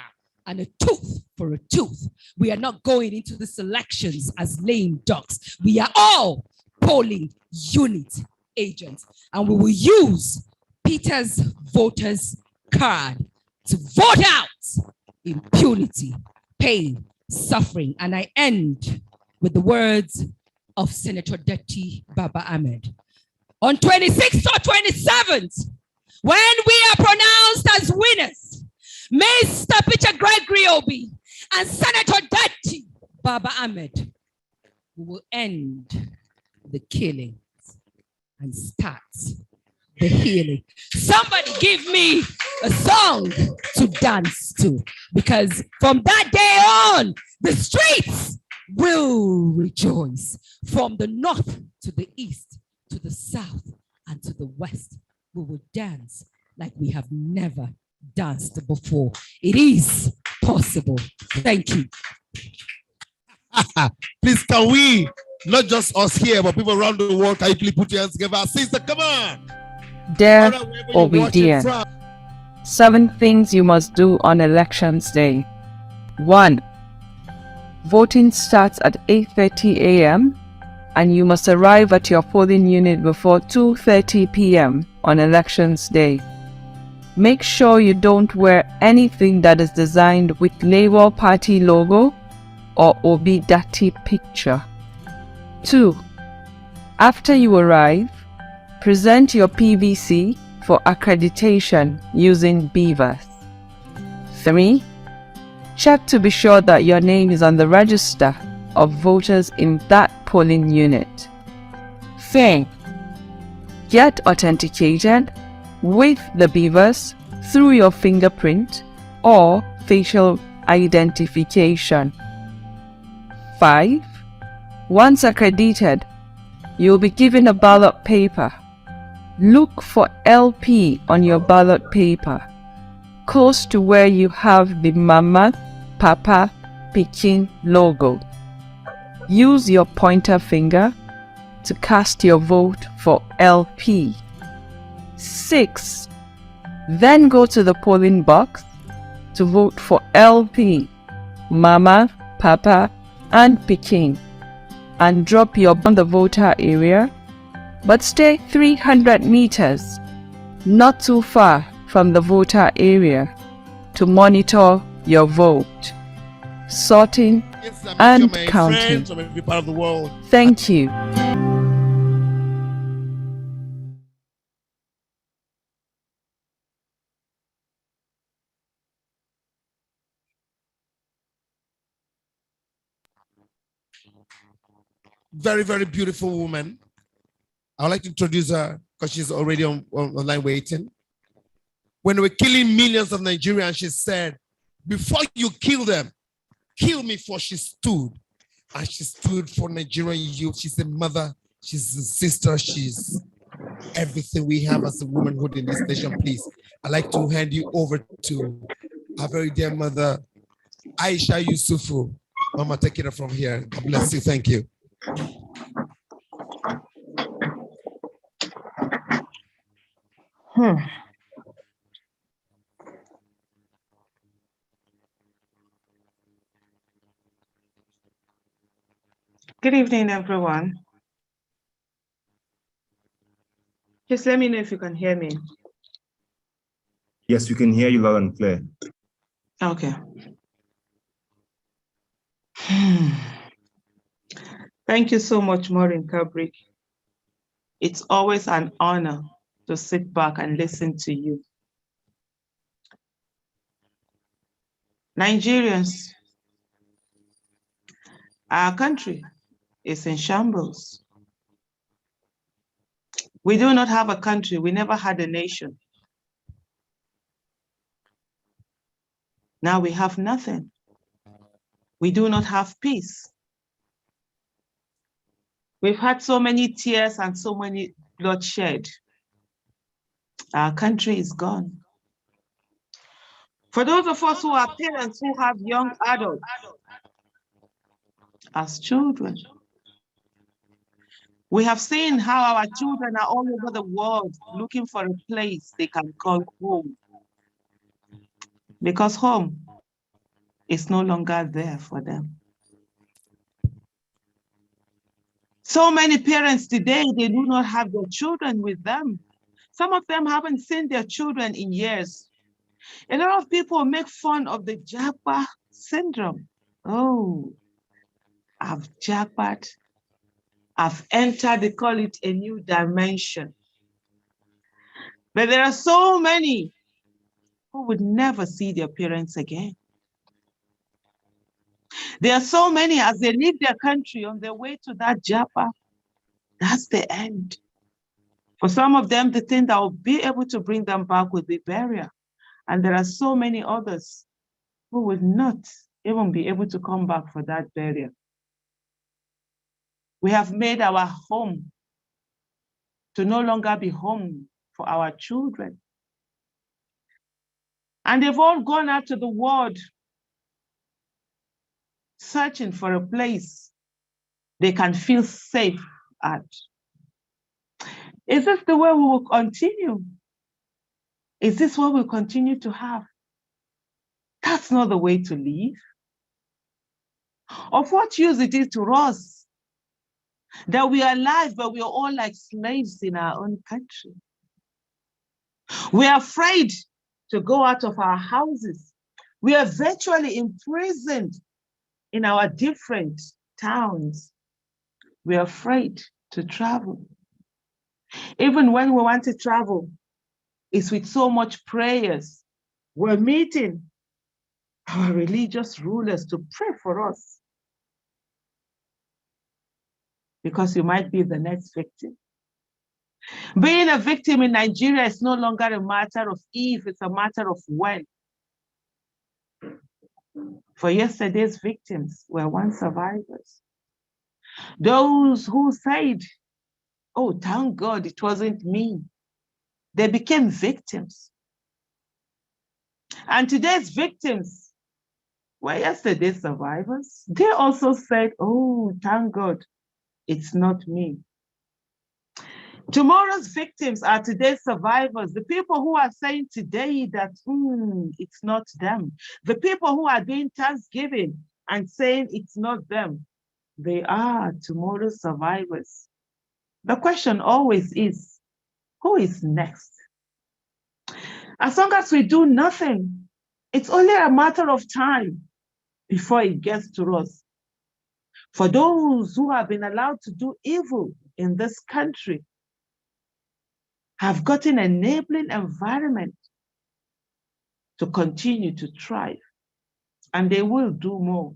and a tooth for a tooth. We are not going into the elections as lame ducks. We are all polling unit agents, and we will use Peter's voters card to vote out impunity, pain, suffering. And I end with the words of Senator Deti Baba Ahmed. On 26th or 27th, when we are pronounced as winners, Mr. Peter Obi and Senator Deti Baba Ahmed, we will end the killings and start the healing. Somebody give me a song to dance to, because from that day on, the streets will rejoice. From the north to the east, to the south, and to the west, we will dance like we have never danced before. It is possible. Thank you. Please, can we, not just us here, but people around the world, can you please put your hands together? Sister, come on. Dear obedient, 7 things you must do on elections day. 1. Voting starts at 8:30 a.m. and you must arrive at your polling unit before 2:30 p.m. on elections day. Make sure you don't wear anything that is designed with Labour Party logo or Obi Dati picture. 2. After you arrive, present your PVC for accreditation using Beavers. 3. Check to be sure that your name is on the register of voters in that polling unit. 4. Get authenticated with the Beavers through your fingerprint or facial identification. 5. Once accredited, you'll be given a ballot paper. Look for LP on your ballot paper, close to where you have the Mama, Papa, Pikin logo. Use your pointer finger to cast your vote for LP. 6. Then go to the polling box to vote for LP, Mama, Papa, and Pikin, and drop your on the voter area, but stay 300 meters, not too far from the voter area, to monitor your vote, sorting and counting. From every part of the world. Thank you. Very, very beautiful woman. I would like to introduce her because she's already online waiting. When we were killing millions of Nigerians, she said, before you kill them, kill me, for she stood. And she stood for Nigerian youth. She's a mother, she's a sister, she's everything we have as a womanhood in this nation. Please, I'd like to hand you over to our very dear mother, Aisha Yusufu. Mama, take it up from here. God bless you. Thank you. Good evening, everyone. Just let me know if you can hear me. Yes, we can hear you loud and clear. Okay. Thank you so much, Maureen Kubrick. It's always an honor to sit back and listen to you. Nigerians, our country is in shambles. We do not have a country. We never had a nation. Now we have nothing. We do not have peace. We've had so many tears and so many bloodshed. Our country is gone. For those of us who are parents who have young adults as children, we have seen how our children are all over the world looking for a place they can call home, because home is no longer there for them. So many parents today, they do not have their children with them. Some of them haven't seen their children in years. A lot of people make fun of the Japa syndrome. Oh, I've jackpot. I've entered, they call it a new dimension. But there are so many who would never see their parents again. There are so many, as they leave their country on their way to that Japa, that's the end. For some of them, the thing that will be able to bring them back will be burial. And there are so many others who would not even be able to come back for that burial. We have made our home to no longer be home for our children. And they've all gone out to the world searching for a place they can feel safe at. Is this the way we will continue? Is this what we'll continue to have? That's not the way to live. Of what use it is to us that we are alive, but we are all like slaves in our own country. We are afraid to go out of our houses. We are virtually imprisoned in our different towns. We are afraid to travel. Even when we want to travel, it's with so much prayers. We're meeting our religious rulers to pray for us, because you might be the next victim. Being a victim in Nigeria is no longer a matter of if, it's a matter of when. For yesterday's victims were once survivors. Those who said, oh, thank God it wasn't me, they became victims. And today's victims were yesterday's survivors. They also said, oh, thank God it's not me. Tomorrow's victims are today's survivors. The people who are saying today that it's not them. The people who are doing Thanksgiving and saying it's not them. They are tomorrow's survivors. The question always is, who is next? As long as we do nothing, it's only a matter of time before it gets to us. For those who have been allowed to do evil in this country, have got an enabling environment to continue to thrive, and they will do more.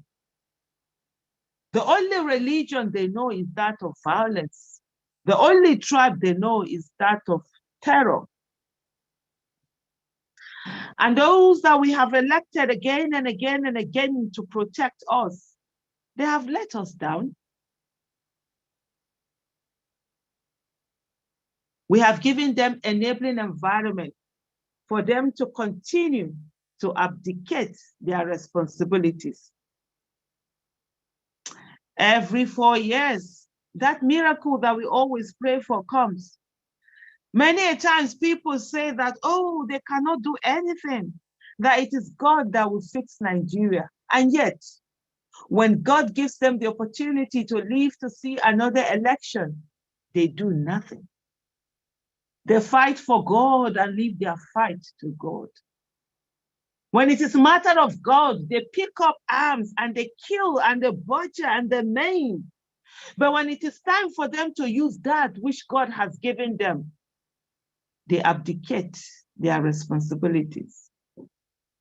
The only religion they know is that of violence. The only tribe they know is that of terror. And those that we have elected again and again and again to protect us, they have let us down. We have given them enabling environment for them to continue to abdicate their responsibilities. Every 4 years, that miracle that we always pray for comes. Many a times people say that, oh, they cannot do anything, that it is God that will fix Nigeria. And yet, when God gives them the opportunity to live to see another election, they do nothing. They fight for God and leave their fight to God. When it is a matter of God, they pick up arms and they kill and they butcher and they maim. But when it is time for them to use that which God has given them, they abdicate their responsibilities.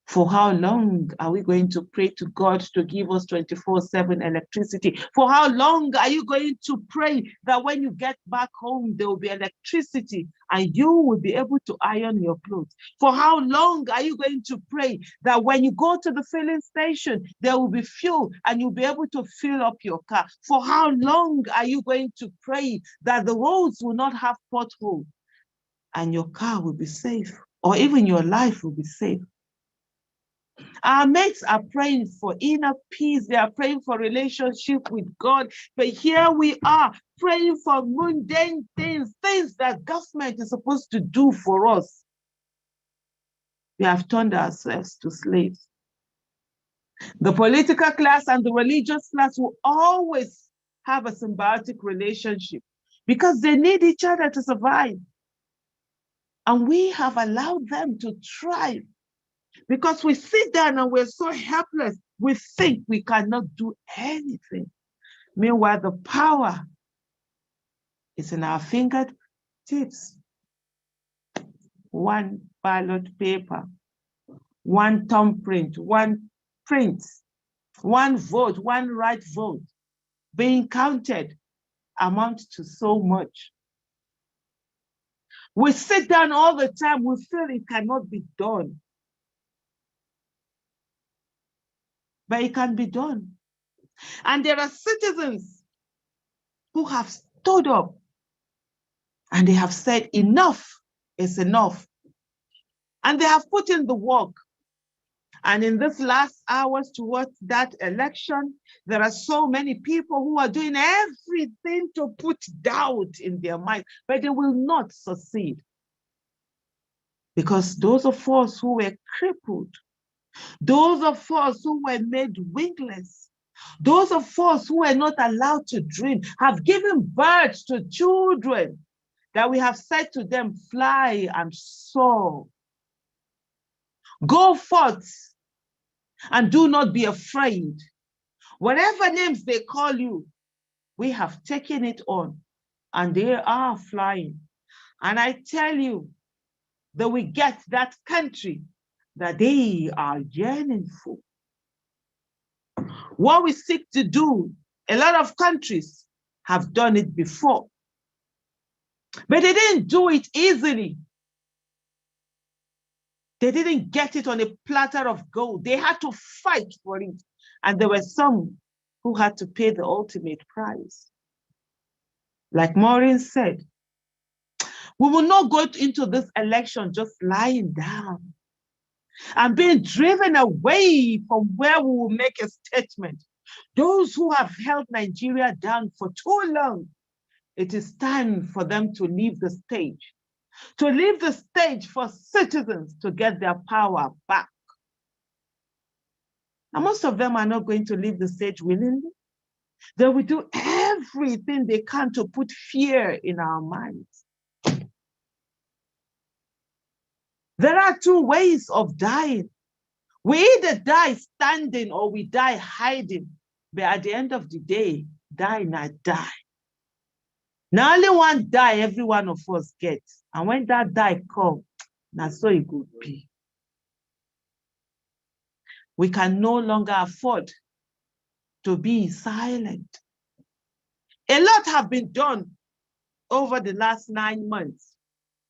For how long are we going to pray to God to give us 24/7 electricity? For how long are you going to pray that when you get back home, there will be electricity and you will be able to iron your clothes? For how long are you going to pray that when you go to the filling station, there will be fuel and you'll be able to fill up your car? For how long are you going to pray that the roads will not have potholes and your car will be safe, or even your life will be safe? Our mates are praying for inner peace. They are praying for relationship with God. But here we are praying for mundane things, things that government is supposed to do for us. We have turned ourselves to slaves. The political class and the religious class will always have a symbiotic relationship because they need each other to survive. And we have allowed them to thrive. Because we sit down and we're so helpless, we think we cannot do anything. Meanwhile, the power is in our fingertips. One ballot paper, one thumbprint, one print, one vote, one right vote being counted amounts to so much. We sit down all the time, we feel it cannot be done. But it can be done. And there are citizens who have stood up and they have said enough is enough. And they have put in the work. And in this last hours towards that election, there are so many people who are doing everything to put doubt in their mind, but they will not succeed. Because those of us who were crippled, those of us who were made wingless, those of us who were not allowed to dream, have given birth to children that we have said to them, fly and soar. Go forth and do not be afraid. Whatever names they call you, we have taken it on and they are flying. And I tell you that we get that country that they are yearning for. What we seek to do, a lot of countries have done it before, but they didn't do it easily. They didn't get it on a platter of gold. They had to fight for it. And there were some who had to pay the ultimate price. Like Maureen said, we will not go into this election just lying down and being driven away from where we will make a statement. Those who have held Nigeria down for too long, it is time for them to leave the stage. To leave the stage for citizens to get their power back. Now, most of them are not going to leave the stage willingly. They will do everything they can to put fear in our minds. There are two ways of dying. We either die standing or we die hiding. But at the end of the day, die not die. Now only one die every one of us gets. And when that die comes, now so it could be. We can no longer afford to be silent. A lot have been done over the last 9 months.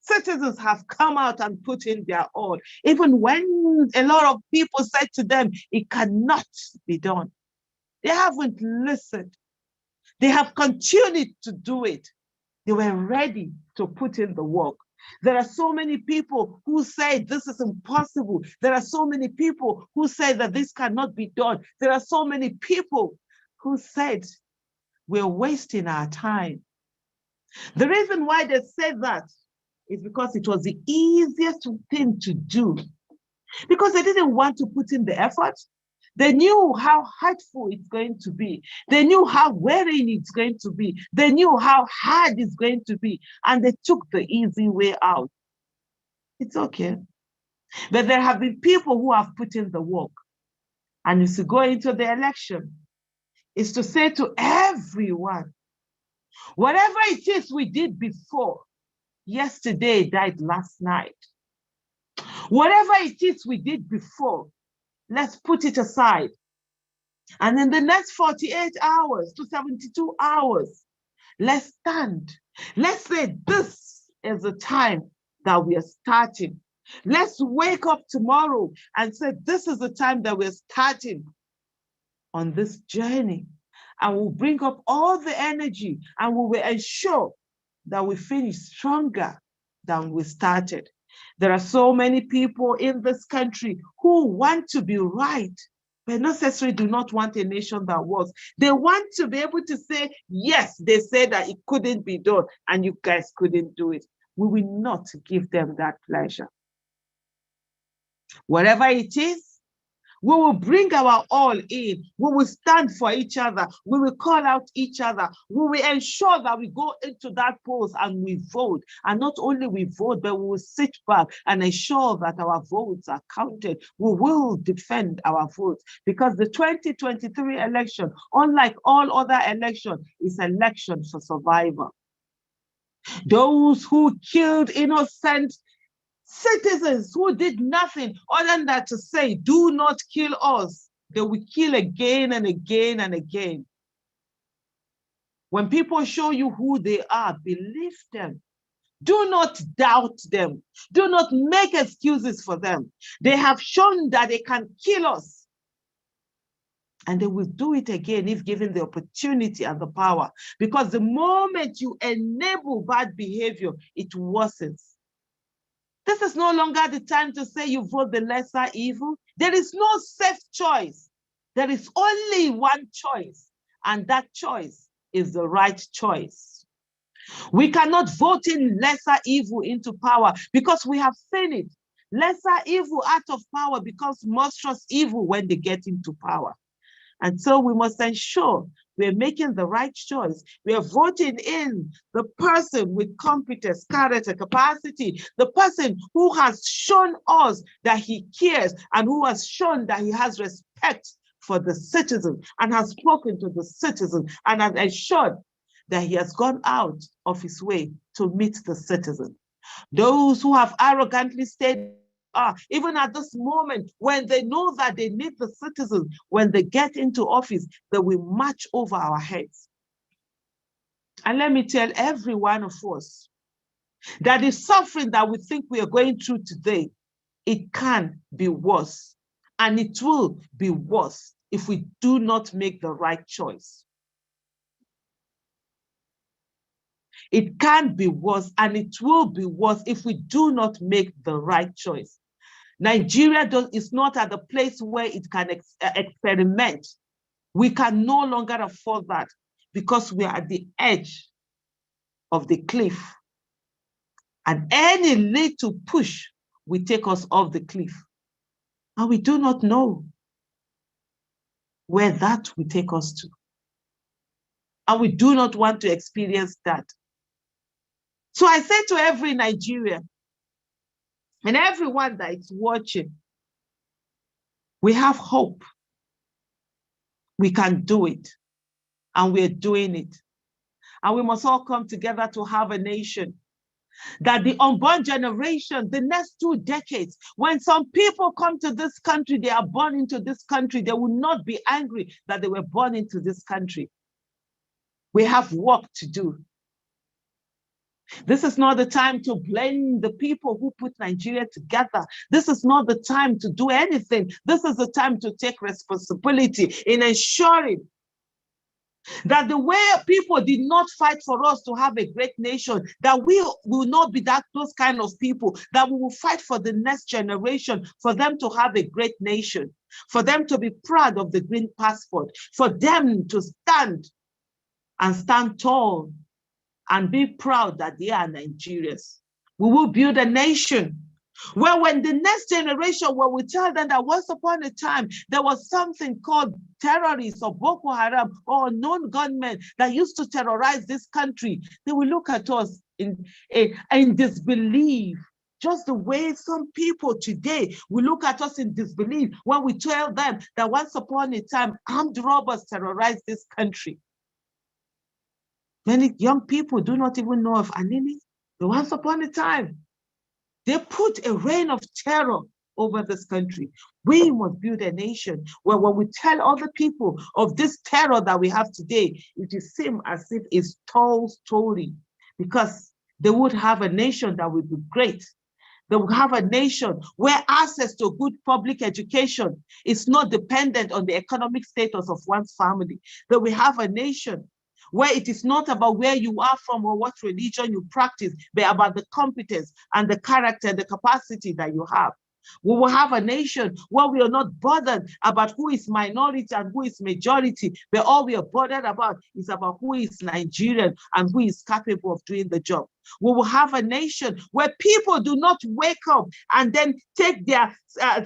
Citizens have come out and put in their all, even when a lot of people said to them, it cannot be done. They haven't listened. They have continued to do it. They were ready to put in the work. There are so many people who say this is impossible. There are so many people who say that this cannot be done. There are so many people who said we're wasting our time. The reason why they said that is because it was the easiest thing to do. Because they didn't want to put in the effort. They knew how hurtful it's going to be. They knew how wearing it's going to be. They knew how hard it's going to be. And they took the easy way out. It's okay. But there have been people who have put in the work. And as you go into the election, is to say to everyone, whatever it is we did before, yesterday died last night. Whatever it is we did before, let's put it aside. And in the next 48 hours to 72 hours, let's stand. Let's say this is the time that we are starting. Let's wake up tomorrow and say this is the time that we're starting on this journey. And we'll bring up all the energy and we will ensure that we finish stronger than we started. There are so many people in this country who want to be right, but necessarily do not want a nation that was. They want to be able to say, yes, they said that it couldn't be done and you guys couldn't do it. We will not give them that pleasure. Whatever it is, we will bring our all in. We will stand for each other. We will call out each other. We will ensure that we go into that polls and we vote. And not only we vote, but we will sit back and ensure that our votes are counted. We will defend our votes because the 2023 election, unlike all other elections, is an election for survival. Those who killed innocent citizens who did nothing other than to say, do not kill us, they will kill again and again and again. When people show you who they are, believe them. Do not doubt them. Do not make excuses for them. They have shown that they can kill us. And they will do it again if given the opportunity and the power. Because the moment you enable bad behavior, it worsens. This is no longer the time to say you vote the lesser evil. There is no safe choice. There is only one choice, and that choice is the right choice. We cannot vote in lesser evil into power because we have seen it. Lesser evil out of power becomes monstrous evil when they get into power. And so we must ensure we're making the right choice. We are voting in the person with competence, character, capacity, the person who has shown us that he cares and who has shown that he has respect for the citizen and has spoken to the citizen and has ensured that he has gone out of his way to meet the citizen. Those who have arrogantly stayed even at this moment, when they know that they need the citizens, when they get into office, they will march over our heads. And let me tell every one of us that the suffering that we think we are going through today, it can be worse. And it will be worse if we do not make the right choice. It can be worse and it will be worse if we do not make the right choice. Nigeria is not at the place where it can experiment. We can no longer afford that because we are at the edge of the cliff. And any little push will take us off the cliff. And we do not know where that will take us to. And we do not want to experience that. So I say to every Nigerian and everyone that is watching, we have hope. We can do it. And we're doing it. And we must all come together to have a nation. That the unborn generation, the next 2 decades, when some people come to this country, they are born into this country, they will not be angry that they were born into this country. We have work to do. This is not the time to blame the people who put Nigeria together. This is not the time to do anything. This is the time to take responsibility in ensuring that the way people did not fight for us to have a great nation, that we will not be those kind of people, that we will fight for the next generation, for them to have a great nation, for them to be proud of the green passport, for them to stand and stand tall and be proud that they are Nigerians. We will build a nation where when the next generation, when we tell them that once upon a time, there was something called terrorists or Boko Haram or unknown gunmen that used to terrorize this country, they will look at us in disbelief Just the way some people today will look at us in disbelief when we tell them that once upon a time, armed robbers terrorized this country. Many young people do not even know of Anini. But once upon a time, they put a reign of terror over this country. We must build a nation where when we tell other people of this terror that we have today, it will seem as if it's tall story, because they would have a nation that would be great. They will have a nation where access to good public education is not dependent on the economic status of one's family. They will have a nation where it is not about where you are from or what religion you practice, but about the competence and the character and the capacity that you have. We will have a nation where we are not bothered about who is minority and who is majority, but all we are bothered about is about who is Nigerian and who is capable of doing the job. We will have a nation where people do not wake up and then take their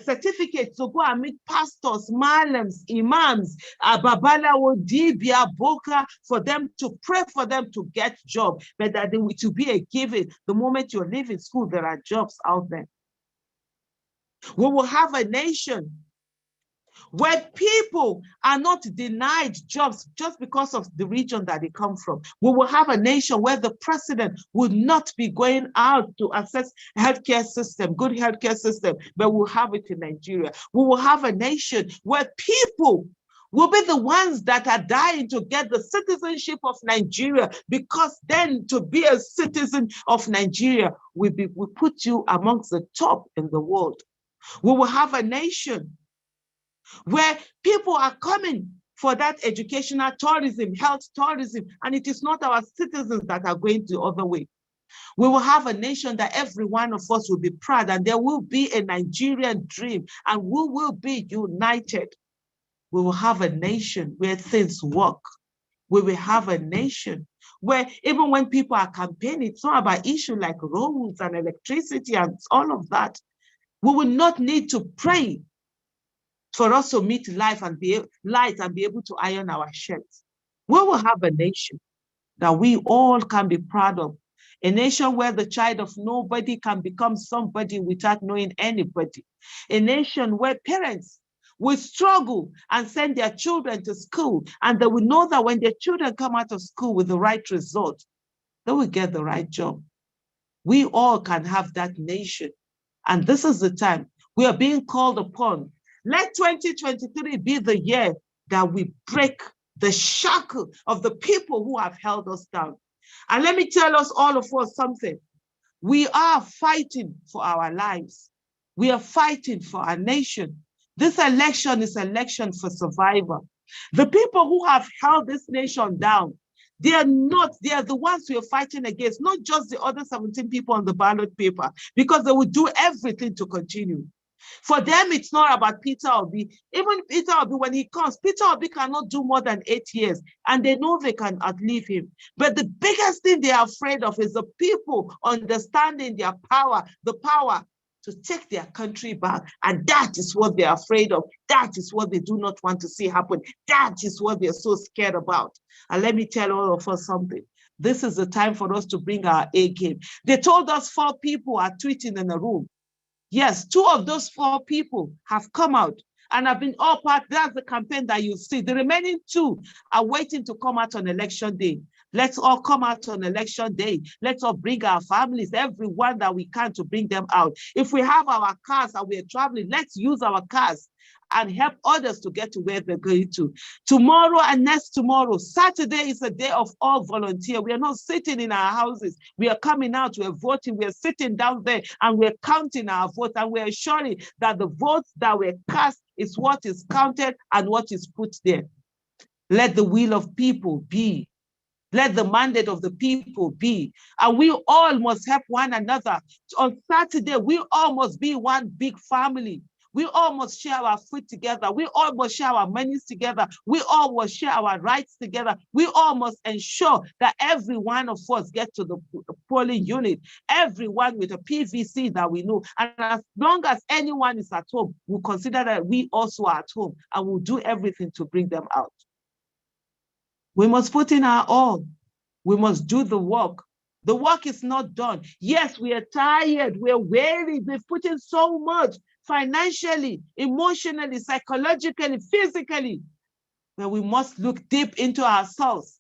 certificates to go and meet pastors, malams, imams, babalawo, dibia, boka, for them to pray for them to get job, but that it will be a given. The moment you leave in school, there are jobs out there. We will have a nation where people are not denied jobs just because of the region that they come from. We will have a nation where the president will not be going out to access healthcare system, good healthcare system, but we'll have it in Nigeria. We will have a nation where people will be the ones that are dying to get the citizenship of Nigeria, because then to be a citizen of Nigeria will put you amongst the top in the world. We will have a nation where people are coming for that educational tourism, health tourism, and it is not our citizens that are going the other way. We will have a nation that every one of us will be proud, and there will be a Nigerian dream, and we will be united. We will have a nation where things work. We will have a nation where even when people are campaigning, it's not about issues like roads and electricity and all of that. We will not need to pray for us to meet light and be able to iron our shirts. We will have a nation that we all can be proud of. A nation where the child of nobody can become somebody without knowing anybody. A nation where parents will struggle and send their children to school, and they will know that when their children come out of school with the right result, they will get the right job. We all can have that nation. And this is the time we are being called upon. Let 2023 be the year that we break the shackle of the people who have held us down. And let me tell us, all of us, something. We are fighting for our lives. We are fighting for our nation. This election is an election for survival. The people who have held this nation down, they are the ones we are fighting against, not just the other 17 people on the ballot paper, because they will do everything to continue. For them, it's not about Peter Obi. Even Peter Obi, when he comes, Peter Obi cannot do more than 8 years, and they know they can outlive him. But the biggest thing they are afraid of is the people understanding their power, the power to take their country back. And that is what they're afraid of. That is what they do not want to see happen. That is what they're so scared about. And let me tell all of us something. This is the time for us to bring our A game. They told us 4 people are tweeting in a room. Yes, 2 of those 4 people have come out and have been all part. That's the campaign that you see. The remaining 2 are waiting to come out on election day. Let's all come out on election day. Let's all bring our families, everyone that we can, to bring them out. If we have our cars and we're traveling, let's use our cars and help others to get to where they're going to. Tomorrow and next tomorrow, Saturday is a day of all volunteer. We are not sitting in our houses. We are coming out, we're voting, we're sitting down there and we're counting our votes, and we're ensuring that the votes that were cast is what is counted and what is put there. Let the will of people be. Let the mandate of the people be. And we all must help one another. On Saturday, we all must be one big family. We all must share our food together. We all must share our monies together. We all must share our rights together. We all must ensure that every one of us gets to the polling unit, everyone with a PVC that we know. And as long as anyone is at home, we'll consider that we also are at home, and we'll do everything to bring them out. We must put in our all. We must do the work. The work is not done. Yes, we are tired, we're weary, we've put in so much financially, emotionally, psychologically, physically. But we must look deep into ourselves.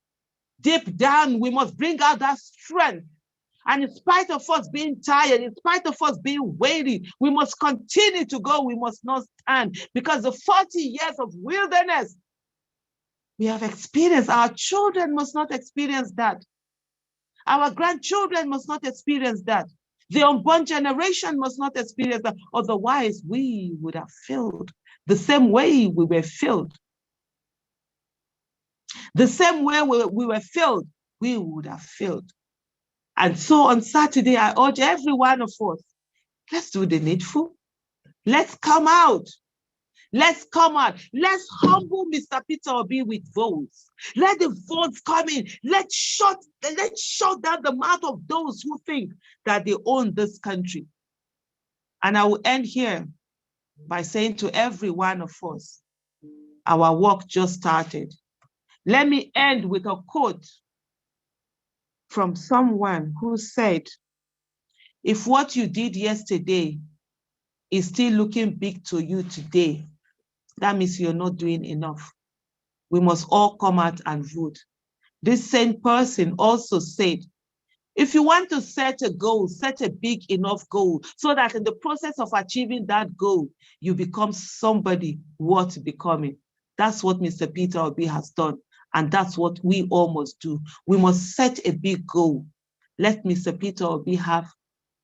Deep down, we must bring out that strength. And in spite of us being tired, in spite of us being weary, we must continue to go. We must not stand, because the 40 years of wilderness we have experienced, our children must not experience that. Our grandchildren must not experience that. The unborn generation must not experience that. Otherwise, we would have failed the same way we were failed. The same way we were failed, we would have failed. And so on Saturday, I urge every one of us, let's do the needful. Let's come out. Let's come out. Let's humble Mr. Peter Obi with votes. Let the votes come in. Let's shut down the mouth of those who think that they own this country. And I will end here by saying to every one of us, our work just started. Let me end with a quote from someone who said, if what you did yesterday is still looking big to you today, that means you're not doing enough. We must all come out and vote. This same person also said, if you want to set a goal, set a big enough goal so that in the process of achieving that goal, you become somebody worth becoming. That's what Mr. Peter Obi has done. And that's what we all must do. We must set a big goal. Let Mr. Peter Obi have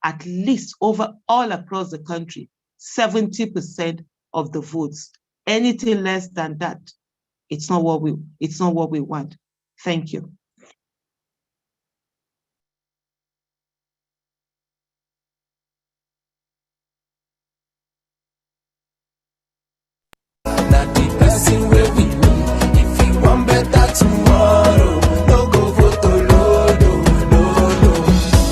at least over all across the country, 70% of the votes. Anything less than that, it's not what we want. Thank you. That the person will be me. If you want better tomorrow, no go vote Olodo, no.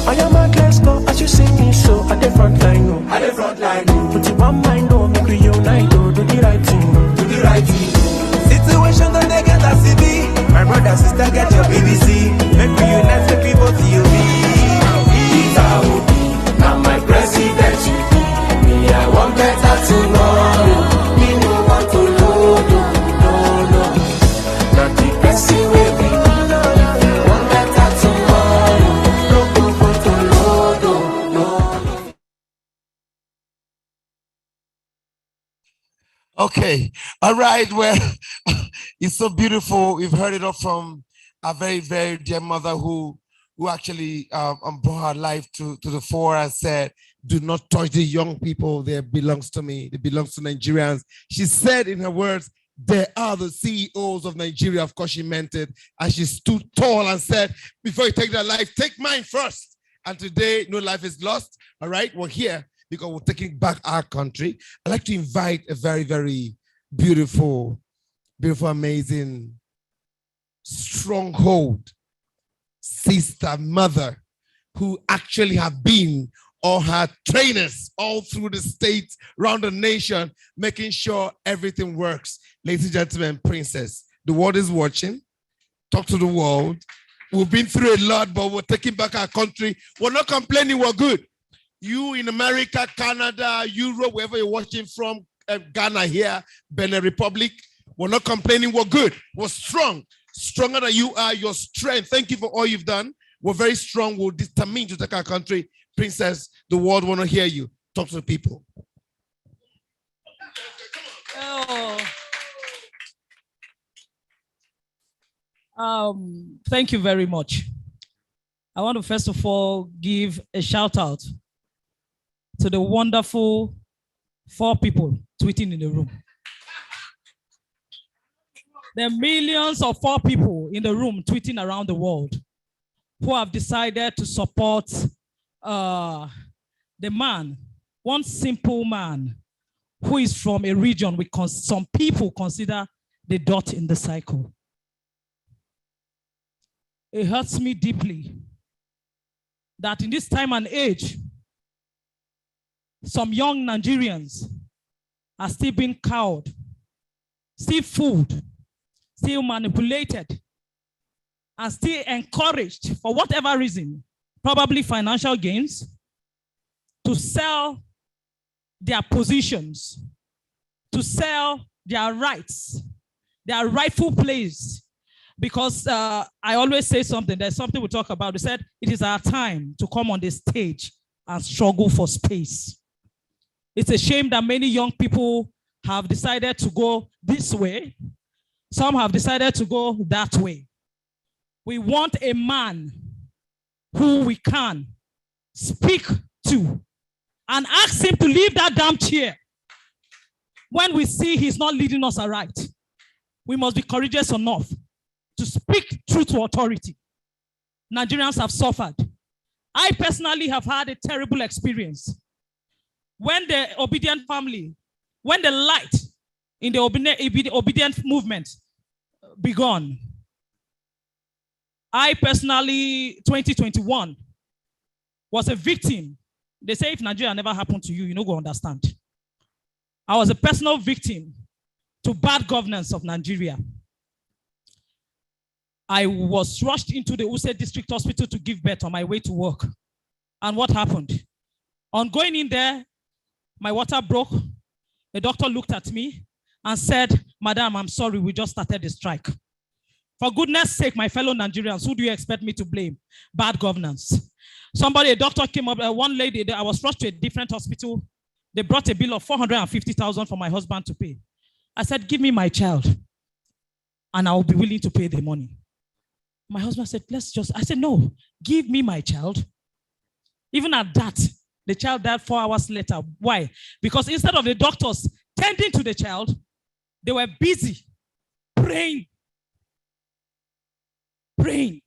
I am a class go as you see me so at the front line, no. At the front line, no. Put it on mind, no. Make we unite, do the right thing, do the right thing. Situation don't they get a CB. My brother, sister, get your BBC. Make we unite, make people feel me. Peter Obi, now my president. Me, I want better tomorrow. Okay, all right. Well, it's so beautiful. We've heard it all from a very, very dear mother who actually brought her life to the fore and said, do not touch the young people. They belongs to me. They belongs to Nigerians. She said in her words, they are the CEOs of Nigeria. Of course, she meant it. And she stood tall and said, before you take their life, take mine first. And today, no life is lost. All right, we're here because we're taking back our country. I'd like to invite a very, very beautiful, amazing, stronghold sister, mother, who actually have been or had trainers all through the states, around the nation, making sure everything works. Ladies and gentlemen, Princess, the world is watching. Talk to the world. We've been through a lot, but we're taking back our country. We're not complaining, we're good. You in America, Canada, Europe, wherever you're watching from, Ghana here, Benin Republic, we're not complaining, we're good. We're strong. Stronger than you are, your strength. Thank you for all you've done. We're very strong. We're determined to take our country. Princess, the world want to hear you. Talk to the people. Thank you very much. I want to first of all give a shout out to the wonderful 4 people tweeting in the room. There are millions of 4 people in the room tweeting around the world who have decided to support the man, one simple man who is from a region we some people consider the dot in the cycle. It hurts me deeply that in this time and age, some young Nigerians are still being cowed, still fooled, still manipulated, and still encouraged, for whatever reason, probably financial gains, to sell their positions, to sell their rights, their rightful place. Because I always say something, there's something we talk about. We said, it is our time to come on the stage and struggle for space. It's a shame that many young people have decided to go this way. Some have decided to go that way. We want a man who we can speak to and ask him to leave that damn chair. When we see he's not leading us aright, we must be courageous enough to speak truth to authority. Nigerians have suffered. I personally have had a terrible experience. When the obedient family, when the light in the obedient movement begun, I personally, 2021, was a victim. They say if Nigeria never happened to you, you don't go understand. I was a personal victim to bad governance of Nigeria. I was rushed into the Use District Hospital to give birth on my way to work. And what happened? On going in there, my water broke. The doctor looked at me and said, "Madam, I'm sorry, we just started the strike." For goodness sake, my fellow Nigerians, who do you expect me to blame? Bad governance. A doctor came up, one lady, I was rushed to a different hospital. They brought a bill of 450,000 for my husband to pay. I said, "Give me my child, and I will be willing to pay the money." My husband said, I said, "No, give me my child." Even at that, the child died 4 hours later. Why? Because instead of the doctors tending to the child, they were busy praying. Praying.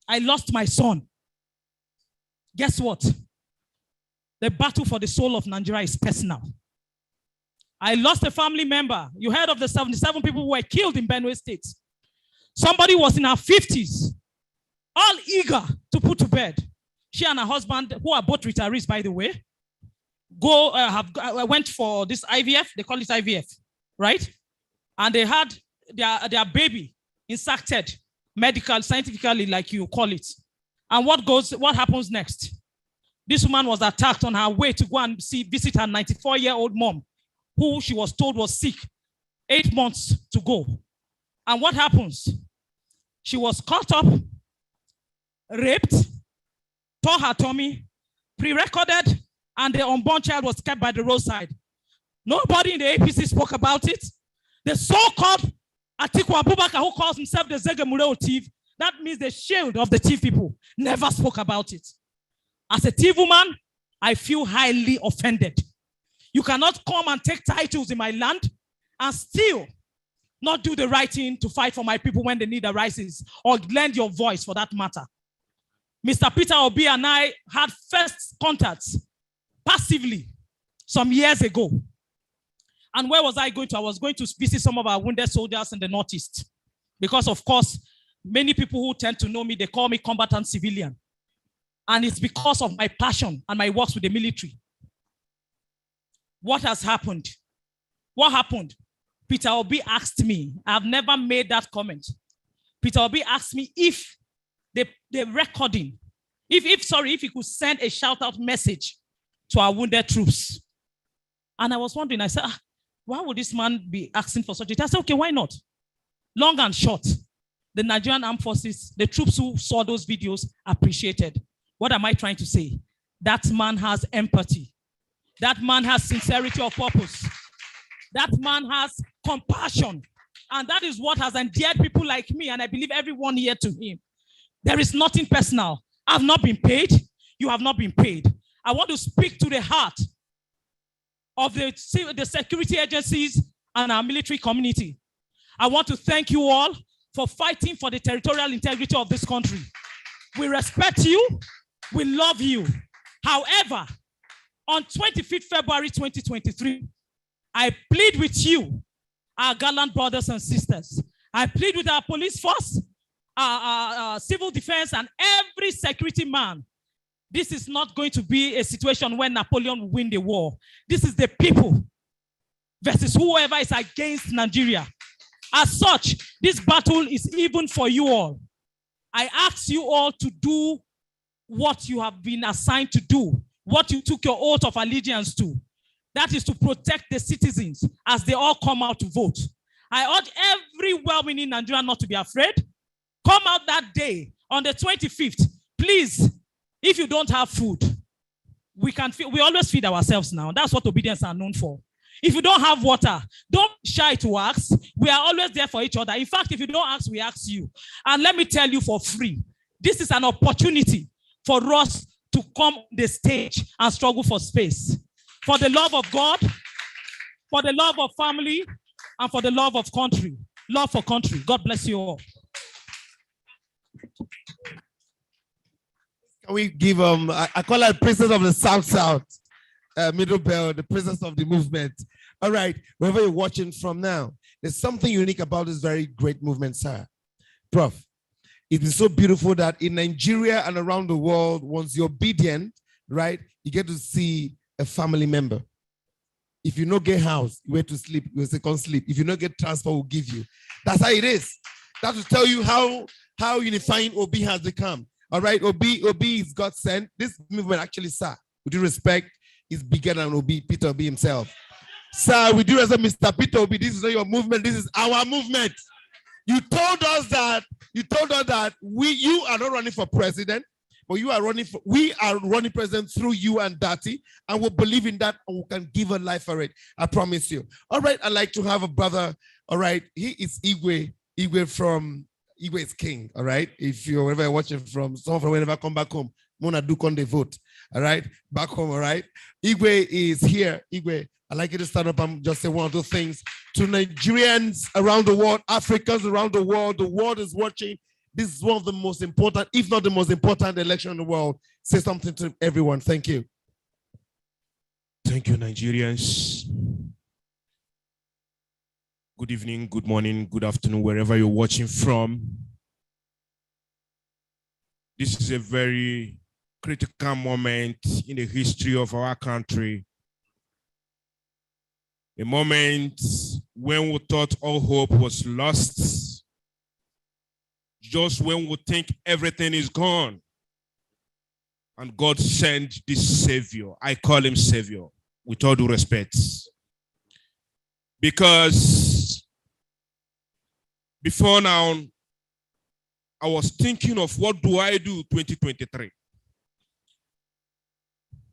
I lost my son. Guess what? The battle for the soul of Nigeria is personal. I lost a family member. You heard of the 77 people who were killed in Benue State. Somebody was in her 50s, all eager to put to bed. She and her husband, who are both retirees, by the way, went for this IVF. They call it IVF, right? And they had their baby inserted, medical, scientifically, like you call it. And what happens next? This woman was attacked on her way to go and visit her 94-year-old mom, who she was told was sick, 8 months to go. And what happens? She was caught up, raped, tore her tummy, pre-recorded, and the unborn child was kept by the roadside. Nobody in the APC spoke about it. The so-called Atiku Abubakar, who calls himself the Zege Mureo thief, that means the shield of the thief people, never spoke about it. As a thief woman, I feel highly offended. You cannot come and take titles in my land and still not do the right thing to fight for my people when the need arises, or lend your voice for that matter. Mr. Peter Obi and I had first contacts passively some years ago. And where was I going to? I was going to visit some of our wounded soldiers in the Northeast. Because, of course, many people who tend to know me, they call me combatant civilian. And it's because of my passion and my works with the military. What has happened? What happened? Peter Obi asked me, I've never made that comment. Peter Obi asked me if the recording, if he could send a shout out message to our wounded troops. And I was wondering, I said, why would this man be asking for such a thing? I said, okay, why not? Long and short, the Nigerian Armed Forces, the troops who saw those videos appreciated. What am I trying to say? That man has empathy. That man has sincerity of purpose. That man has compassion. And that is what has endeared people like me, and I believe everyone here, to him. There is nothing personal. I've not been paid. You have not been paid. I want to speak to the heart of the security agencies and our military community. I want to thank you all for fighting for the territorial integrity of this country. We respect you. We love you. However, on 25th February 2023, I plead with you, our gallant brothers and sisters. I plead with our police force, our civil defense, and every security man. This is not going to be a situation where Napoleon will win the war. This is the people versus whoever is against Nigeria. As such, this battle is even for you all. I ask you all to do what you have been assigned to do, what you took your oath of allegiance to. That is to protect the citizens as they all come out to vote. I urge every well-meaning Nigerian not to be afraid. Come out that day on the 25th. Please, if you don't have food, we always feed ourselves now. That's what obedience are known for. If you don't have water, don't shy to ask. We are always there for each other. In fact, if you don't ask, we ask you. And let me tell you for free, this is an opportunity for us to come on the stage and struggle for space. For the love of God, for the love of family, and for the love of country. Love for country. God bless you all. Can we give I call her princess of the South, Middle Belt, the princess of the movement. All right, wherever you're watching from now, there's something unique about this very great movement, sir. Prof, it is so beautiful that in Nigeria and around the world, once you're obedient, right, you get to see a family member. If you don't get house, you wait to sleep, you will say, come sleep. If you don't get transport, we'll give you. That's how it is. That will tell you how unifying Obi has become. All right, Obi is God sent. This movement actually, sir, with due respect, is bigger than Obi, Peter Obi himself. Sir, with due respect, Mr. Peter Obi, this is not your movement, this is our movement. You told us that you are not running for president, but we are running president through you and Dati, and we believe in that, and we can give a life for it. I promise you. All right, I'd like to have a brother. All right, he is Igwe is king. All right, if you're wherever watching from, someone from whenever come back home, Mona do con the vote. All right, back home. All right, Igwe is here. Igwe, I'd like you to stand up and just say one or two things to Nigerians around the world, Africans around the world is watching. This is one of the most important, if not the most important election in the world. Say something to everyone. Thank you. Thank you, Nigerians. Good evening, good morning, good afternoon, wherever you're watching from. This is a very critical moment in the history of our country. A moment when we thought all hope was lost. Just when we think everything is gone. And God sent this Savior. I call him Savior, with all due respect. Because before now, I was thinking of what do I do 2023?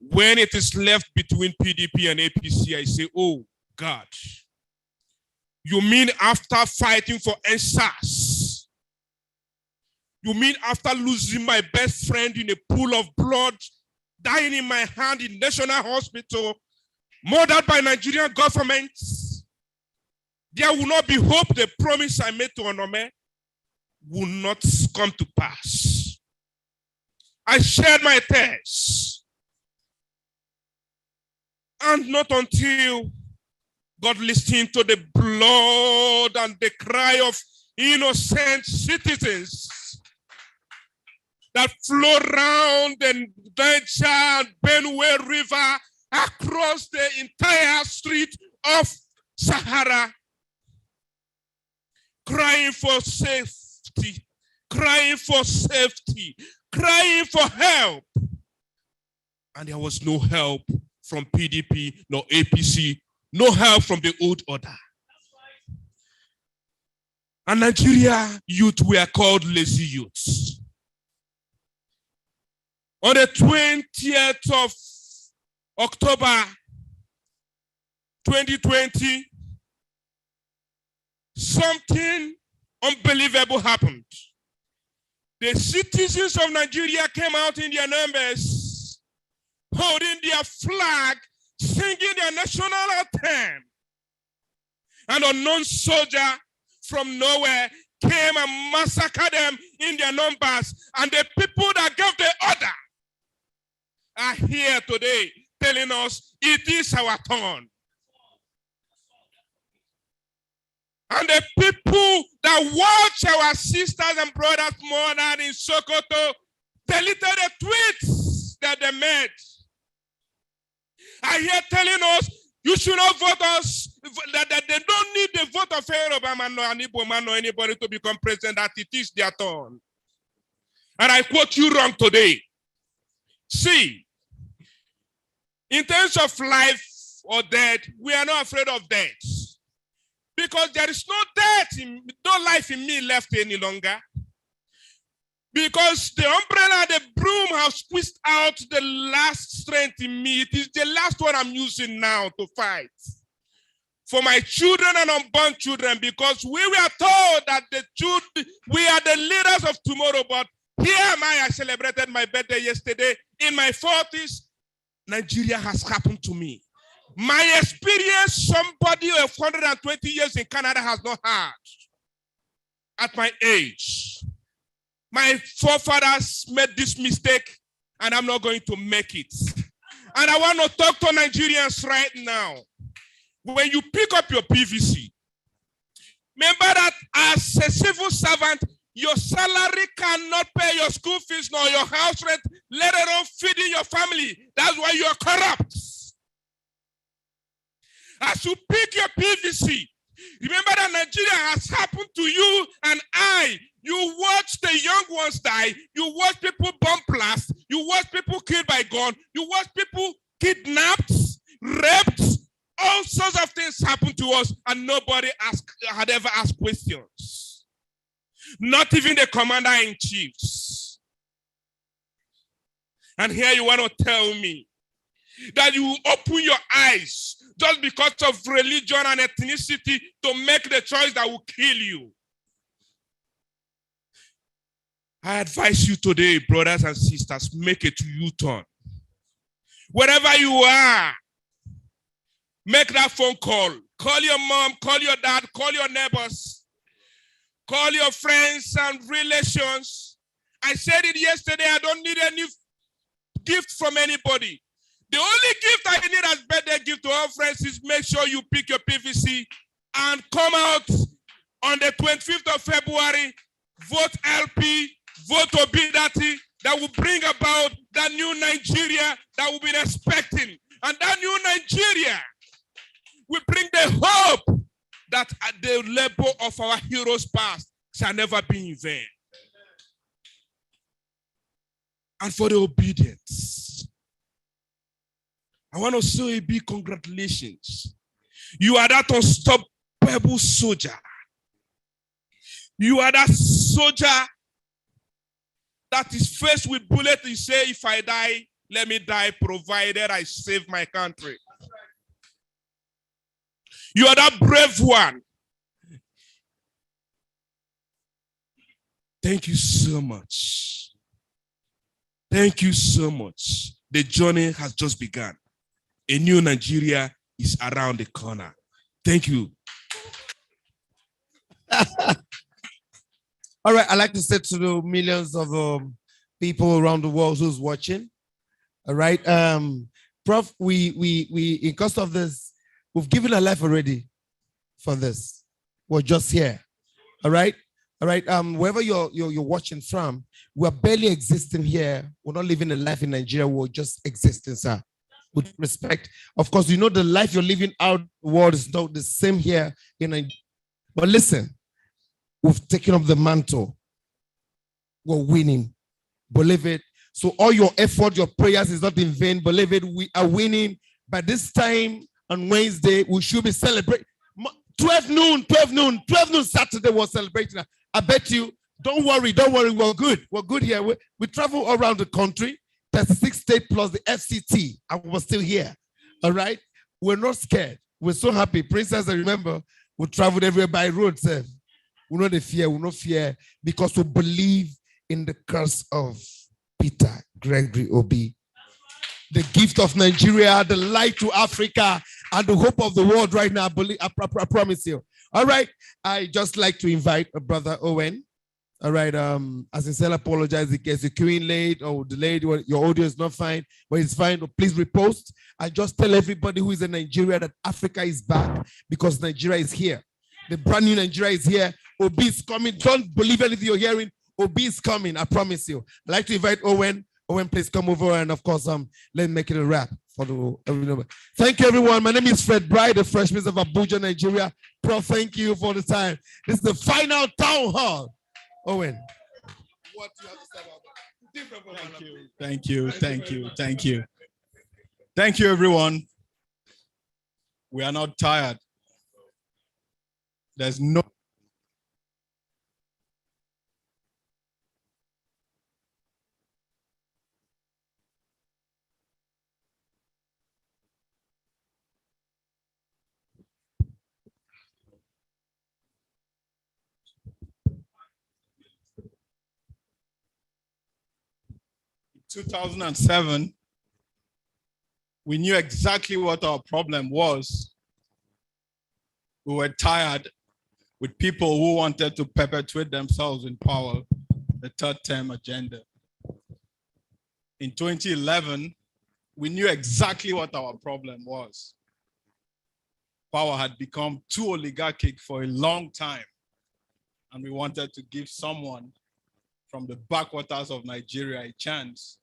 When it is left between PDP and APC, I say, oh God, you mean after fighting for NSAS? You mean after losing my best friend in a pool of blood, dying in my hand in National Hospital, murdered by Nigerian government? There will not be hope. The promise I made to Onome will not come to pass. I shared my tears. And not until God listened to the blood and the cry of innocent citizens that flow around the Niger and Benue River across the entire street of Sahara, crying for safety, crying for safety, crying for help. And there was no help from PDP, no APC, no help from the old order. And Nigeria youth were called lazy youths. On the 20th of October 2020, something unbelievable happened. The citizens of Nigeria came out in their numbers, holding their flag, singing their national anthem. An unknown soldier from nowhere came and massacred them in their numbers. And the people that gave the order are here today telling us it is our turn. And the people that watch our sisters and brothers murdered in Sokoto deleted the tweets that they made. Are here telling us you should not vote us, that they don't need the vote of Obama nor Aniboma nor anybody to become president, that it is their turn. And I quote you wrong today. See, in terms of life or death, we are not afraid of death. Because there is no life in me left any longer. Because the umbrella, the broom have squeezed out the last strength in me. It is the last one I'm using now to fight. For my children and unborn children, because we were told that we are the leaders of tomorrow, but here am I celebrated my birthday yesterday. In my 40s, Nigeria has happened to me. My experience, somebody of 120 years in Canada has not had at my age. My forefathers made this mistake, and I'm not going to make it. And I want to talk to Nigerians right now. When you pick up your PVC, remember that as a civil servant, your salary cannot pay your school fees nor your house rent, let alone feeding your family. That's why you are corrupt. As you pick your PVC, remember that Nigeria has happened to you and I. You watch the young ones die. You watch people bomb blast. You watch people killed by gun. You watch people kidnapped, raped. All sorts of things happen to us, and nobody had ever asked questions. Not even the commander-in-chiefs. And here you want to tell me that you open your eyes just because of religion and ethnicity to make the choice that will kill you. I advise you today, brothers and sisters, make a U-turn. Wherever you are, make that phone call. Call your mom, call your dad, call your neighbors, call your friends and relations. I said it yesterday, I don't need any gift from anybody. The only gift I need as birthday gift to all friends is make sure you pick your PVC and come out on the 25th of February, vote LP, vote Obidati, that will bring about that new Nigeria that we've been expecting. And that new Nigeria will bring the hope that the labor of our heroes past shall never be in vain. And for the obedience, I want to say a big congratulations. You are that unstoppable soldier. You are that soldier that is faced with bullets. You say, if I die, let me die, provided I save my country. You are that brave one. Thank you so much. Thank you so much. The journey has just begun. A new Nigeria is around the corner. Thank you. All right, I'd like to say to the millions of people around the world who's watching. All right, Prof, we in cost of this, we've given our life already for this. We're just here. All right, wherever you're watching from, we're barely existing here. We're not living a life in Nigeria. We're just existing, sir. With respect, of course, you know the life you're living out the world is not the same here in Nigeria. But listen. We've taken up the mantle. We're winning. Believe it. So all your effort, your prayers is not in vain. Believe it. We are winning. By this time on Wednesday, we should be celebrating. 12 noon Saturday, we're celebrating. I bet you, don't worry. We're good. We're good here. We travel all around the country. 36 states plus the FCT. And we're still here. All right? We're not scared. We're so happy. Princess, I remember, we traveled everywhere by road, sir. We know the fear, we no fear, because we believe in the curse of Peter Gregory Obi. The gift of Nigeria, the light to Africa, and the hope of the world right now. I promise you. All right. I just like to invite Brother Owen. All right. I sincerely apologize in case you're queuing late or delayed. Your audio is not fine, but it's fine. Please repost. I just tell everybody who is in Nigeria that Africa is back because Nigeria is here. The brand new Nigeria is here. Obi is coming. Don't believe anything you're hearing. Obi is coming. I promise you. I'd like to invite Owen. Owen, please come over and of course, let's make it a wrap for the. Thank you, everyone. My name is Fred Bright, the Fresh Prince of Abuja, Nigeria. Prof, thank you for the time. This is the final town hall. Owen, what do you have to say about that? Thank you. Thank you, everyone. We are not tired. There's no 2007, we knew exactly what our problem was. We were tired with people who wanted to perpetuate themselves in power, the third term agenda. In 2011, we knew exactly what our problem was. Power had become too oligarchic for a long time, and we wanted to give someone from the backwaters of Nigeria a chance,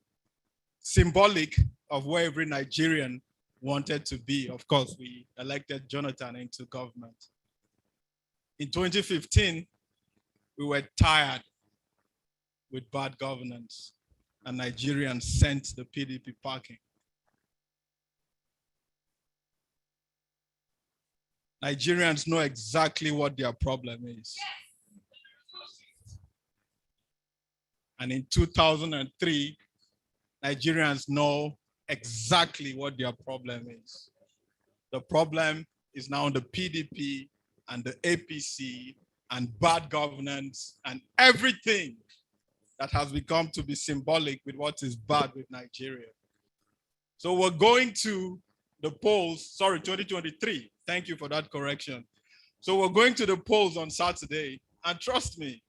symbolic of where every Nigerian wanted to be. Of course, we elected Jonathan into government. In 2015, we were tired with bad governance, and Nigerians sent the PDP packing. Nigerians know exactly what their problem is. And in 2003, Nigerians know exactly what their problem is. The problem is now the PDP and the APC and bad governance and everything that has become to be symbolic with what is bad with Nigeria. So we're going to the polls, 2023. Thank you for that correction. So we're going to the polls on Saturday, and trust me,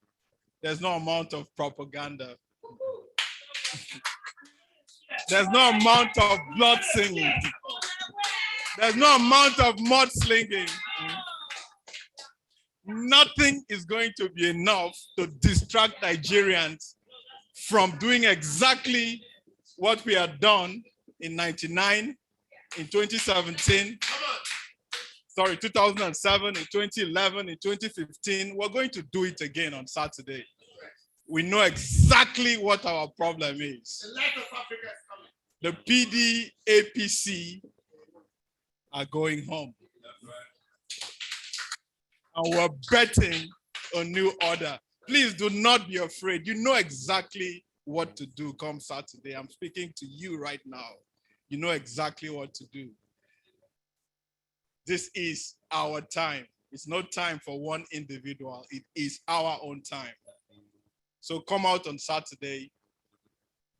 there's no amount of propaganda. There's no amount of blood singing. There's no amount of mudslinging. Nothing is going to be enough to distract Nigerians from doing exactly what we had done in 99, in 2017, 2007, in 2011, in 2015. We're going to do it again on Saturday. We know exactly what our problem is. The PD, APC are going home. And we're betting a new order. Please do not be afraid. You know exactly what to do come Saturday. I'm speaking to you right now. You know exactly what to do. This is our time. It's no time for one individual. It is our own time. So come out on Saturday,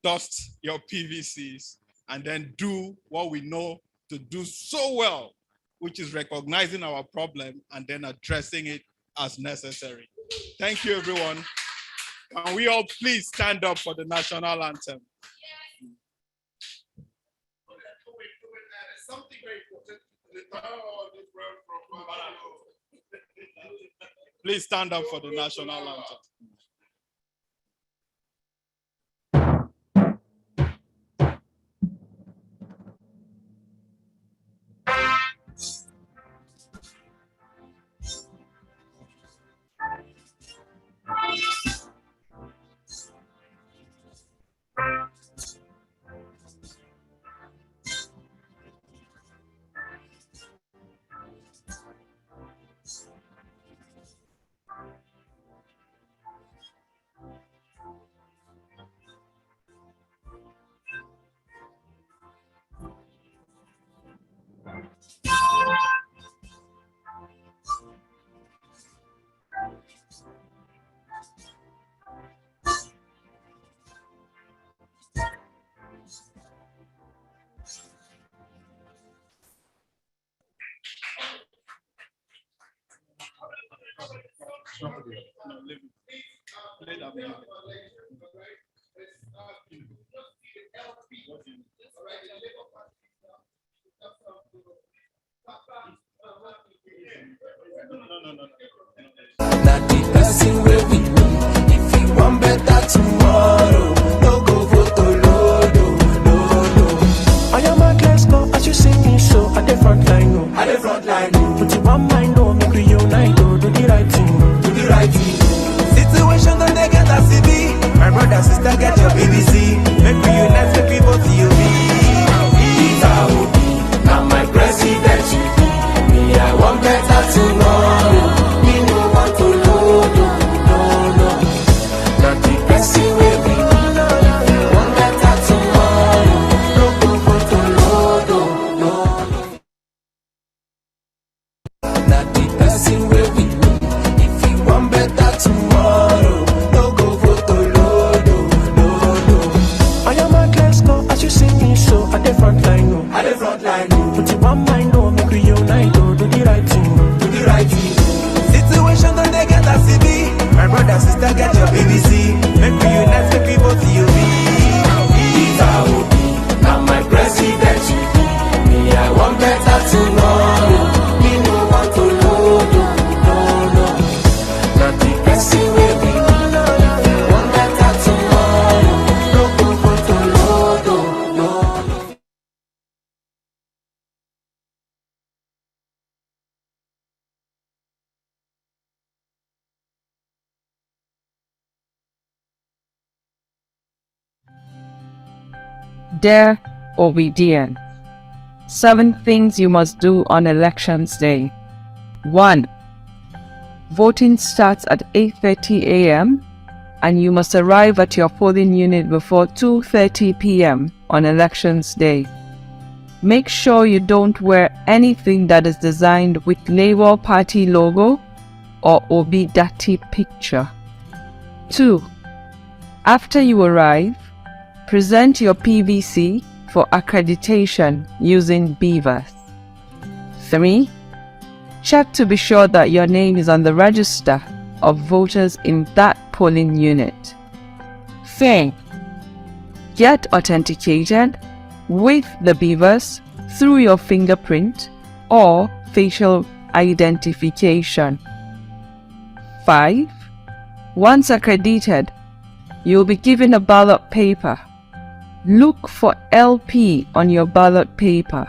dust your PVCs, and then do what we know to do so well, which is recognizing our problem and then addressing it as necessary. Thank you, everyone. Can we all please stand up for the national anthem? Please stand up for the national anthem. Not the person where we know. If you want better tomorrow, no go vote Olodo, no. I am a class go as you see me so at the front line, no. At the front line, no. Put you on mind, no. Make we unite, do the right thing, do the right thing. Situation don't they get a CB. My brother, sister, get your BBC. Dear Obi, 7 things you must do on elections day. 1. Voting starts at 8:30 a.m. and you must arrive at your polling unit before 2:30 p.m. on elections day. Make sure you don't wear anything that is designed with Labour Party logo or Obi Dati picture. 2. After you arrive, present your PVC for accreditation using Beavers. 3. Check to be sure that your name is on the register of voters in that polling unit. 4. Get authenticated with the Beavers through your fingerprint or facial identification. 5. Once accredited, you'll be given a ballot paper. Look for LP on your ballot paper,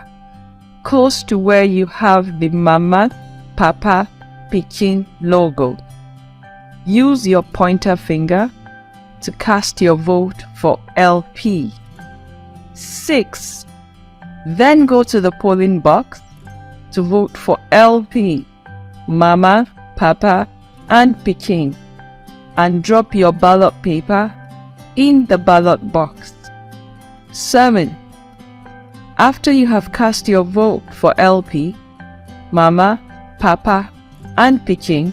close to where you have the Mama, Papa, Pikin logo. Use your pointer finger to cast your vote for LP. 6. Then go to the polling box to vote for LP, Mama, Papa, and Pikin, and drop your ballot paper in the ballot box. 7. After you have cast your vote for LP, Mama, Papa, and Pikin,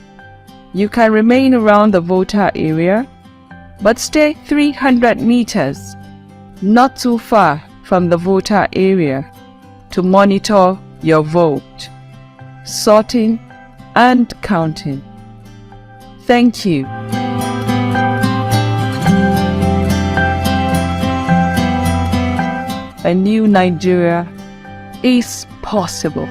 you can remain around the voter area, but stay 300 meters, not too far from the voter area, to monitor your vote, sorting and counting. Thank you. A new Nigeria is possible.